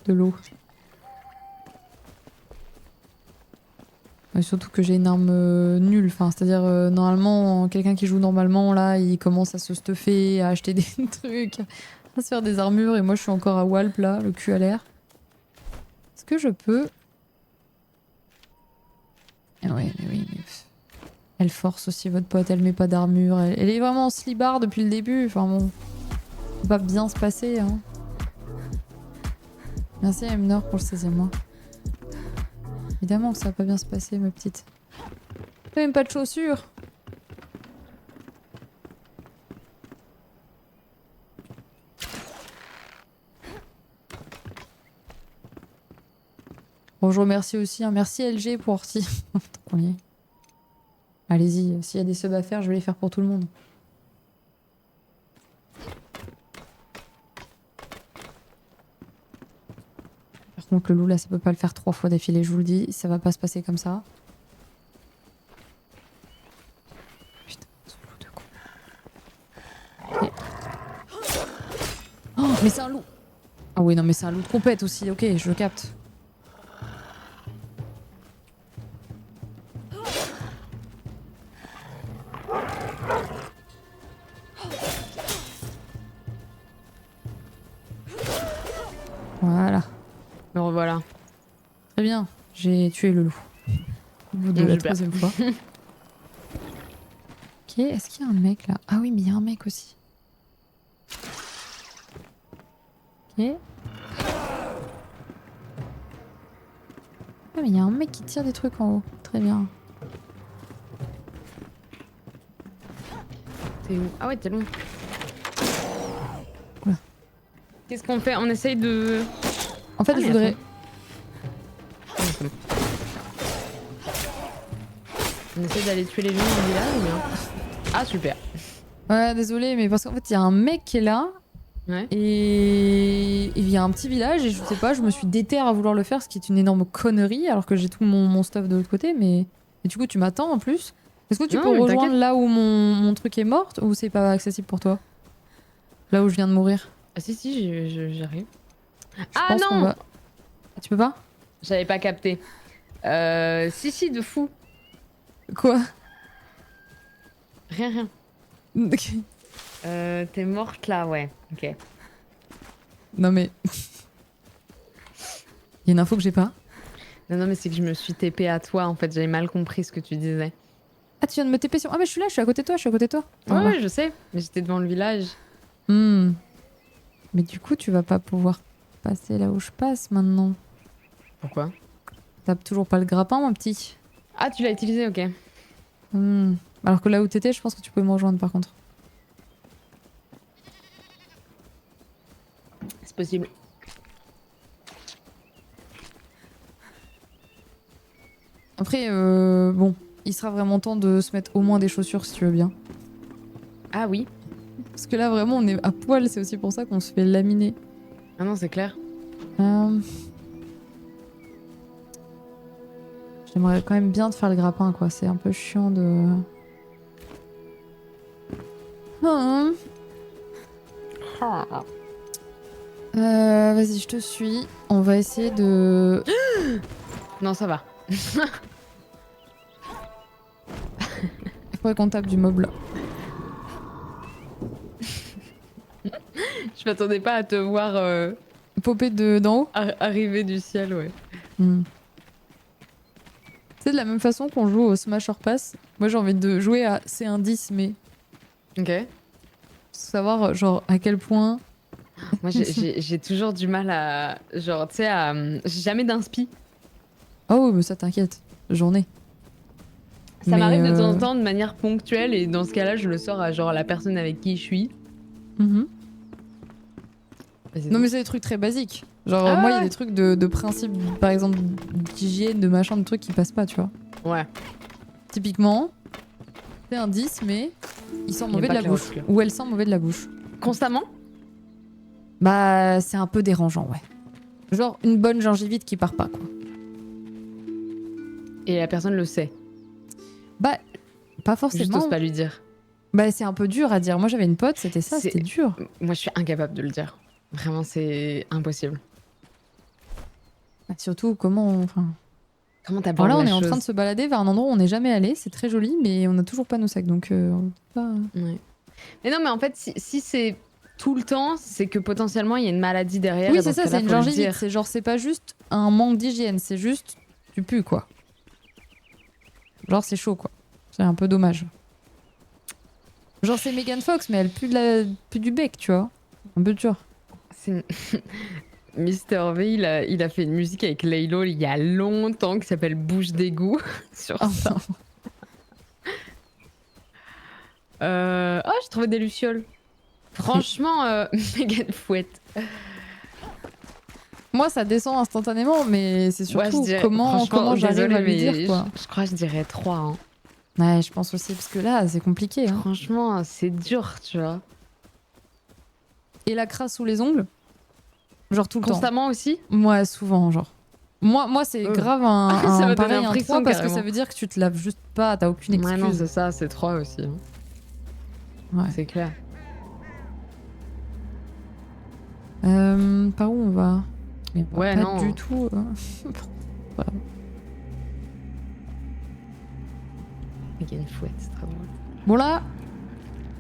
Speaker 2: De l'eau. Et surtout que j'ai une arme nulle. Enfin, c'est-à-dire, normalement, quelqu'un qui joue normalement, là, il commence à se stuffer, à acheter des trucs, à se faire des armures. Et moi, je suis encore à Walp, là, le cul à l'air. Est-ce que je peux... Ah ouais, mais oui, mais... Elle force aussi votre pote, elle met pas d'armure. Elle est vraiment en slibard depuis le début. Enfin bon, ça va bien se passer. Hein. Merci Emnor pour le 16e mois. Évidemment que ça va pas bien se passer, ma petite. T'as même pas de chaussures. Bon, je remercie aussi. Hein. Merci LG pour si. Allez-y, s'il y a des subs à faire, je vais les faire pour tout le monde. Par contre, le loup là, ça peut pas le faire 3 fois d'affilée, je vous le dis. Ça va pas se passer comme ça. Putain, ce loup de con. Ok. Oh, mais c'est un loup! Ah oui, non, mais c'est un loup de compète aussi, ok, je le capte. Voilà.
Speaker 1: Me revoilà.
Speaker 2: Très bien, j'ai tué le loup. Au bout de la
Speaker 1: Super.
Speaker 2: 3e fois. Ok, est-ce qu'il y a un mec là? Ah oui, mais il y a un mec aussi. Ok. Ah mais il y a un mec qui tire des trucs en haut. Très bien.
Speaker 1: T'es où? Ah ouais, t'es loin.
Speaker 2: Oula.
Speaker 1: Qu'est-ce qu'on fait? On essaye de...
Speaker 2: En fait,
Speaker 1: Ah,
Speaker 2: je
Speaker 1: mais
Speaker 2: voudrais...
Speaker 1: attends. Ah, c'est bon. On essaie d'aller tuer les lions dans le village ou bien? Ah super.
Speaker 2: Ouais, désolé, mais parce qu'en fait, il y a un mec qui est là.
Speaker 1: Ouais.
Speaker 2: Et il y a un petit village et je sais pas, je me suis déterre à vouloir le faire, ce qui est une énorme connerie alors que j'ai tout mon stuff de l'autre côté. Mais et du coup, tu m'attends en plus. Est-ce que tu
Speaker 1: Non,
Speaker 2: peux
Speaker 1: mais
Speaker 2: rejoindre
Speaker 1: t'inquiète.
Speaker 2: là où mon truc est mort ou c'est pas accessible pour toi? Là où je viens de mourir.
Speaker 1: Ah si si, j'arrive.
Speaker 2: Je
Speaker 1: Ah
Speaker 2: pense qu'on
Speaker 1: non,
Speaker 2: va... Tu peux pas?
Speaker 1: j'avais pas capté. Si si, de fou.
Speaker 2: Quoi?
Speaker 1: Rien rien. T'es morte là, ouais. Ok.
Speaker 2: Non mais... Il y a une info que j'ai pas.
Speaker 1: Non non, mais c'est que je me suis TP à toi en fait. J'avais mal compris ce que tu disais.
Speaker 2: Ah, tu viens de me TP sur... Ah mais je suis là, je suis à côté de toi, je suis à côté de toi.
Speaker 1: Ouais,
Speaker 2: Ah, bah.
Speaker 1: ouais, je sais. Mais j'étais devant le village.
Speaker 2: Hmm. Mais du coup, tu vas pas pouvoir passer là où je passe maintenant.
Speaker 1: Pourquoi?
Speaker 2: T'as toujours pas le grappin, mon petit.
Speaker 1: Ah, tu l'as utilisé, ok.
Speaker 2: Hmm. Alors que là où t'étais, je pense que tu peux me rejoindre par contre.
Speaker 1: C'est possible.
Speaker 2: Après, bon, il sera vraiment temps de se mettre au moins des chaussures si tu veux bien.
Speaker 1: Ah oui.
Speaker 2: Parce que là, vraiment, on est à poil, c'est aussi pour ça qu'on se fait laminer.
Speaker 1: Ah non, c'est clair.
Speaker 2: J'aimerais quand même bien te faire le grappin, quoi. C'est un peu chiant de... Ah. Vas-y, je te suis. On va essayer de...
Speaker 1: Non, ça va.
Speaker 2: Il faudrait qu'on tape du mob là.
Speaker 1: Je m'attendais pas à te voir
Speaker 2: Popper d'en haut.
Speaker 1: arriver du ciel, ouais.
Speaker 2: Hmm. C'est de la même façon qu'on joue au Smash or Pass. Moi j'ai envie de jouer à c'est un 10 mais
Speaker 1: Ok.
Speaker 2: savoir genre à quel point.
Speaker 1: Moi, j'ai toujours du mal à... Genre, tu sais, à... J'ai jamais d'inspi.
Speaker 2: Oh oui, mais ça t'inquiète, j'en ai.
Speaker 1: Ça
Speaker 2: Mais,
Speaker 1: m'arrive de temps en temps de manière ponctuelle et dans ce cas-là, je le sors à genre la personne avec qui je suis.
Speaker 2: Mhm.
Speaker 1: Et c'est
Speaker 2: Non
Speaker 1: tout.
Speaker 2: mais c'est des trucs très basiques. Genre
Speaker 1: Ah
Speaker 2: moi il y a
Speaker 1: ouais.
Speaker 2: des trucs de principe, par exemple d'hygiène, de machin, de trucs qui passent pas, tu vois.
Speaker 1: Ouais.
Speaker 2: Typiquement, c'est un 10 mais il sent
Speaker 1: Il
Speaker 2: mauvais
Speaker 1: aime
Speaker 2: de
Speaker 1: pas
Speaker 2: la
Speaker 1: que les
Speaker 2: bouche.
Speaker 1: reflets.
Speaker 2: Ou elle sent mauvais de la bouche.
Speaker 1: Constamment?
Speaker 2: Bah c'est un peu dérangeant, ouais. Genre une bonne gingivite qui part pas, quoi.
Speaker 1: Et la personne le sait.
Speaker 2: Bah pas
Speaker 1: Juste
Speaker 2: forcément.
Speaker 1: ose pas lui dire.
Speaker 2: Bah c'est un peu dur à dire. Moi j'avais une pote, c'était ça,
Speaker 1: C'est-
Speaker 2: c'était dur.
Speaker 1: Moi, je suis incapable de le dire. Vraiment, c'est impossible.
Speaker 2: Bah, surtout comment... Enfin...
Speaker 1: Comment t'abordes
Speaker 2: Voilà, on
Speaker 1: la
Speaker 2: est en
Speaker 1: chose?
Speaker 2: train de se balader vers un endroit où on n'est jamais allé, c'est très joli, mais on n'a toujours pas nos sacs, donc on peut pas...
Speaker 1: Ouais. Mais non, mais en fait, si c'est tout le temps, c'est que potentiellement, il y a une maladie derrière.
Speaker 2: Oui
Speaker 1: et
Speaker 2: c'est
Speaker 1: dans ce
Speaker 2: ça,
Speaker 1: cas-là,
Speaker 2: c'est une
Speaker 1: faut le
Speaker 2: gingivite,
Speaker 1: dire.
Speaker 2: c'est genre c'est pas juste un manque d'hygiène, c'est juste tu pues quoi. Genre c'est chaud quoi. C'est un peu dommage. Genre c'est Megan Fox, mais elle pue du bec, tu vois. Un peu dur.
Speaker 1: C'est Mister V, il a fait une musique avec Laylo il y a longtemps qui s'appelle Bouche d'égout sur
Speaker 2: Oh,
Speaker 1: ça. Oh, j'ai trouvé des lucioles. Franchement, Megan Fouette.
Speaker 2: moi ça descend instantanément, mais c'est
Speaker 1: Ouais,
Speaker 2: surtout
Speaker 1: je dirais-
Speaker 2: comment
Speaker 1: franchement,
Speaker 2: j'arrive
Speaker 1: désolée,
Speaker 2: à lui
Speaker 1: mais
Speaker 2: dire quoi.
Speaker 1: je crois que je dirais 3. Hein.
Speaker 2: Ouais, je pense aussi, parce que là c'est compliqué. Hein.
Speaker 1: Franchement, c'est dur, tu vois.
Speaker 2: Et la crasse sous les ongles, genre tout le temps.
Speaker 1: Constamment aussi.
Speaker 2: Moi souvent, genre. Moi c'est grave un,
Speaker 1: Ça m'a donné
Speaker 2: pareil,
Speaker 1: un
Speaker 2: un
Speaker 1: frisson,
Speaker 2: 3 parce que
Speaker 1: carrément.
Speaker 2: ça veut dire que tu te laves juste pas, t'as aucune
Speaker 1: Ouais, non,
Speaker 2: excuse.
Speaker 1: c'est ça, c'est 3 aussi. Hein.
Speaker 2: Ouais.
Speaker 1: C'est clair.
Speaker 2: Par où on va? Mais on va
Speaker 1: Ouais,
Speaker 2: pas
Speaker 1: non.
Speaker 2: du tout.
Speaker 1: Megan Fouette, c'est très drôle.
Speaker 2: Bon là,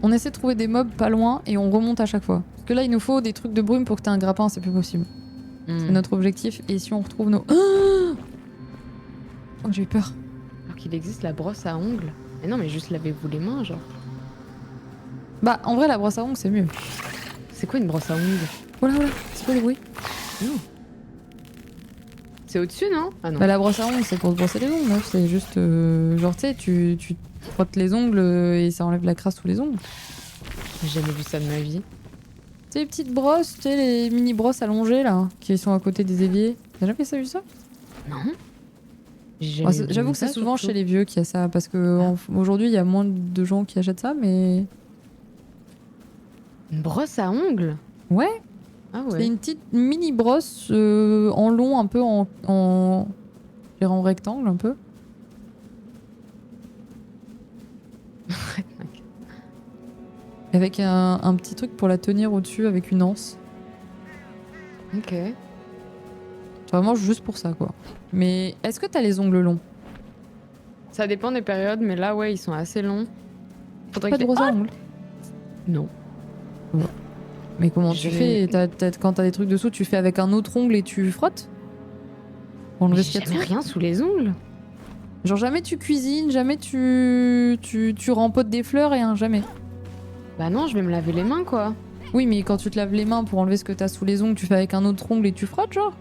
Speaker 2: on essaie de trouver des mobs pas loin et on remonte à chaque fois. Parce que là, il nous faut des trucs de brume pour que t'aies un grappin, c'est plus possible. C'est notre objectif. Et si on retrouve nos... Oh, j'ai eu peur.
Speaker 1: Alors qu'il existe la brosse à ongles. Mais non, mais juste lavez-vous les mains, genre.
Speaker 2: Bah, en vrai, la brosse à ongles, c'est mieux.
Speaker 1: C'est quoi une brosse à ongles?
Speaker 2: Oh là, oh là, c'est quoi le bruit?
Speaker 1: C'est au-dessus, non? Ah non.
Speaker 2: Bah, la brosse à ongles, c'est pour te brosser les ongles. Hein. C'est juste... genre, tu sais, tu frottes les ongles et ça enlève la crasse sous les ongles.
Speaker 1: J'ai jamais vu ça de ma vie.
Speaker 2: Tu sais, les petites brosses, tu sais, les mini brosses allongées, là, qui sont à côté des éviers. T'as jamais vu ça?
Speaker 1: Non.
Speaker 2: Bon, j'avoue que c'est souvent chez les vieux qu'il y a ça, parce que aujourd'hui il y a moins de gens qui achètent ça, mais
Speaker 1: Une brosse à ongles?
Speaker 2: ouais,
Speaker 1: Ah
Speaker 2: c'est
Speaker 1: ouais.
Speaker 2: une petite mini brosse en long, un peu en je dirais en rectangle un peu. Avec un petit truc pour la tenir au-dessus avec une anse.
Speaker 1: Ok.
Speaker 2: Vraiment juste pour ça quoi. Mais est-ce que t'as les ongles longs?
Speaker 1: Ça dépend des périodes, mais là, ouais, ils sont assez longs. Faudrait
Speaker 2: Pas
Speaker 1: que
Speaker 2: de brosse à ongles?
Speaker 1: Non.
Speaker 2: Mais comment
Speaker 1: Je
Speaker 2: tu
Speaker 1: vais-
Speaker 2: fais? Quand t'as des trucs dessous, tu fais avec un autre ongle et tu frottes? Pour enlever ce qu'il y a
Speaker 1: Jamais
Speaker 2: dessous?
Speaker 1: rien sous les ongles.
Speaker 2: Genre jamais tu cuisines, jamais tu rempotes des fleurs, rien, jamais.
Speaker 1: Bah non, je vais me laver les mains, quoi.
Speaker 2: Oui, mais quand tu te laves les mains pour enlever ce que t'as sous les ongles, tu fais avec un autre ongle et tu frottes, genre?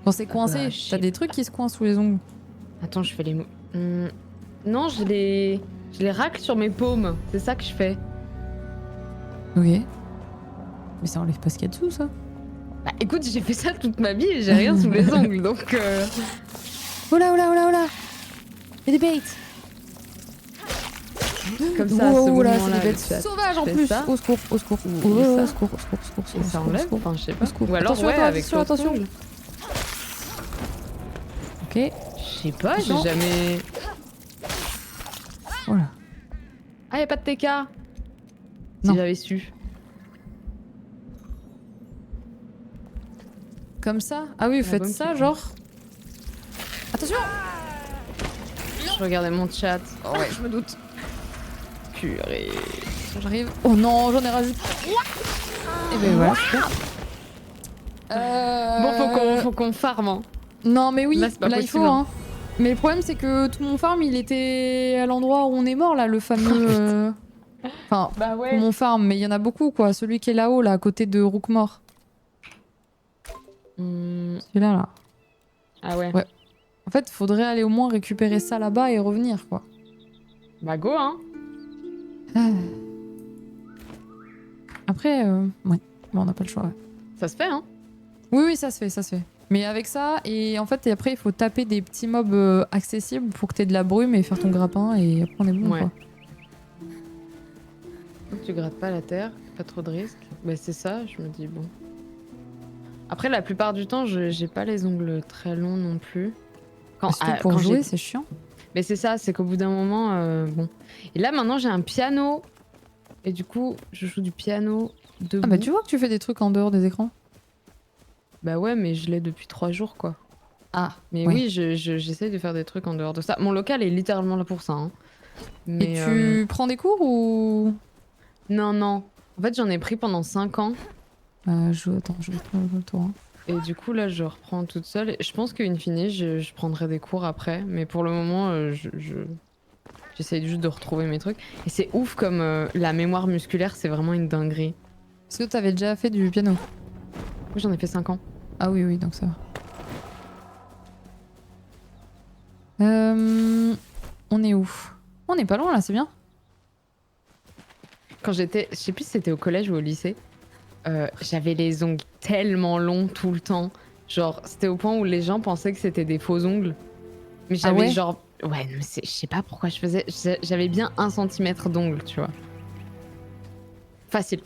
Speaker 2: Quand c'est coincé,
Speaker 1: je sais
Speaker 2: t'as des trucs qui se coincent sous les ongles.
Speaker 1: Attends, je fais les... Non, je les racle sur mes paumes. C'est ça que je fais.
Speaker 2: Ok. Mais ça enlève pas ce qu'il y a dessous, ça.
Speaker 1: Bah écoute, j'ai fait ça toute ma vie et j'ai rien sous les ongles, donc...
Speaker 2: Oh là, oh là, oh là, oh là! Il y a des bêtes!
Speaker 1: Comme ça, à ce
Speaker 2: Oh là, c'est
Speaker 1: moment-là,
Speaker 2: des bêtes
Speaker 1: le chat
Speaker 2: sauvages en
Speaker 1: fait
Speaker 2: plus!
Speaker 1: ça.
Speaker 2: Au secours, au secours.
Speaker 1: Ou
Speaker 2: Oh,
Speaker 1: ça.
Speaker 2: au secours, au secours, au secours, au
Speaker 1: Et
Speaker 2: secours,
Speaker 1: ça
Speaker 2: au
Speaker 1: enlève,
Speaker 2: secours.
Speaker 1: enfin je sais pas.
Speaker 2: Au secours.
Speaker 1: Ou alors
Speaker 2: Attention,
Speaker 1: ouais, avec
Speaker 2: attention,
Speaker 1: l'autre
Speaker 2: attention.
Speaker 1: ongle.
Speaker 2: Ok.
Speaker 1: Je sais pas, j'ai
Speaker 2: Attention.
Speaker 1: jamais...
Speaker 2: Oh là.
Speaker 1: Ah, y'a pas de TK. Si
Speaker 2: Non.
Speaker 1: j'avais su.
Speaker 2: Comme ça? Ah oui, vous
Speaker 1: La
Speaker 2: faites
Speaker 1: bombe
Speaker 2: ça,
Speaker 1: qui-
Speaker 2: genre? Attention!
Speaker 1: Je regardais mon chat.
Speaker 2: Oh ouais, je me doute.
Speaker 1: Purée.
Speaker 2: J'arrive. Oh non, j'en ai rajouté. Et ben voilà, super.
Speaker 1: Bon, faut qu'on farm. Hein.
Speaker 2: Non, mais oui,
Speaker 1: Là, c'est pas
Speaker 2: il
Speaker 1: possible,
Speaker 2: faut.
Speaker 1: hein.
Speaker 2: Hein. Mais le problème, c'est que tout mon farm, il était à l'endroit où on est mort, là, le fameux. Enfin,
Speaker 1: Bah ouais.
Speaker 2: mon farm, mais il y en a beaucoup, quoi. Celui qui est là-haut, là, à côté de Rookmore. Celui-là, là.
Speaker 1: Ah ouais.
Speaker 2: Ouais. En fait, faudrait aller au moins récupérer ça là-bas et revenir, quoi.
Speaker 1: Bah go, hein.
Speaker 2: Après, ouais. Bon, on n'a pas le choix, ouais.
Speaker 1: Ça se fait, hein.
Speaker 2: Oui, oui, ça se fait, ça se fait. Mais avec ça, et en fait, et après, il faut taper des petits mobs accessibles pour que t'aies de la brume et faire ton grappin, et après, on est bon,
Speaker 1: Ouais.
Speaker 2: quoi.
Speaker 1: Faut que tu grattes pas la terre, pas trop de risques. Bah c'est ça, je me dis bon. Après, la plupart du temps, j'ai pas les ongles très longs non plus.
Speaker 2: Surtout pour jouer,
Speaker 1: j'ai-
Speaker 2: c'est chiant.
Speaker 1: Mais c'est ça, c'est qu'au bout d'un moment, bon. Et là, maintenant, j'ai un piano. Et du coup, je joue du piano debout.
Speaker 2: Ah bah tu vois que tu fais des trucs en dehors des écrans.
Speaker 1: Bah ouais, mais je l'ai depuis 3 jours, quoi.
Speaker 2: Ah,
Speaker 1: Mais
Speaker 2: ouais.
Speaker 1: oui, j'essaie de faire des trucs en dehors de ça. Mon local est littéralement là pour ça. Hein. Mais,
Speaker 2: Et tu prends des cours ou...
Speaker 1: Non, non. En fait, j'en ai pris pendant 5 ans.
Speaker 2: Attends, je vais prendre le tour. Hein.
Speaker 1: Et du coup, là, je reprends toute seule. Et je pense qu'in fine, je prendrai des cours après. Mais pour le moment, j'essaye juste de retrouver mes trucs. Et c'est ouf comme la mémoire musculaire, c'est vraiment une dinguerie.
Speaker 2: Est-ce que t'avais déjà fait du piano?
Speaker 1: Moi, j'en ai fait 5 ans.
Speaker 2: Ah oui, oui, donc ça va. On est où? On est pas loin là, c'est bien.
Speaker 1: Quand j'étais, je sais plus si c'était au collège ou au lycée, j'avais les ongles tellement longs tout le temps. Genre, c'était au point où les gens pensaient que c'était des faux ongles. Mais
Speaker 2: Ah
Speaker 1: j'avais
Speaker 2: ouais
Speaker 1: genre. Ouais, mais je sais pas pourquoi je faisais. J'avais bien 1 centimètre d'ongle, tu vois. Facile.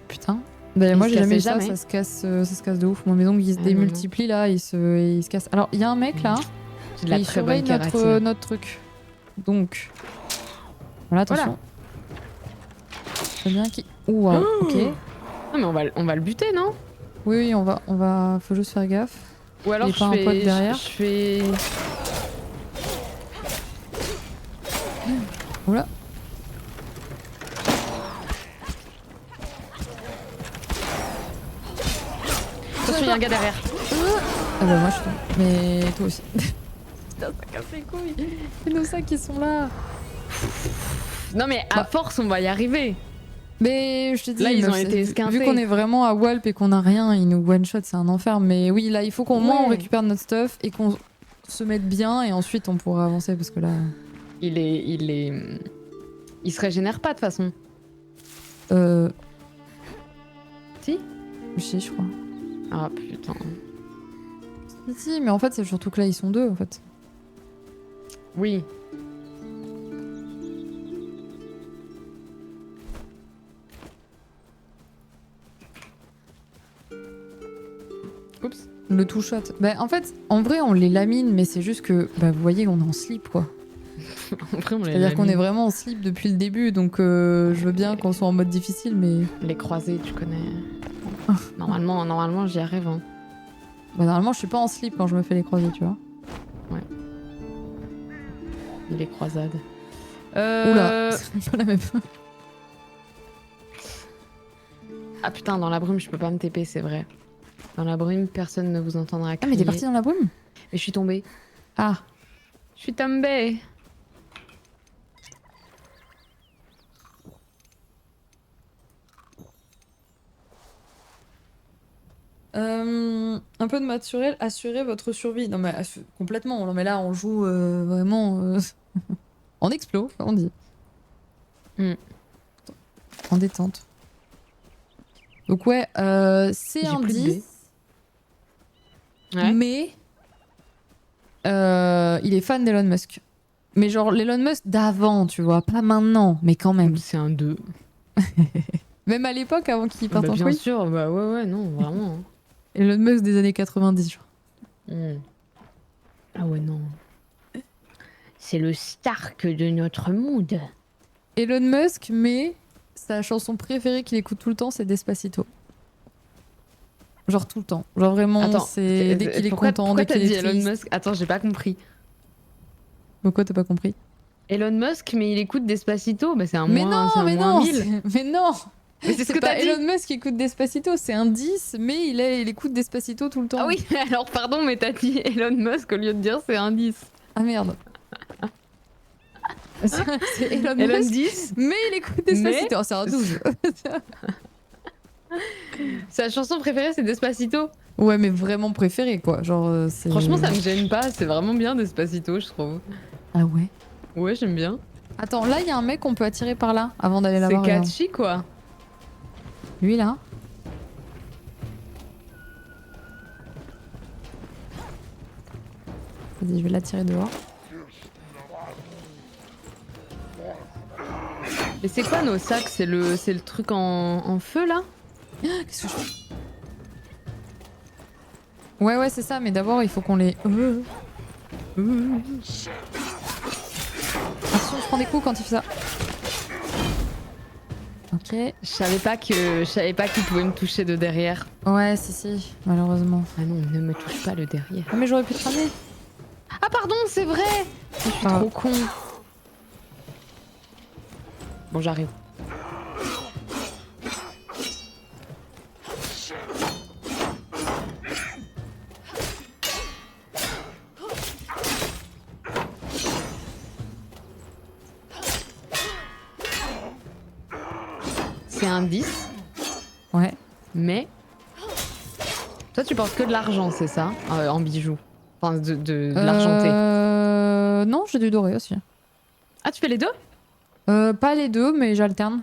Speaker 2: Putain. Bah,
Speaker 1: Il
Speaker 2: moi
Speaker 1: se
Speaker 2: j'ai jamais eu
Speaker 1: cassait
Speaker 2: ça,
Speaker 1: jamais.
Speaker 2: ça se casse de ouf. Moi mes ongles ils se
Speaker 1: Ah, non, non.
Speaker 2: démultiplient là, ils se cassent. Alors il y a un mec là,
Speaker 1: J'ai de la
Speaker 2: il
Speaker 1: très
Speaker 2: surveille
Speaker 1: bonne kératine.
Speaker 2: notre truc. Donc. Voilà, attention. C'est bien qui. Ouh, wow, ok.
Speaker 1: Ah, mais on va le buter, non?
Speaker 2: Oui, oui, on va. Faut juste faire gaffe.
Speaker 1: Ou alors
Speaker 2: Il y a pas
Speaker 1: je
Speaker 2: un pote
Speaker 1: fais.
Speaker 2: derrière.
Speaker 1: Je fais.
Speaker 2: Oula.
Speaker 1: Attention, il y a un gars derrière.
Speaker 2: Ah bah moi je tombe. Mais toi aussi. Putain, ça casse les couilles. C'est nos sacs qui sont là.
Speaker 1: Non, mais à force, on va y arriver.
Speaker 2: Mais je te dis,
Speaker 1: Là, ils
Speaker 2: meuf,
Speaker 1: ont été esquintés.
Speaker 2: vu qu'on est vraiment à Walp et qu'on a rien, ils nous one shot, c'est un enfer. Mais oui, là, il faut qu'au moins on
Speaker 1: Ouais.
Speaker 2: récupère notre stuff et qu'on se mette bien et ensuite on pourra avancer parce que là.
Speaker 1: Il se régénère pas de toute façon. Si?
Speaker 2: Si, je crois.
Speaker 1: Ah putain.
Speaker 2: Si, mais en fait, c'est surtout que là, ils sont deux en fait.
Speaker 1: Oui. Oups.
Speaker 2: Le two shot. Bah, en fait, en vrai, on les lamine, mais c'est juste que, bah, vous voyez, on est en slip quoi.
Speaker 1: Après, on les
Speaker 2: C'est-à-dire qu'on est
Speaker 1: lamine.
Speaker 2: vraiment en slip depuis le début, donc je veux bien qu'on soit en mode difficile, mais.
Speaker 1: Les croisés, tu connais. Normalement, j'y arrive. Hein.
Speaker 2: Bah, normalement, je suis pas en slip quand je me fais les croisés, tu vois.
Speaker 1: Les croisades.
Speaker 2: Oula, c'est pas la même.
Speaker 1: Ah putain, dans la brume, je peux pas me TP, c'est vrai. Dans la brume, personne ne vous entendra crier.
Speaker 2: Ah, mais t'es parti dans la brume?
Speaker 1: Mais je suis tombée.
Speaker 2: Ah.
Speaker 1: Je suis tombée.
Speaker 2: Un peu de naturel, assurez votre survie. Non mais complètement. Non mais là on joue vraiment en explo, on dit.
Speaker 1: Mm.
Speaker 2: En détente. Donc ouais, c'est
Speaker 1: J'ai
Speaker 2: un
Speaker 1: plus de
Speaker 2: 10,
Speaker 1: Ouais.
Speaker 2: mais il est fan d'Elon Musk. Mais genre l'Elon Musk d'avant, tu vois, pas maintenant, mais quand même.
Speaker 1: C'est un 2.
Speaker 2: Même à l'époque, avant qu'il parte
Speaker 1: Bah,
Speaker 2: en
Speaker 1: bien
Speaker 2: couille.
Speaker 1: sûr, bah ouais, non, vraiment. Hein.
Speaker 2: Elon Musk des années 90, genre.
Speaker 1: Mm. Ah ouais, non. C'est le Stark de notre monde.
Speaker 2: Elon Musk, mais sa chanson préférée qu'il écoute tout le temps, c'est Despacito. Genre tout le temps. Genre vraiment,
Speaker 1: Attends,
Speaker 2: c'est dès qu'il est content,
Speaker 1: pourquoi
Speaker 2: dès
Speaker 1: t'as
Speaker 2: qu'il
Speaker 1: dit
Speaker 2: est
Speaker 1: Elon
Speaker 2: triste.
Speaker 1: Musk? Attends, j'ai pas compris.
Speaker 2: Pourquoi t'as pas compris?
Speaker 1: Elon Musk, mais il écoute Despacito, bah c'est un
Speaker 2: Mais
Speaker 1: moins,
Speaker 2: non,
Speaker 1: c'est un
Speaker 2: mais
Speaker 1: moins
Speaker 2: non,
Speaker 1: 1000.
Speaker 2: mais non.
Speaker 1: Mais c'est ce que
Speaker 2: pas
Speaker 1: t'as dit.
Speaker 2: Elon Musk qui écoute Despacito, c'est un 10, mais il écoute Despacito tout le temps.
Speaker 1: Ah oui, alors pardon, mais t'as dit Elon Musk au lieu de dire c'est un 10.
Speaker 2: Ah merde. C'est Elon
Speaker 1: Elon
Speaker 2: Musk,
Speaker 1: 10,
Speaker 2: mais il écoute Despacito. Oh, c'est un 12.
Speaker 1: sa chanson préférée c'est Despacito.
Speaker 2: Ouais, mais vraiment préféré quoi. Genre, c'est.
Speaker 1: Franchement, ça me gêne pas, c'est vraiment bien Despacito, je trouve.
Speaker 2: Ah ouais.
Speaker 1: Ouais, j'aime bien.
Speaker 2: Attends, là, il y a un mec qu'on peut attirer par là avant d'aller
Speaker 1: C'est
Speaker 2: là-bas. regarde.
Speaker 1: catchy quoi.
Speaker 2: Lui là. Vas-y, je vais l'attirer dehors.
Speaker 1: Et c'est quoi nos sacs? C'est le truc en feu là?
Speaker 2: Qu'est-ce que je fais? Ouais, c'est ça, mais d'abord il faut qu'on les. Attention, je prends des coups quand il fait ça. Ok.
Speaker 1: Je savais pas qu'il pouvait me toucher de derrière.
Speaker 2: Ouais, si, malheureusement.
Speaker 1: Ah non, ne me touche pas le derrière.
Speaker 2: Ah, mais j'aurais pu te ramener.
Speaker 1: Ah pardon, c'est vrai. Je suis trop con. Bon, j'arrive. c'est un 10,
Speaker 2: Ouais.
Speaker 1: mais... Toi, tu portes que de l'argent, c'est ça, en bijoux? Enfin, de l'argenté.
Speaker 2: Non, j'ai du doré aussi.
Speaker 1: Ah, tu fais les deux?
Speaker 2: Pas les deux, mais j'alterne.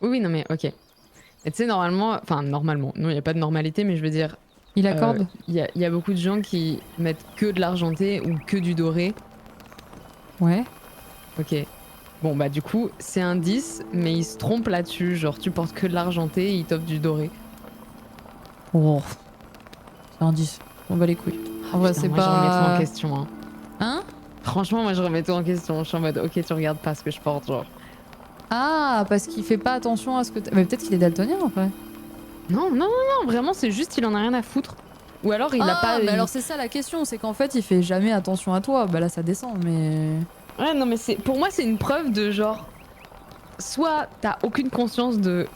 Speaker 1: Oui, oui, non mais ok. Et tu sais, normalement... Enfin, normalement, non, il n'y a pas de normalité, mais je veux dire...
Speaker 2: Il accorde.
Speaker 1: Il y a beaucoup de gens qui mettent que de l'argenté ou que du doré.
Speaker 2: Ouais.
Speaker 1: Ok. Bon, bah du coup, c'est un 10, mais il se trompe là-dessus. Genre, tu portes que de l'argenté et il t'offre du doré.
Speaker 2: Oh. C'est un 10. On va les couilles. En vrai,
Speaker 1: Putain,
Speaker 2: c'est
Speaker 1: moi, je remets tout en
Speaker 2: pas...
Speaker 1: question. Hein.
Speaker 2: Hein?
Speaker 1: Franchement, moi, je remets tout en question. Je suis en mode, ok, tu regardes pas ce que je porte, genre.
Speaker 2: Ah, parce qu'il fait pas attention à ce que... Mais peut-être qu'il est daltonien, en fait.
Speaker 1: Non, non, non, non, vraiment, c'est juste, il en a rien à foutre. Ou alors, il a pas...
Speaker 2: mais alors c'est ça la question, c'est qu'en fait, il fait jamais attention à toi. Bah là, ça descend, mais...
Speaker 1: Ouais, non, mais c'est pour moi, c'est une preuve de genre... Soit t'as aucune conscience de...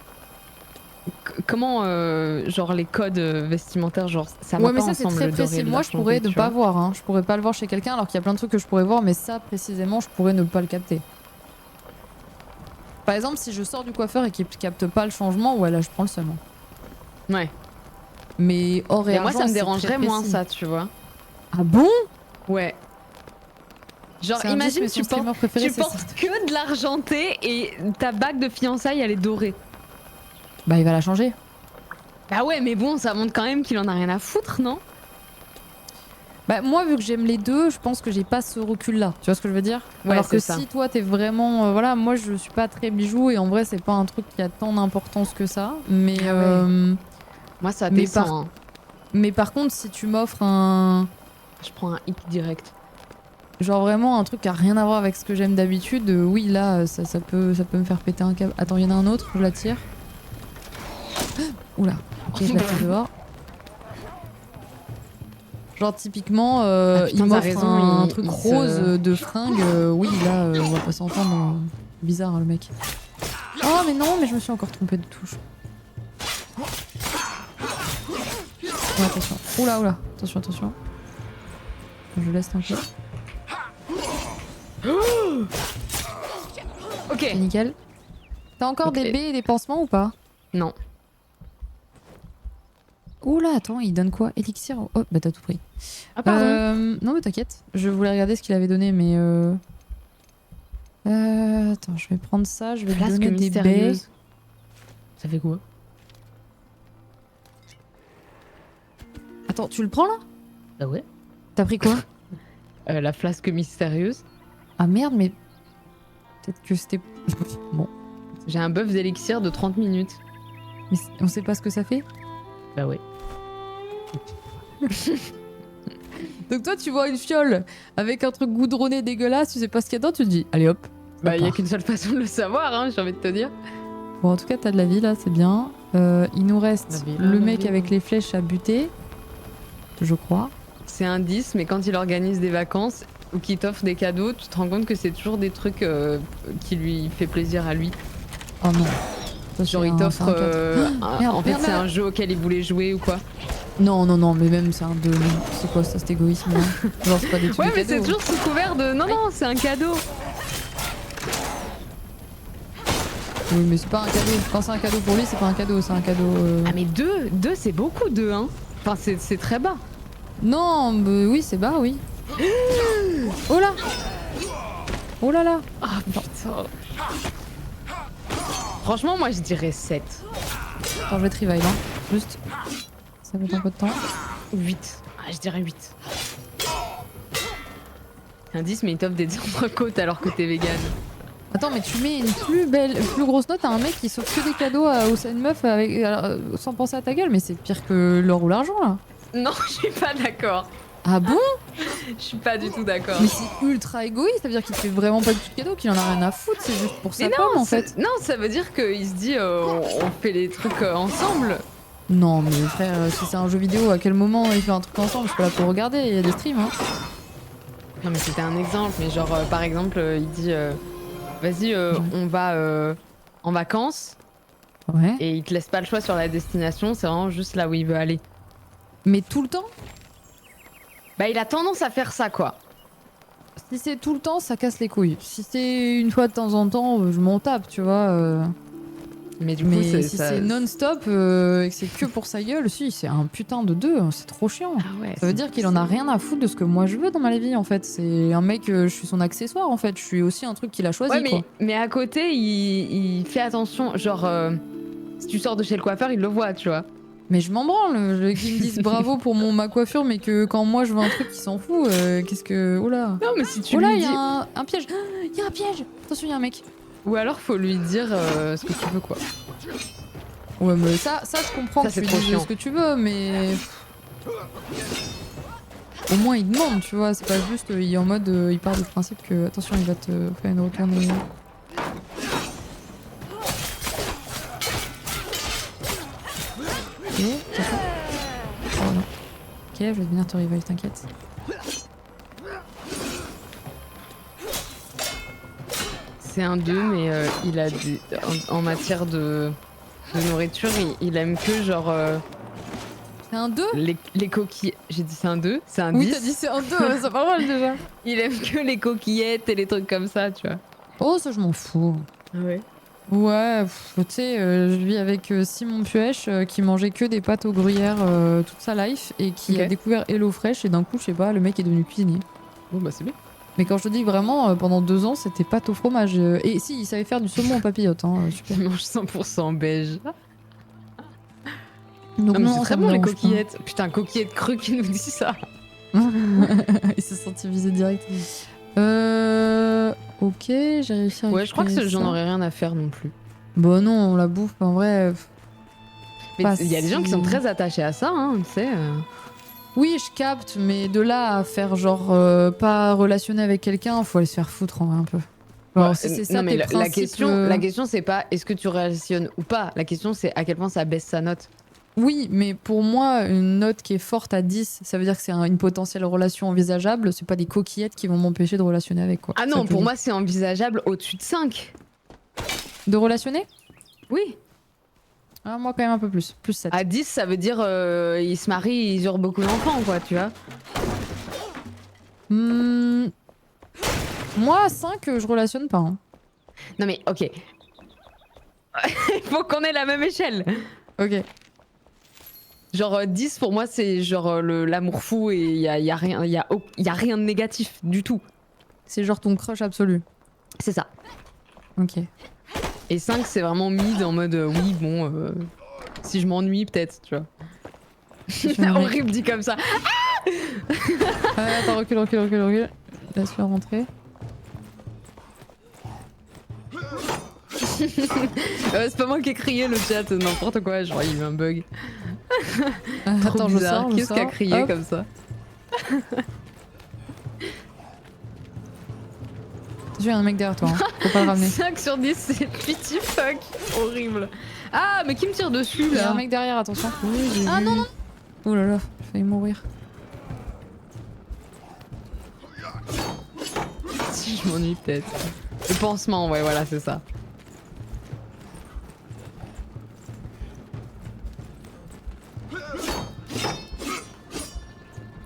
Speaker 1: Comment, genre, les codes vestimentaires, genre, ça va
Speaker 2: Ouais, mais
Speaker 1: pas
Speaker 2: ça, c'est
Speaker 1: ensemble,
Speaker 2: très
Speaker 1: le doré
Speaker 2: précis.
Speaker 1: et
Speaker 2: Moi, je
Speaker 1: l'argenté,
Speaker 2: pourrais ne
Speaker 1: tu
Speaker 2: pas
Speaker 1: vois.
Speaker 2: voir, hein. Je pourrais pas le voir chez quelqu'un, alors qu'il y a plein de trucs que je pourrais voir, mais ça, précisément, je pourrais ne pas le capter. Par exemple, si je sors du coiffeur et qu'il capte pas le changement, ouais, là, je prends le seum.
Speaker 1: Ouais.
Speaker 2: Mais or et
Speaker 1: Et moi,
Speaker 2: argent,
Speaker 1: ça me
Speaker 2: c'est
Speaker 1: dérangerait
Speaker 2: très
Speaker 1: moins
Speaker 2: précis.
Speaker 1: ça, tu vois.
Speaker 2: Ah bon?
Speaker 1: Ouais. Genre,
Speaker 2: C'est un
Speaker 1: imagine,
Speaker 2: mais son streamer préféré,
Speaker 1: tu
Speaker 2: c'est ça.
Speaker 1: portes que de l'argenté et ta bague de fiançailles, elle est dorée.
Speaker 2: Bah, il va la changer.
Speaker 1: Bah ouais, mais bon, ça montre quand même qu'il en a rien à foutre, non?
Speaker 2: Bah, moi, vu que j'aime les deux, je pense que j'ai pas ce recul-là. Tu vois ce que je veux dire?
Speaker 1: Ouais,
Speaker 2: Alors que
Speaker 1: c'est ça.
Speaker 2: si toi, t'es vraiment. Voilà, moi, je suis pas très bijou et en vrai, c'est pas un truc qui a tant d'importance que ça. Mais.
Speaker 1: Ah ouais. Moi, ça
Speaker 2: mais
Speaker 1: descend.
Speaker 2: par...
Speaker 1: Hein.
Speaker 2: mais par contre, si tu m'offres un.
Speaker 1: Je prends un hic direct.
Speaker 2: Genre vraiment un truc qui a rien à voir avec ce que j'aime d'habitude, oui, là, ça peut me faire péter un câble. Attends, il y en a un autre, je la tire. Oula, ok, je la tire dehors. Genre typiquement,
Speaker 1: Ah, putain,
Speaker 2: il
Speaker 1: t'as
Speaker 2: m'offre
Speaker 1: raison,
Speaker 2: un
Speaker 1: il-
Speaker 2: truc
Speaker 1: il
Speaker 2: rose
Speaker 1: se-
Speaker 2: de fringues, oui, là, on va pas s'entendre. Bizarre, le mec. Oh, mais non, mais je me suis encore trompée de touche. Ouais, attention. Oula, oula, attention, attention. Je laisse un peu.
Speaker 1: Ok.
Speaker 2: C'est nickel. T'as encore
Speaker 1: Ok.
Speaker 2: des baies et des pansements ou pas?
Speaker 1: Non.
Speaker 2: Oula, attends, il donne quoi? Élixir? Oh, bah t'as tout pris.
Speaker 1: Ah, pardon.
Speaker 2: Non, mais t'inquiète. Je voulais regarder ce qu'il avait donné, mais. Attends, je vais prendre ça, je vais lui
Speaker 1: Flasque
Speaker 2: donner des baies.
Speaker 1: mystérieuse. Ça fait quoi?
Speaker 2: Attends, tu le prends là?
Speaker 1: Ah ouais.
Speaker 2: T'as pris quoi?
Speaker 1: La flasque mystérieuse.
Speaker 2: Ah merde, mais. Peut-être que c'était. Bon.
Speaker 1: J'ai un buff d'élixir de 30 minutes.
Speaker 2: Mais on sait pas ce que ça fait?
Speaker 1: Bah ouais.
Speaker 2: Donc toi, tu vois une fiole avec un truc goudronné dégueulasse, tu sais pas ce qu'il y a dedans, tu te dis, allez hop.
Speaker 1: Bah, y a qu'une seule façon de le savoir, hein, j'ai envie de te dire.
Speaker 2: Bon, en tout cas, t'as de la vie là, c'est bien. Il nous reste
Speaker 1: La vie,
Speaker 2: le
Speaker 1: la
Speaker 2: mec
Speaker 1: vie.
Speaker 2: avec les flèches à buter. Je crois.
Speaker 1: C'est un 10, mais quand il organise des vacances ou qu'il t'offre des cadeaux, tu te rends compte que c'est toujours des trucs qui lui fait plaisir à lui.
Speaker 2: Oh non. Ça,
Speaker 1: Genre
Speaker 2: c'est
Speaker 1: il
Speaker 2: un-
Speaker 1: t'offre...
Speaker 2: c'est un quatre. Merde,
Speaker 1: en fait
Speaker 2: merde,
Speaker 1: c'est
Speaker 2: merde.
Speaker 1: un jeu auquel il voulait jouer ou quoi.
Speaker 2: Non, non, non, mais même c'est un 2. C'est quoi ça, cet égoïsme là? Genre, c'est pas des trucs
Speaker 1: Ouais
Speaker 2: de
Speaker 1: mais c'est
Speaker 2: cadeaux.
Speaker 1: toujours sous couvert de... Non, non, c'est un cadeau.
Speaker 2: Oui, mais c'est pas un cadeau. Quand c'est un cadeau pour lui, c'est pas un cadeau, c'est un cadeau.
Speaker 1: Ah mais 2 c'est beaucoup 2, hein. Enfin c'est très bas.
Speaker 2: Non, mais oui, c'est bas, oui. Oh là! Oh là là!
Speaker 1: Ah putain. Franchement moi je dirais 7.
Speaker 2: Attends, je vais te revive, hein. Juste. Ça met un peu de temps.
Speaker 1: 8. Ah je dirais 8. Un 10 mais il t'offre des entrecôtes alors que t'es vegan.
Speaker 2: Attends, mais tu mets une plus grosse note à un mec qui s'offre que des cadeaux à une meuf avec, sans penser à ta gueule, mais c'est pire que l'or ou l'argent là.
Speaker 1: Non je suis pas d'accord.
Speaker 2: Ah bon?
Speaker 1: Je suis pas du tout d'accord.
Speaker 2: Mais c'est ultra égoïste, ça veut dire qu'il te fait vraiment pas du tout de cadeaux, qu'il en a rien à foutre, c'est juste pour sa
Speaker 1: Mais
Speaker 2: pomme
Speaker 1: non,
Speaker 2: en fait.
Speaker 1: non, ça veut dire qu'il se dit on fait les trucs ensemble.
Speaker 2: Non, mais frère, si c'est un jeu vidéo, à quel moment il fait un truc ensemble? Je suis pas là pour regarder, il y a des streams. Hein.
Speaker 1: Non mais c'était un exemple, mais genre par exemple il dit vas-y on va en vacances
Speaker 2: Ouais.
Speaker 1: et il te laisse pas le choix sur la destination, c'est vraiment juste là où il veut aller.
Speaker 2: Mais tout le temps?
Speaker 1: Bah il a tendance à faire ça quoi.
Speaker 2: Si c'est tout le temps, ça casse les couilles. Si c'est une fois de temps en temps, je m'en tape, tu vois.
Speaker 1: Mais du coup,
Speaker 2: Mais
Speaker 1: c'est
Speaker 2: si
Speaker 1: ça.
Speaker 2: c'est non-stop et que c'est que pour sa gueule, si, c'est un putain de 2, c'est trop chiant.
Speaker 1: Ah ouais,
Speaker 2: Ça veut dire qu'il en a rien à foutre de ce que moi je veux dans ma vie en fait. C'est un mec, je suis son accessoire en fait. Je suis aussi un truc qu'il a choisi
Speaker 1: Ouais,
Speaker 2: quoi.
Speaker 1: mais à côté, il fait attention. Genre, si tu sors de chez le coiffeur, il le voit, tu vois.
Speaker 2: Mais je m'en branle, qu'ils me disent bravo pour ma coiffure, mais que quand moi je veux un truc, il s'en fout. Qu'est-ce que. Oh là.
Speaker 1: Non, mais si tu
Speaker 2: Oh là,
Speaker 1: lui
Speaker 2: il y
Speaker 1: dis.
Speaker 2: a un piège. Il y a un piège. Attention, il y a un mec.
Speaker 1: Ou alors, faut lui dire ce que tu veux, quoi.
Speaker 2: Ouais, mais ça je comprends
Speaker 1: Ça,
Speaker 2: que
Speaker 1: c'est
Speaker 2: tu
Speaker 1: trop
Speaker 2: dises
Speaker 1: chiant.
Speaker 2: ce que tu veux, mais. Au moins il demande, tu vois. C'est pas juste, il est en mode, il part du principe que attention, il va te faire une retournée. Ok, attention. Oh non. Ok, je vais venir te revive, t'inquiète.
Speaker 1: C'est un 2, mais il a des... en matière de nourriture, il aime que genre
Speaker 2: C'est un 2?
Speaker 1: les coquillettes. J'ai dit c'est un 2, c'est un 10.
Speaker 2: Oui, t'as dit c'est un 2, c'est pas mal déjà.
Speaker 1: Il aime que les coquillettes et les trucs comme ça, tu vois.
Speaker 2: Oh, ça je m'en fous.
Speaker 1: Ah ouais.
Speaker 2: Ouais, tu sais, je vis avec Simon Puech qui mangeait que des pâtes au gruyère toute sa life et qui a
Speaker 1: Ok.
Speaker 2: découvert HelloFresh et d'un coup, je sais pas, le mec est devenu cuisinier.
Speaker 1: Bon bah c'est bien.
Speaker 2: Mais quand je te dis vraiment, pendant 2 ans, c'était pâte au fromage. Et si, il savait faire du saumon en papillote, hein, super.
Speaker 1: Il mange 100% beige.
Speaker 2: Donc
Speaker 1: Non mais c'est
Speaker 2: ça
Speaker 1: très
Speaker 2: me
Speaker 1: bon les
Speaker 2: dérange
Speaker 1: coquillettes. Putain, coquillettes crues qui nous dit ça.
Speaker 2: pas. Il s'est senti visé direct. Ok, j'ai réussi à
Speaker 1: Ouais, je crois que
Speaker 2: récupérer
Speaker 1: j'en
Speaker 2: ça.
Speaker 1: aurais rien à faire non plus.
Speaker 2: Bon non, on la bouffe, en vrai...
Speaker 1: Mais
Speaker 2: Pas
Speaker 1: il y a des gens qui
Speaker 2: si-
Speaker 1: sont très attachés à ça, hein, tu sais.
Speaker 2: Oui, je capte, mais de là à faire genre pas relationner avec quelqu'un, faut aller se faire foutre en vrai un peu. Genre,
Speaker 1: Ouais,
Speaker 2: si c'est ça
Speaker 1: non mais
Speaker 2: tes
Speaker 1: la
Speaker 2: principes,
Speaker 1: question c'est pas est-ce que tu relationnes ou pas. La question c'est à quel point ça baisse sa note.
Speaker 2: Oui, mais pour moi, une note qui est forte à 10, ça veut dire que c'est une potentielle relation envisageable, c'est pas des coquillettes qui vont m'empêcher de relationner avec quoi.
Speaker 1: Ah
Speaker 2: Ça
Speaker 1: non,
Speaker 2: que je
Speaker 1: pour
Speaker 2: dis.
Speaker 1: moi c'est envisageable au-dessus de 5.
Speaker 2: De relationner?
Speaker 1: Oui.
Speaker 2: Ah, moi quand même un peu plus, plus 7.
Speaker 1: À 10 ça veut dire ils se marient, ils eurent beaucoup d'enfants quoi, tu vois.
Speaker 2: Hmm, Moi, à 5, je relationne pas. Hein.
Speaker 1: Non mais ok. Il faut qu'on ait la même échelle.
Speaker 2: Ok.
Speaker 1: Genre 10 pour moi c'est genre l'amour fou et y a rien y a rien de négatif du tout.
Speaker 2: C'est genre ton crush absolu.
Speaker 1: C'est ça.
Speaker 2: Ok.
Speaker 1: Et 5 c'est vraiment mid en mode oui bon si je m'ennuie peut-être, tu vois.
Speaker 2: suis un mec.
Speaker 1: Horrible dit comme ça.
Speaker 2: Attends, recule. Laisse-le rentrer.
Speaker 1: C'est pas moi qui ai crié le chat, n'importe quoi, genre il y a eu un bug. Trop
Speaker 2: Attends,
Speaker 1: bizarre.
Speaker 2: je
Speaker 1: Qu'est-ce
Speaker 2: sors.
Speaker 1: qui a crié
Speaker 2: Hop.
Speaker 1: comme ça?
Speaker 2: J'ai un mec derrière toi, hein. Faut pas le ramener.
Speaker 1: 5 sur 10 c'est pity fuck. Horrible. Ah mais qui me tire dessus
Speaker 2: Il y a
Speaker 1: là?
Speaker 2: un mec derrière, attention.
Speaker 1: Oui, j'ai
Speaker 2: Ah
Speaker 1: vu.
Speaker 2: non. Oh là là, j'ai failli mourir.
Speaker 1: Si je m'ennuie peut-être. Le pansement, ouais voilà c'est ça.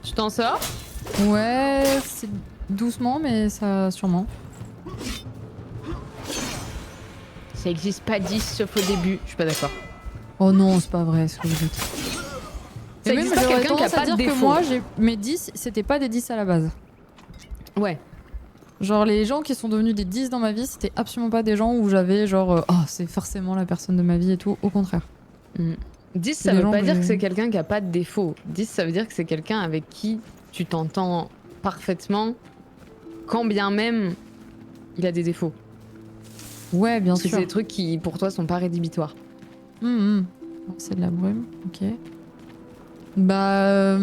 Speaker 1: Tu t'en sors?
Speaker 2: Ouais, c'est doucement, mais ça sûrement.
Speaker 1: Ça existe pas 10 sauf au début. Je suis pas d'accord.
Speaker 2: Oh non, c'est pas vrai ce que vous dites.
Speaker 1: Ça
Speaker 2: Et même,
Speaker 1: existe pas
Speaker 2: j'aurais
Speaker 1: quelqu'un qui a
Speaker 2: tendance à
Speaker 1: pas de
Speaker 2: dire que
Speaker 1: défaut.
Speaker 2: moi, mes 10, c'était pas des 10 à la base.
Speaker 1: Ouais.
Speaker 2: Genre, les gens qui sont devenus des 10 dans ma vie, c'était absolument pas des gens où j'avais genre, oh, c'est forcément la personne de ma vie et tout. Au contraire.
Speaker 1: 10
Speaker 2: C'est
Speaker 1: ça
Speaker 2: des
Speaker 1: veut
Speaker 2: gens
Speaker 1: pas
Speaker 2: que
Speaker 1: dire que
Speaker 2: j'ai-
Speaker 1: c'est quelqu'un qui a pas de défaut. 10 ça veut dire que c'est quelqu'un avec qui tu t'entends parfaitement quand bien même il a des défauts.
Speaker 2: Ouais, bien
Speaker 1: Parce que
Speaker 2: sûr.
Speaker 1: c'est des trucs qui pour toi sont pas rédhibitoires.
Speaker 2: C'est de la brume, ok. Bah,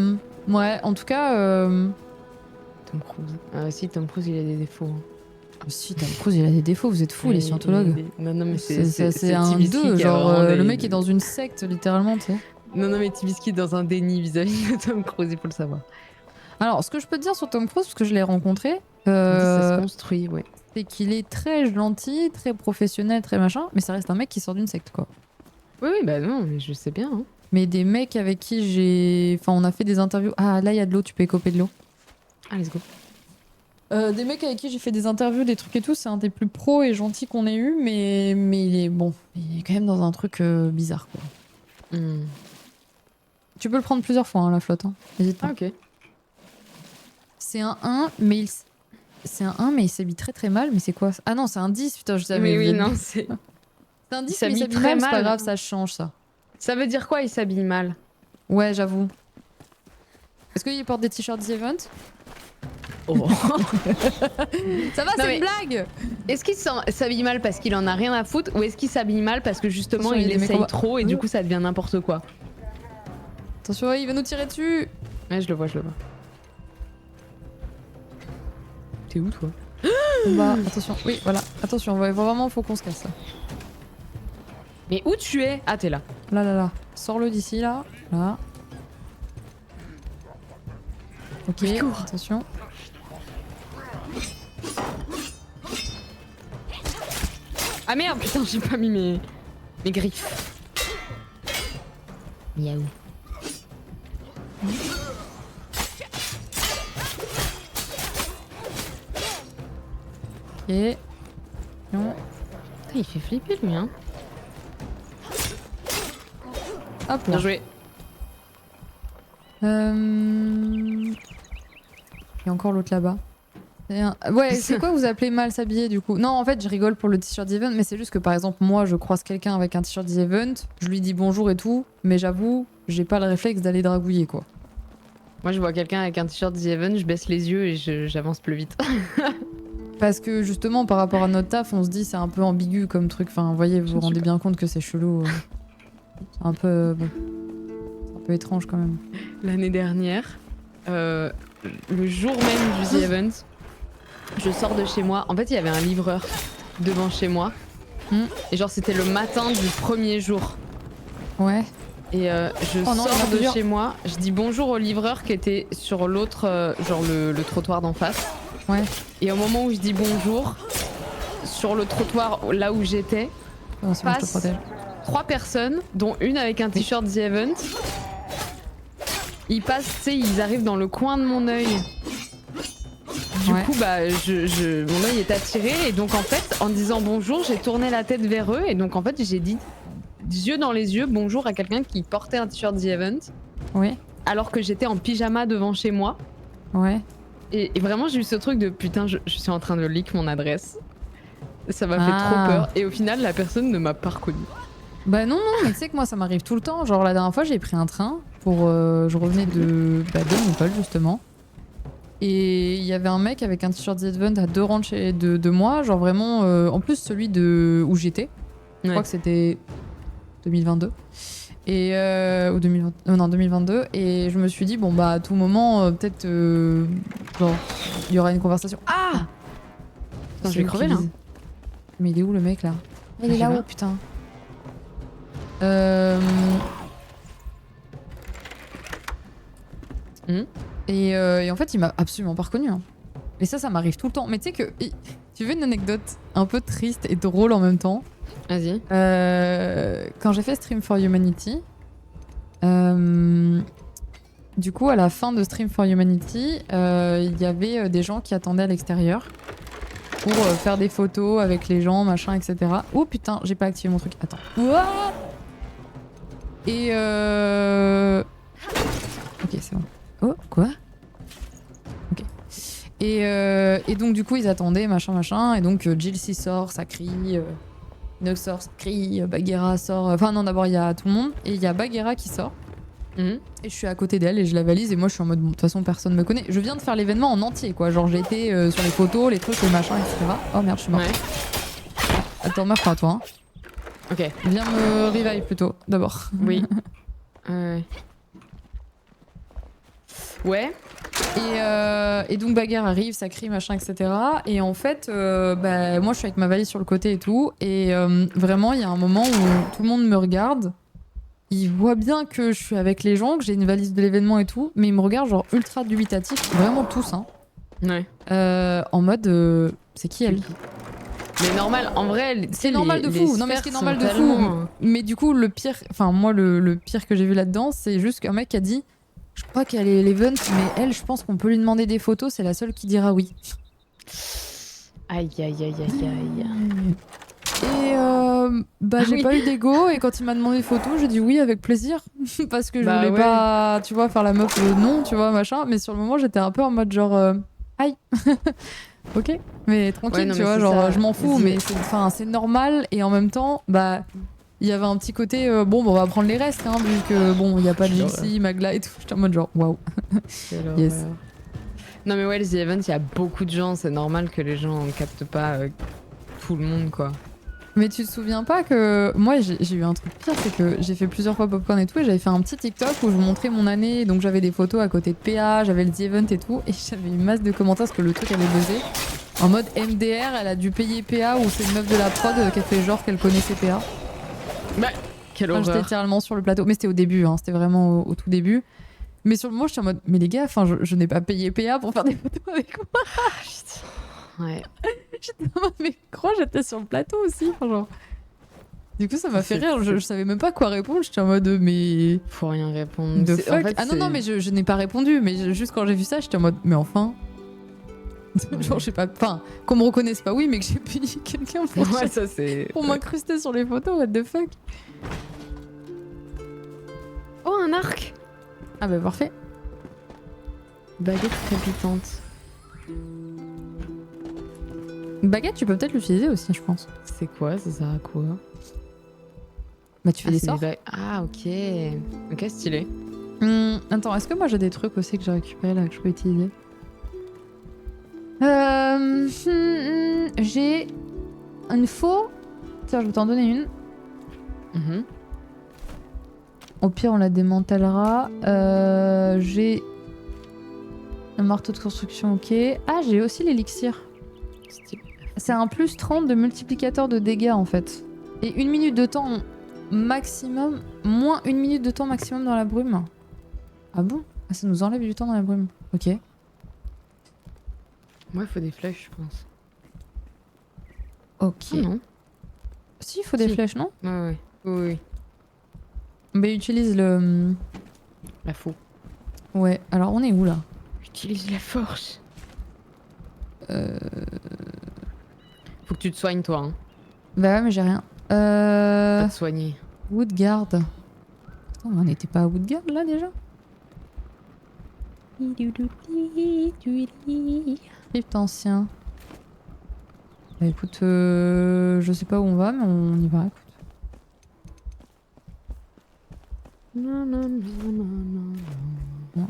Speaker 2: ouais, en tout cas,
Speaker 1: Tom Cruise. Si Tom Cruise il a des défauts. hein.
Speaker 2: si Tom Cruise, il a des défauts, vous êtes fous, les scientologues.
Speaker 1: Non non mais
Speaker 2: C'est un
Speaker 1: Tibisky
Speaker 2: 2,
Speaker 1: qui a
Speaker 2: genre,
Speaker 1: vraiment
Speaker 2: le
Speaker 1: des-
Speaker 2: mec est dans une secte, littéralement, tu sais.
Speaker 1: Non non mais Tibisky est dans un déni vis-à-vis de Tom Cruise, il faut le savoir.
Speaker 2: Alors, ce que je peux te dire sur Tom Cruise, parce que je l'ai rencontré,
Speaker 1: 10 ça se construit, ouais.
Speaker 2: c'est qu'il est très gentil, très professionnel, très machin, mais ça reste un mec qui sort d'une secte, quoi.
Speaker 1: Oui oui bah non mais je sais bien. Hein.
Speaker 2: Mais des mecs avec qui on a fait des interviews. Ah, là, il y a de l'eau, tu peux écoper de l'eau.
Speaker 1: Ah let's go.
Speaker 2: Des mecs avec qui j'ai fait des interviews, des trucs et tout, c'est un des plus pros et gentils qu'on ait eu, mais il est bon, il est quand même dans un truc bizarre quoi. Tu peux le prendre plusieurs fois hein, la flotte, hein. N'hésite pas.
Speaker 1: Ah, ok.
Speaker 2: C'est un 1, mais il s'habille très très mal, mais c'est quoi? Ah non, c'est un 10, putain, je savais.
Speaker 1: Mais oui, non, c'est.
Speaker 2: C'est un 10, mais il
Speaker 1: s'habille
Speaker 2: s'habille
Speaker 1: très
Speaker 2: mal, c'est pas
Speaker 1: mal.
Speaker 2: grave, ça change ça.
Speaker 1: Ça veut dire quoi, il s'habille mal?
Speaker 2: Ouais, j'avoue. Est-ce qu'il porte des t-shirts The Event?
Speaker 1: Oh.
Speaker 2: Ça va,
Speaker 1: Non,
Speaker 2: c'est
Speaker 1: mais-
Speaker 2: une blague!
Speaker 1: Est-ce qu'il s'habille mal parce qu'il en a rien à foutre ou est-ce qu'il s'habille mal parce que justement
Speaker 2: Attention, il y
Speaker 1: il
Speaker 2: a des mecs
Speaker 1: essaye
Speaker 2: en bas.
Speaker 1: trop et du coup ça devient n'importe quoi?
Speaker 2: Attention, il va nous tirer dessus!
Speaker 1: Ouais, je le vois, je le vois. T'es où toi?
Speaker 2: Bah, attention, oui, voilà. Attention, vraiment, faut qu'on se casse là.
Speaker 1: Mais où tu es? Ah, t'es là.
Speaker 2: Là, là, là. Sors-le d'ici, là. Là. Ok,
Speaker 1: Mais cours.
Speaker 2: attention.
Speaker 1: Ah merde, putain, j'ai pas mis mes griffes. Miaou.
Speaker 2: Ok. Non.
Speaker 1: Putain, il fait flipper lui, hein.
Speaker 2: Hop là.
Speaker 1: Bien joué.
Speaker 2: Il y a encore l'autre là-bas. Ouais, c'est quoi vous appelez mal s'habiller du coup? Non, en fait, je rigole pour le t-shirt d'Event, mais c'est juste que par exemple, moi, je croise quelqu'un avec un t-shirt d'Event, je lui dis bonjour et tout, mais j'avoue, j'ai pas le réflexe d'aller dragouiller quoi.
Speaker 1: Moi, je vois quelqu'un avec un t-shirt The Even, je baisse les yeux et j'avance plus vite.
Speaker 2: Parce que justement, par rapport à notre taf, on se dit c'est un peu ambigu comme truc. Enfin, vous voyez, vous vous rendez bien compte que c'est chelou. C'est un peu. Bon. C'est un peu étrange quand même.
Speaker 1: L'année dernière, le jour même du The Event, je sors de chez moi. En fait, il y avait un livreur devant chez moi. Et genre, c'était le matin du premier jour.
Speaker 2: Ouais.
Speaker 1: Et je
Speaker 2: Oh non, il y en a
Speaker 1: sors de
Speaker 2: plusieurs.
Speaker 1: chez moi, je dis bonjour au livreur qui était sur l'autre, genre le trottoir d'en face.
Speaker 2: Ouais.
Speaker 1: Et au moment où je dis bonjour, sur le trottoir là où j'étais,
Speaker 2: Oh, c'est bon, je te
Speaker 1: passe
Speaker 2: protège.
Speaker 1: 3 personnes, dont une avec un t-shirt The Event. Ils passent, tu sais, ils arrivent dans le coin de mon œil. Du
Speaker 2: Ouais.
Speaker 1: coup, bah, mon œil est attiré. Et donc, en fait, en disant bonjour, j'ai tourné la tête vers eux. Et donc, en fait, j'ai dit, yeux dans les yeux, bonjour à quelqu'un qui portait un t-shirt The Event.
Speaker 2: Ouais.
Speaker 1: Alors que j'étais en pyjama devant chez moi.
Speaker 2: Ouais.
Speaker 1: Et vraiment, j'ai eu ce truc de putain, je suis en train de leak mon adresse. Ça m'a fait
Speaker 2: Ah.
Speaker 1: trop peur. Et au final, la personne ne m'a pas reconnue.
Speaker 2: Bah non, non, mais tu sais que moi ça m'arrive tout le temps. Genre la dernière fois j'ai pris un train pour. Je revenais de mon école justement. Et il y avait un mec avec un t-shirt The Event à 2 rangs de moi. Genre vraiment. En plus celui de où j'étais. Je crois que c'était 2022. Et, ou 2020, non, 2022. Et je me suis dit, bon bah à tout moment, peut-être. Genre, il y aura une conversation. Ah
Speaker 1: Putain, je vais crever là.
Speaker 2: Mais il est où le mec là? Il
Speaker 1: Je
Speaker 2: est
Speaker 1: sais
Speaker 2: là-haut,
Speaker 1: pas.
Speaker 2: putain. Et en fait, il m'a absolument pas reconnu. Hein. Et ça m'arrive tout le temps. Mais tu sais que. Tu veux une anecdote un peu triste et drôle en même temps?
Speaker 1: Vas-y.
Speaker 2: Quand j'ai fait Stream for Humanity, du coup, à la fin de Stream for Humanity, il y avait des gens qui attendaient à l'extérieur pour faire des photos avec les gens, machin, etc. Oh putain, j'ai pas activé mon truc. Attends. Ouah Et ok, c'est bon. Oh, quoi? Ok. Et donc, du coup, ils attendaient, machin, machin. Et donc, Jill s'y sort, ça crie. Nox sort, ça crie. Bagheera sort. Enfin, non, d'abord, il y a tout le monde. Et il y a Bagheera qui sort. Et je suis à côté d'elle et je la valise. Et moi, je suis en mode, bon, de toute façon, personne me connaît. Je viens de faire l'événement en entier, quoi. Genre, j'ai été sur les photos, les trucs, les machins, etc. Oh merde, je suis morte.
Speaker 1: Ouais.
Speaker 2: Attends, meurs pas, toi. Hein.
Speaker 1: Ok.
Speaker 2: Viens me revive plutôt, d'abord.
Speaker 1: Oui. Ouais.
Speaker 2: Et donc Bagarre arrive, ça crie, machin, etc. Et en fait, bah, moi je suis avec ma valise sur le côté et tout. Et vraiment, il y a un moment où tout le monde me regarde. Ils voient bien que je suis avec les gens, que j'ai une valise de l'événement et tout. Mais ils me regardent genre ultra dubitatif, vraiment tous. Hein,
Speaker 1: Ouais.
Speaker 2: en mode, c'est qui elle?
Speaker 1: Mais normal, en vrai,
Speaker 2: C'est normal de fou. Non mais c'est normal de fou. Mais du coup, le pire, enfin moi le pire que j'ai vu là-dedans, c'est juste qu'un mec a dit, je crois qu'elle est l'event, mais elle, je pense qu'on peut lui demander des photos, c'est la seule qui dira oui.
Speaker 1: Aïe, aïe, aïe, aïe, aïe.
Speaker 2: Et bah j'ai
Speaker 1: oui.
Speaker 2: pas eu d'ego et quand il m'a demandé des photos, j'ai dit oui avec plaisir parce que je
Speaker 1: Bah
Speaker 2: voulais
Speaker 1: ouais.
Speaker 2: pas, tu vois, faire la meuf non, tu vois, machin. Mais sur le moment, j'étais un peu en mode genre aïe, ok, mais tranquille,
Speaker 1: Ouais, non,
Speaker 2: tu
Speaker 1: mais
Speaker 2: vois,
Speaker 1: c'est
Speaker 2: genre
Speaker 1: ça.
Speaker 2: je m'en fous, mais
Speaker 1: C'est-
Speaker 2: enfin c'est normal et en même temps, bah il y avait un petit côté bon, bah, on va prendre les restes, hein, vu que bon, il y a pas de
Speaker 1: Quelle horreur.
Speaker 2: Jinxie, Magla et tout. J'étais en mode genre waouh,
Speaker 1: Quelle
Speaker 2: yes.
Speaker 1: horreur. Non, mais ouais, les events, il y a beaucoup de gens. C'est normal que les gens captent pas tout le monde, quoi.
Speaker 2: Mais tu te souviens pas que moi j'ai eu un truc pire, c'est que j'ai fait plusieurs fois Popcorn et tout, et j'avais fait un petit TikTok où je vous montrais mon année, donc j'avais des photos à côté de PA, j'avais le The Event et tout, et j'avais une masse de commentaires parce que le truc avait buzzé. En mode MDR, elle a dû payer PA ou c'est une meuf de la prod qui a fait genre qu'elle connaissait PA.
Speaker 1: Bah, quelle
Speaker 2: Enfin, j'étais
Speaker 1: horreur.
Speaker 2: littéralement sur le plateau, mais c'était au début, hein, c'était vraiment au tout début. Mais sur le moment, j'étais en mode, mais les gars, enfin, je n'ai pas payé PA pour faire des photos avec moi.
Speaker 1: Ah, putain. Ouais.
Speaker 2: J'étais en mode, mais crois, j'étais sur le plateau aussi. Enfin, genre. Du coup, ça m'a fait
Speaker 1: C'est-
Speaker 2: rire. Je savais même pas quoi répondre. J'étais en mode, mais.
Speaker 1: Faut rien répondre.
Speaker 2: The
Speaker 1: C'est- En
Speaker 2: fuck?
Speaker 1: fait,
Speaker 2: Ah non, non,
Speaker 1: c'est-
Speaker 2: mais je n'ai pas répondu. Mais juste quand j'ai vu ça, j'étais en mode, mais enfin. Genre, je sais pas. Enfin, qu'on me reconnaisse pas, oui, mais que j'ai payé quelqu'un pour,
Speaker 1: Ouais, ça c'est.
Speaker 2: pour m'incruster sur les photos. What the fuck?
Speaker 1: Oh, un arc!
Speaker 2: Ah bah, parfait.
Speaker 1: Baguette crépitante.
Speaker 2: Baguette, tu peux peut-être l'utiliser aussi, je pense.
Speaker 1: C'est quoi? Ça sert à quoi?
Speaker 2: Bah, tu fais des
Speaker 1: c'est
Speaker 2: sorts.
Speaker 1: Ah, ok. Ok, stylé.
Speaker 2: Attends, est-ce que moi j'ai des trucs aussi que j'ai récupérés là que je peux utiliser? J'ai une faux. Tiens, je vais t'en donner une.
Speaker 1: Mhm.
Speaker 2: Au pire, on la démantèlera. J'ai un marteau de construction, ok. Ah, j'ai aussi l'élixir.
Speaker 1: Stylé.
Speaker 2: C'est un plus 30 de multiplicateur de dégâts en fait. Et 1 minute de temps maximum, moins 1 minute de temps maximum dans la brume. Ah bon? Ah, ça nous enlève du temps dans la brume. Ok.
Speaker 1: Moi, il faut des flèches, je pense.
Speaker 2: Ok.
Speaker 1: Ah non.
Speaker 2: Si, il faut des
Speaker 1: Si.
Speaker 2: flèches, non?
Speaker 1: Ouais, ouais. Oui, oui.
Speaker 2: Mais utilise le.
Speaker 1: La faux.
Speaker 2: Ouais, alors on est où là?
Speaker 1: Utilise la force.
Speaker 2: euh...
Speaker 1: Faut que tu te soignes, toi. Hein.
Speaker 2: Bah ouais, mais j'ai rien.
Speaker 1: Pas te soigner.
Speaker 2: Woodgard. Attends, on n'était pas à Woodgard là déjà? Crypte ancien. Bah écoute, je sais pas où on va, mais on y va, écoute.
Speaker 1: Non, non, non, non, non, non.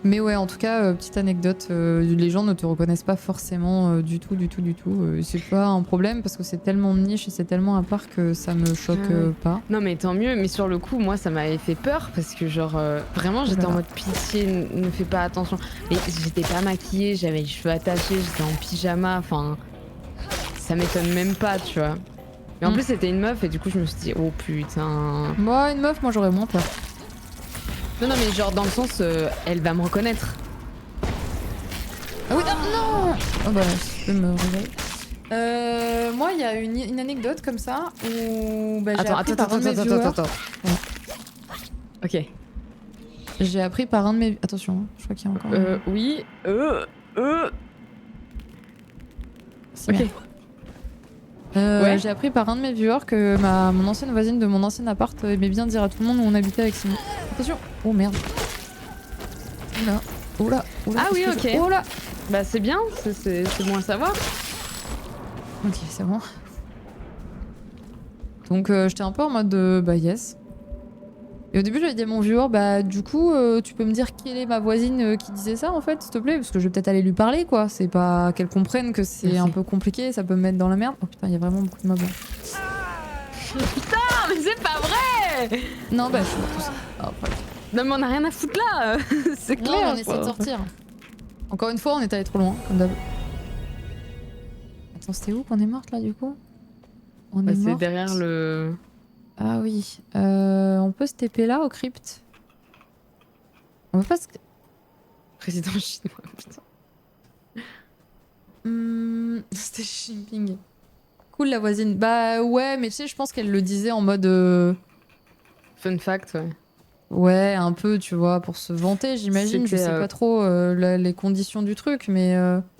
Speaker 2: Mais ouais, en tout cas, petite anecdote, les gens ne te reconnaissent pas forcément du tout, du tout, du tout. C'est pas un problème parce que c'est tellement niche et c'est tellement à part que ça me choque
Speaker 1: Ouais.
Speaker 2: pas.
Speaker 1: Non, mais tant mieux. Mais sur le coup, moi, ça m'avait fait peur parce que, genre, vraiment, j'étais en
Speaker 2: Oulala.
Speaker 1: mode pitié, ne fais pas attention. Et j'étais pas maquillée, j'avais les cheveux attachés, j'étais en pyjama. Enfin, ça m'étonne même pas, tu vois. Mais en
Speaker 2: Mm.
Speaker 1: plus, c'était une meuf et du coup, je me suis dit, oh putain.
Speaker 2: Moi, une meuf, moi j'aurais moins peur.
Speaker 1: Non, non, mais genre, dans le sens, elle va me reconnaître.
Speaker 2: Ah oui, non, non. Oh bah, je peux me réveiller. Moi, il y a une anecdote comme ça où bah, j'ai
Speaker 1: Attends,
Speaker 2: appris
Speaker 1: attends,
Speaker 2: par un de mes viewers.
Speaker 1: attends. Ok.
Speaker 2: J'ai appris par un de mes. Attention, hein, je crois qu'il y a encore.
Speaker 1: Oui.
Speaker 2: C'est
Speaker 1: Ok.
Speaker 2: bien.
Speaker 1: Ouais.
Speaker 2: J'ai appris par un de mes viewers que mon ancienne voisine de mon ancien appart aimait bien dire à tout le monde où on habitait avec Simon. Attention. Oh merde. Oula. Oula. Oula.
Speaker 1: Ah oui,
Speaker 2: est-ce que
Speaker 1: ok.
Speaker 2: Oh là.
Speaker 1: Bah, c'est bien, c'est bon à savoir.
Speaker 2: Ok, c'est bon. Donc j'étais un peu en mode bah yes. Et au début j'avais dit à mon viewer bah du coup tu peux me dire quelle est ma voisine qui disait ça en fait s'il te plaît parce que je vais peut-être aller lui parler quoi. C'est pas qu'elle comprenne que c'est
Speaker 1: Merci.
Speaker 2: un peu compliqué, ça peut me mettre dans la merde. Oh putain il y a vraiment beaucoup de mobs.
Speaker 1: Putain, mais c'est pas vrai.
Speaker 2: Non bah je suis tout ça. Oh, fuck.
Speaker 1: Non, mais on a rien à foutre là. C'est
Speaker 2: Non,
Speaker 1: clair.
Speaker 2: mais on essaie de sortir. Encore une fois on est allé trop loin comme d'hab. Attends c'était où qu'on est morte là du coup? On
Speaker 1: Bah,
Speaker 2: est
Speaker 1: c'est
Speaker 2: morte.
Speaker 1: derrière le
Speaker 2: Ah oui. On peut se TP là au crypte. On peut pas se...
Speaker 1: président chinois. Putain.
Speaker 2: C'était Shimping. Cool la voisine. Bah ouais, mais tu sais, je pense qu'elle le disait en mode.
Speaker 1: Fun fact, ouais.
Speaker 2: Ouais, un peu, tu vois, pour se vanter, j'imagine. Je
Speaker 1: C'était
Speaker 2: sais pas trop les conditions du truc, mais.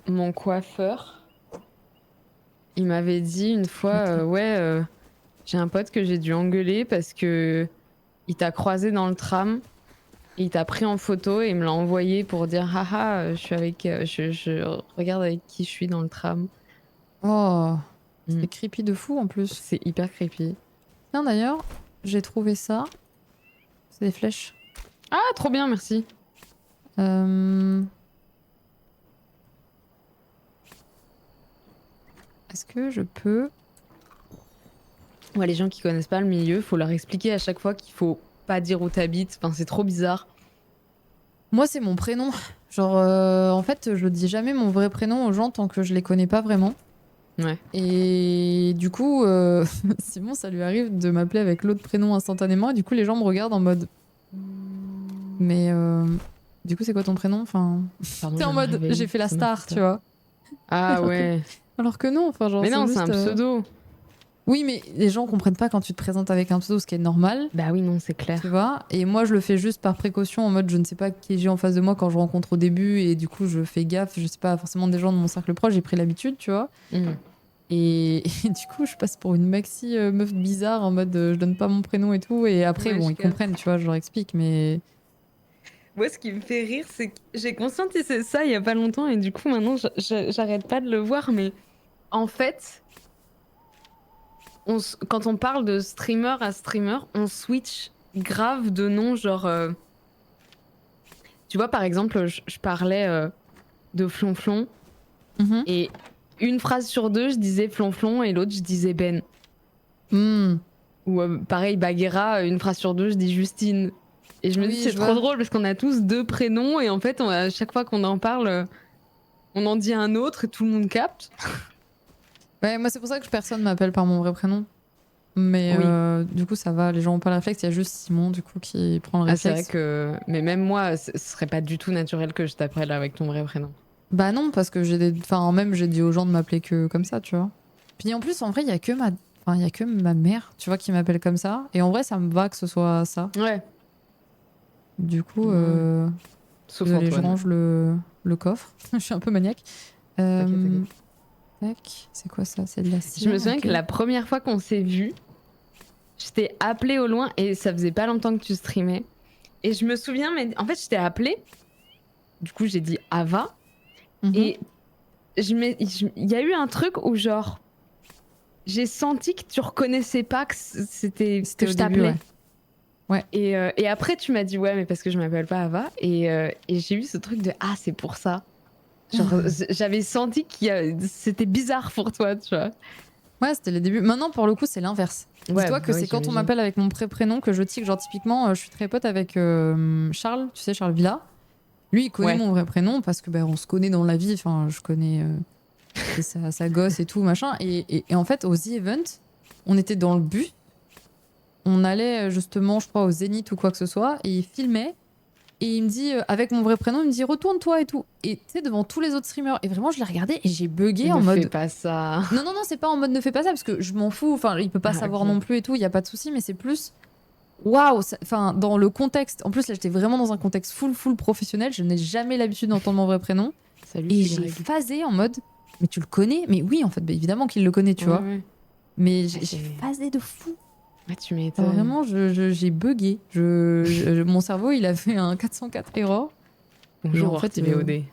Speaker 1: mon coiffeur. Il m'avait dit une fois, ouais, j'ai un pote que j'ai dû engueuler parce que il t'a croisé dans le tram, et il t'a pris en photo et il me l'a envoyé pour dire, haha, je suis avec, je regarde avec qui je suis dans le tram.
Speaker 2: Oh,
Speaker 1: Mm.
Speaker 2: c'est creepy de fou en plus.
Speaker 1: C'est hyper creepy.
Speaker 2: Tiens, d'ailleurs, j'ai trouvé ça. C'est des flèches.
Speaker 1: Ah, trop bien, merci.
Speaker 2: Euh, Est-ce que je peux.
Speaker 1: Ouais, les gens qui connaissent pas le milieu, faut leur expliquer à chaque fois qu'il faut pas dire où t'habites. Enfin, c'est trop bizarre.
Speaker 2: Moi, c'est mon prénom. Genre, en fait, je dis jamais mon vrai prénom aux gens tant que je les connais pas vraiment.
Speaker 1: Ouais.
Speaker 2: Et du coup, Simon, ça lui arrive de m'appeler avec l'autre prénom instantanément. Et du coup, les gens me regardent en mode. Mais du coup, c'est quoi ton prénom? Enfin,
Speaker 1: Pardon,
Speaker 2: t'es
Speaker 1: je
Speaker 2: en
Speaker 1: viens de me
Speaker 2: mode,
Speaker 1: réveiller,
Speaker 2: j'ai fait la
Speaker 1: c'est ma
Speaker 2: star,
Speaker 1: sister.
Speaker 2: tu vois.
Speaker 1: Ah
Speaker 2: Alors que,
Speaker 1: ouais.
Speaker 2: alors que non, enfin, genre,
Speaker 1: Mais
Speaker 2: c'est
Speaker 1: non, c'est
Speaker 2: juste.
Speaker 1: un pseudo.
Speaker 2: Oui, mais les gens comprennent pas quand tu te présentes avec un pseudo, ce qui est normal,
Speaker 1: Bah oui, non, c'est
Speaker 2: tu
Speaker 1: clair.
Speaker 2: vois. Et moi, je le fais juste par précaution, en mode, je ne sais pas qui j'ai en face de moi quand je rencontre au début, et du coup, je fais gaffe. Je sais pas forcément des gens de mon cercle proche, j'ai pris l'habitude, tu vois.
Speaker 1: Mm.
Speaker 2: Et du coup, je passe pour une maxi meuf bizarre, en mode, je donne pas mon prénom et tout. Et après,
Speaker 1: Ouais,
Speaker 2: bon,
Speaker 1: je
Speaker 2: ils
Speaker 1: capte.
Speaker 2: comprennent, tu vois, je leur explique, mais.
Speaker 1: Moi, ce qui me fait rire, c'est que j'ai conscientisé ça il y a pas longtemps et du coup, maintenant, j'arrête pas de le voir. Mais en fait, quand on parle de streamer à streamer, on switch grave de nom. Genre, tu vois, par exemple, je parlais de Flonflon
Speaker 2: Mhm.
Speaker 1: et une phrase sur deux, je disais Flonflon et l'autre, je disais Ben.
Speaker 2: Hmm.
Speaker 1: Ou pareil, Baguera, une phrase sur deux, je dis Justine. Et je me dis,
Speaker 2: Oui,
Speaker 1: c'est
Speaker 2: je
Speaker 1: trop
Speaker 2: vois.
Speaker 1: drôle parce qu'on a tous deux prénoms et en fait, à chaque fois qu'on en parle, on en dit un autre et tout le monde capte.
Speaker 2: Ouais, moi, c'est pour ça que personne m'appelle par mon vrai prénom. Mais
Speaker 1: Oui.
Speaker 2: du coup, ça va, les gens ont pas le réflexe. Il y a juste Simon, du coup, qui prend le
Speaker 1: Ah, c'est vrai
Speaker 2: réflexe.
Speaker 1: que. Mais même moi, ce serait pas du tout naturel que je t'appelle avec ton vrai prénom.
Speaker 2: Bah non, parce que Enfin, même, j'ai dit aux gens de m'appeler que comme ça, tu vois. Puis en plus, en vrai, il y a que ma. Enfin, il y a que ma mère, tu vois, qui m'appelle comme ça. Et en vrai, ça me va que ce soit ça.
Speaker 1: Ouais.
Speaker 2: Du coup,
Speaker 1: Ouais. Sauf
Speaker 2: désolé, je
Speaker 1: Antoine.
Speaker 2: range le coffre. Je suis un peu maniaque.
Speaker 1: T'inquiète,
Speaker 2: Euh...
Speaker 1: t'inquiète.
Speaker 2: Tac, c'est quoi ça? C'est de la
Speaker 1: Je me
Speaker 2: cire,
Speaker 1: souviens
Speaker 2: ok.
Speaker 1: que la première fois qu'on s'est vu, je t'ai appelé au loin et ça faisait pas longtemps que tu streamais. Et je me souviens, mais en fait, je t'ai appelé. Du coup, j'ai dit Ava.
Speaker 2: Mhm.
Speaker 1: Et il y a eu un truc où, genre, j'ai senti que tu reconnaissais pas que c'était que
Speaker 2: C'était au
Speaker 1: je
Speaker 2: début,
Speaker 1: t'appelais.
Speaker 2: ouais. Ouais.
Speaker 1: Et après, tu m'as dit ouais, mais parce que je m'appelle pas Ava. Et j'ai eu ce truc de ah, c'est pour ça. Genre, j'avais senti c'était bizarre pour toi, tu vois.
Speaker 2: Ouais, c'était les débuts. Maintenant, pour le coup, c'est l'inverse.
Speaker 1: Ouais,
Speaker 2: Dis-toi que
Speaker 1: bah oui,
Speaker 2: c'est quand on
Speaker 1: j'imagine.
Speaker 2: m'appelle avec mon pré-prénom que je tique. Genre, typiquement, je suis très pote avec Charles, tu sais, Charles Villa. Lui, il connaît
Speaker 1: Ouais.
Speaker 2: mon vrai prénom parce que on se connaît dans la vie. Enfin, je connais c'est sa gosse et tout, machin. Et en fait, au The Event, on était dans le bus. On allait justement, je crois, au Zénith ou quoi que ce soit. Et il filmait. Et il me dit, avec mon vrai prénom, il me dit retourne-toi et tout. Et tu sais, devant tous les autres streamers. Et vraiment, je l'ai regardé et j'ai bugué en
Speaker 1: Ne fais
Speaker 2: mode.
Speaker 1: pas ça.
Speaker 2: Non, non, non, c'est pas en mode ne fais pas ça parce que je m'en fous. Enfin, il peut pas
Speaker 1: Ah,
Speaker 2: savoir
Speaker 1: ok.
Speaker 2: non plus et tout, il y a pas de souci, mais c'est plus. Waouh! Enfin, dans le contexte. En plus, là, j'étais vraiment dans un contexte full professionnel. Je n'ai jamais l'habitude d'entendre mon vrai prénom.
Speaker 1: Salut,
Speaker 2: Et
Speaker 1: c'est
Speaker 2: j'ai
Speaker 1: Y.
Speaker 2: phasé en mode. Mais tu le connais? Mais oui, en fait, bah, évidemment qu'il le connaît, tu
Speaker 1: Ouais,
Speaker 2: vois.
Speaker 1: ouais.
Speaker 2: Mais
Speaker 1: Ah,
Speaker 2: j'ai phasé de fou.
Speaker 1: Ouais, tu
Speaker 2: Enfin,
Speaker 1: m'étonnes.
Speaker 2: vraiment, j'ai bugué. Mon cerveau, il a fait un 404 error. Et en
Speaker 1: Bonjour,
Speaker 2: fait,
Speaker 1: OrtiVOD.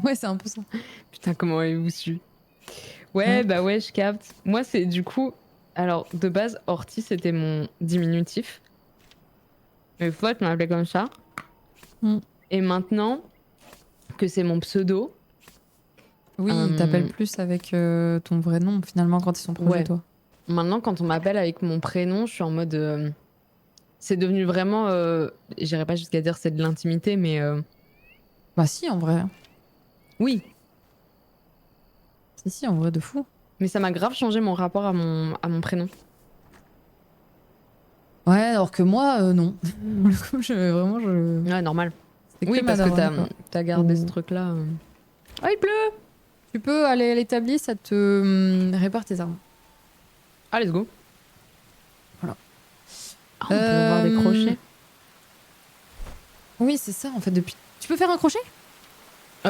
Speaker 2: ouais, c'est un peu ça.
Speaker 1: Putain, comment avez-vous su? Ouais,
Speaker 2: Hop.
Speaker 1: bah ouais, je capte. Moi, c'est du coup. Alors, de base, Orti, c'était mon diminutif. Mais fois, tu m'appelais comme ça.
Speaker 2: Mm.
Speaker 1: Et maintenant que c'est mon pseudo,
Speaker 2: Oui, il t'appelle plus avec ton vrai nom, finalement, quand ils sont proches de
Speaker 1: ouais.
Speaker 2: toi.
Speaker 1: Maintenant, quand on m'appelle avec mon prénom, je suis en mode. C'est devenu vraiment. J'irais pas jusqu'à dire c'est de l'intimité, mais
Speaker 2: Bah si, en vrai.
Speaker 1: oui.
Speaker 2: Si, en vrai, de fou.
Speaker 1: Mais ça m'a grave changé mon rapport à mon prénom.
Speaker 2: Ouais, alors que moi, non. Pour le coup, vraiment,
Speaker 1: Ouais, normal.
Speaker 2: c'était que
Speaker 1: Oui,
Speaker 2: ma
Speaker 1: parce que
Speaker 2: daronne, quoi.
Speaker 1: t'as gardé ce
Speaker 2: Ou-
Speaker 1: truc-là. Ah, il pleut!
Speaker 2: Tu peux aller à l'établi, ça te répare tes armes.
Speaker 1: Ah, let's go.
Speaker 2: Voilà.
Speaker 1: Ah, on peut avoir des
Speaker 2: Euh,
Speaker 1: crochets.
Speaker 2: Oui, c'est ça en fait. Depuis. Tu peux faire un crochet?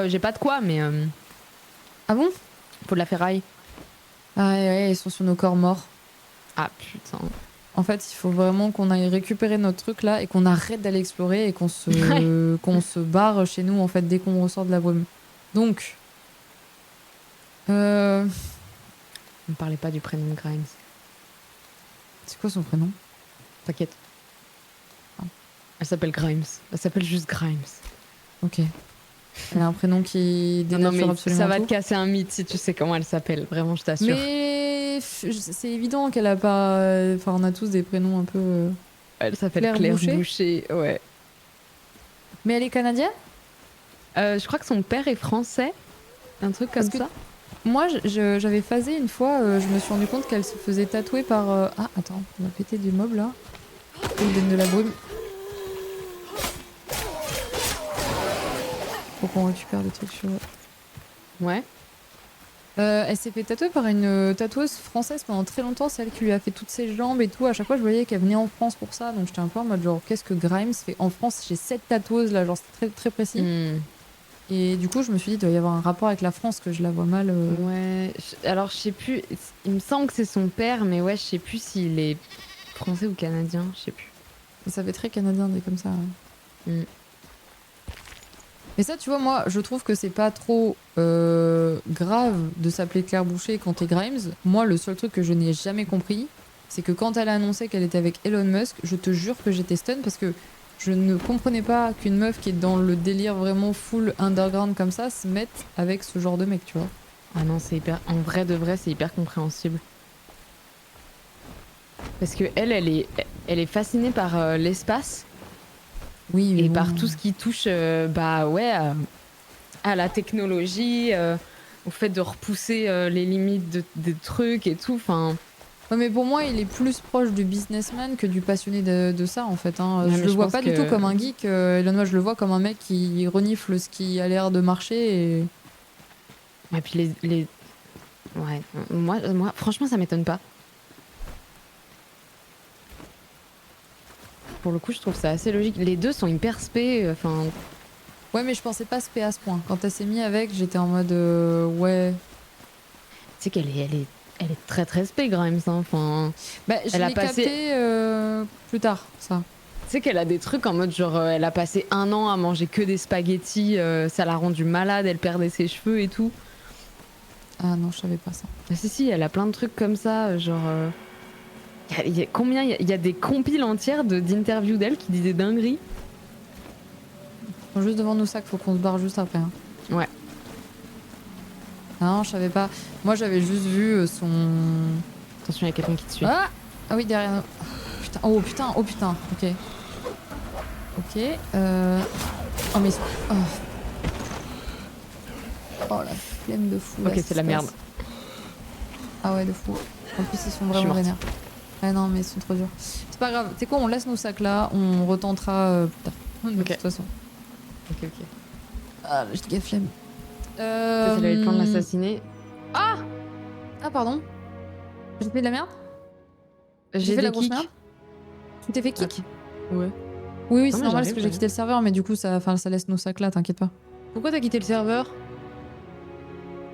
Speaker 1: J'ai pas de quoi, mais
Speaker 2: Ah bon?
Speaker 1: faut de la ferraille.
Speaker 2: Ah ouais, ils sont sur nos corps morts.
Speaker 1: Ah putain.
Speaker 2: En fait, il faut vraiment qu'on aille récupérer notre truc là et qu'on arrête d'aller explorer et qu'on se barre chez nous en fait dès qu'on ressort de la brume. Donc,
Speaker 1: Ne me parlez pas du prénom de Grimes.
Speaker 2: c'est quoi son prénom?
Speaker 1: T'inquiète. Elle s'appelle Grimes. Elle s'appelle juste Grimes.
Speaker 2: Ok. Elle a un prénom qui
Speaker 1: Non,
Speaker 2: dénature
Speaker 1: mais
Speaker 2: absolument
Speaker 1: ça va
Speaker 2: tout.
Speaker 1: te casser un mythe si tu sais comment elle s'appelle. Vraiment, je t'assure.
Speaker 2: Mais c'est évident qu'elle a pas. Enfin, on a tous des prénoms un peu.
Speaker 1: Elle s'appelle
Speaker 2: Claire
Speaker 1: Claire
Speaker 2: Boucher.
Speaker 1: Boucher. Ouais.
Speaker 2: Mais elle est canadienne?
Speaker 1: Je crois que son père est français. Un truc comme
Speaker 2: Parce que
Speaker 1: ça.
Speaker 2: moi, j'avais phasé une fois, je me suis rendu compte qu'elle se faisait tatouer par. Ah, attends, on va péter des mobs là. Ils donnent de la brume. Faut qu'on récupère des trucs sur eux.
Speaker 1: Ouais.
Speaker 2: Elle s'est fait tatouer par une tatoueuse française pendant très longtemps, c'est elle qui lui a fait toutes ses jambes et tout. À chaque fois, je voyais qu'elle venait en France pour ça, donc j'étais un peu en mode genre, qu'est-ce que Grimes fait en France? J'ai 7 tatoueuses là, genre c'est très, très précis.
Speaker 1: Hmm.
Speaker 2: Et du coup, je me suis dit, il doit y avoir un rapport avec la France que je la vois mal.
Speaker 1: Ouais. Alors, je sais plus. Il me semble que c'est son père, mais ouais, je sais plus s'il est français ou canadien. Je sais plus.
Speaker 2: Ça fait très canadien, des comme ça.
Speaker 1: Mm.
Speaker 2: Mais ça, tu vois, moi, je trouve que c'est pas trop grave de s'appeler Claire Boucher quand t'es Grimes. Moi, le seul truc que je n'ai jamais compris, c'est que quand elle a annoncé qu'elle était avec Elon Musk, je te jure que j'étais stun parce que je ne comprenais pas qu'une meuf qui est dans le délire vraiment full underground comme ça se mette avec ce genre de mec, tu vois.
Speaker 1: Ah non, c'est hyper. En vrai de vrai, c'est hyper compréhensible. Parce que elle est fascinée par l'espace
Speaker 2: Oui, mais
Speaker 1: et
Speaker 2: bon.
Speaker 1: par tout ce qui touche, bah ouais, à la technologie, au fait de repousser les limites des trucs et tout. Enfin,
Speaker 2: Ouais, mais pour moi, il est plus proche du businessman que du passionné de ça, en fait. Hein.
Speaker 1: Ouais,
Speaker 2: Je
Speaker 1: mais
Speaker 2: le
Speaker 1: je
Speaker 2: vois
Speaker 1: pense
Speaker 2: pas du
Speaker 1: que-
Speaker 2: tout comme un geek. Elon Musk, je le vois comme un mec qui renifle ce qui a l'air de marcher. Et...
Speaker 1: et puis ouais, moi, franchement, ça m'étonne pas. Pour le coup, je trouve ça assez logique. Les deux sont hyper spé. Enfin,
Speaker 2: Ouais, mais je pensais pas spé à ce point. Quand elle s'est mis avec, j'étais en mode ouais.
Speaker 1: tu sais elle est très très spé, Grimes. Hein. Enfin,
Speaker 2: Bah, je
Speaker 1: Elle a
Speaker 2: l'ai
Speaker 1: passé-
Speaker 2: capté plus tard, ça.
Speaker 1: tu sais qu'elle a des trucs en mode genre, elle a passé 1 an à manger que des spaghettis. Ça l'a rendue malade. Elle perdait ses cheveux et tout.
Speaker 2: Ah non, je savais pas ça.
Speaker 1: Ah, si, elle a plein de trucs comme ça, genre. Combien il y a des compiles entières d'interviews d'elle qui disent des dingueries.
Speaker 2: Ils sont juste devant nous ça qu'il faut qu'on se barre juste après. Hein.
Speaker 1: Ouais.
Speaker 2: Non, je savais pas. Moi, j'avais juste vu son.
Speaker 1: Attention, il y a quelqu'un qui te suit.
Speaker 2: Ah, ah oui, derrière nous. Putain, oh putain, oh putain. Ok. Ok. Oh mais. Oh, oh la flemme de fou. là,
Speaker 1: Ok,
Speaker 2: ce
Speaker 1: c'est
Speaker 2: qui
Speaker 1: la
Speaker 2: se
Speaker 1: merde.
Speaker 2: passe. Ah ouais, de fou. En plus, ils sont
Speaker 1: Je suis
Speaker 2: vraiment
Speaker 1: morte.
Speaker 2: vénères. Ah non, mais ils sont trop durs. C'est pas grave. Tu sais quoi, on laisse nos sacs là. On retentera plus tard. De
Speaker 1: Ok.
Speaker 2: toute façon.
Speaker 1: Ok.
Speaker 2: Ah, j'ai de la flemme.
Speaker 1: Peut-être elle avait le plan de l'assassiner.
Speaker 2: Ah pardon. J'ai fait de la merde.
Speaker 1: J'ai
Speaker 2: fait
Speaker 1: des
Speaker 2: la grosse
Speaker 1: kicks.
Speaker 2: merde. Tu t'es fait kick.
Speaker 1: Ouais.
Speaker 2: Oui,
Speaker 1: Non,
Speaker 2: c'est
Speaker 1: mais
Speaker 2: normal parce
Speaker 1: j'arrive,
Speaker 2: que j'ai quitté le serveur, mais du coup, ça laisse nos sacs là, t'inquiète pas.
Speaker 1: Pourquoi t'as quitté le serveur?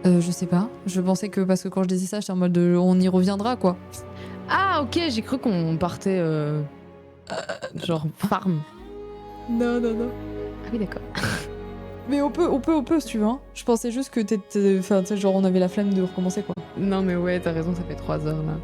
Speaker 2: Je sais pas. Je pensais que parce que quand je disais ça, j'étais en mode on y reviendra quoi.
Speaker 1: Ah, ok, j'ai cru qu'on partait. Genre farm.
Speaker 2: Non.
Speaker 1: Ah oui, d'accord.
Speaker 2: Mais on peut si tu veux. Hein. Je pensais juste que t'étais. Enfin, tu sais, genre on avait la flemme de recommencer quoi.
Speaker 1: Non, mais ouais, t'as raison, ça fait 3 heures là.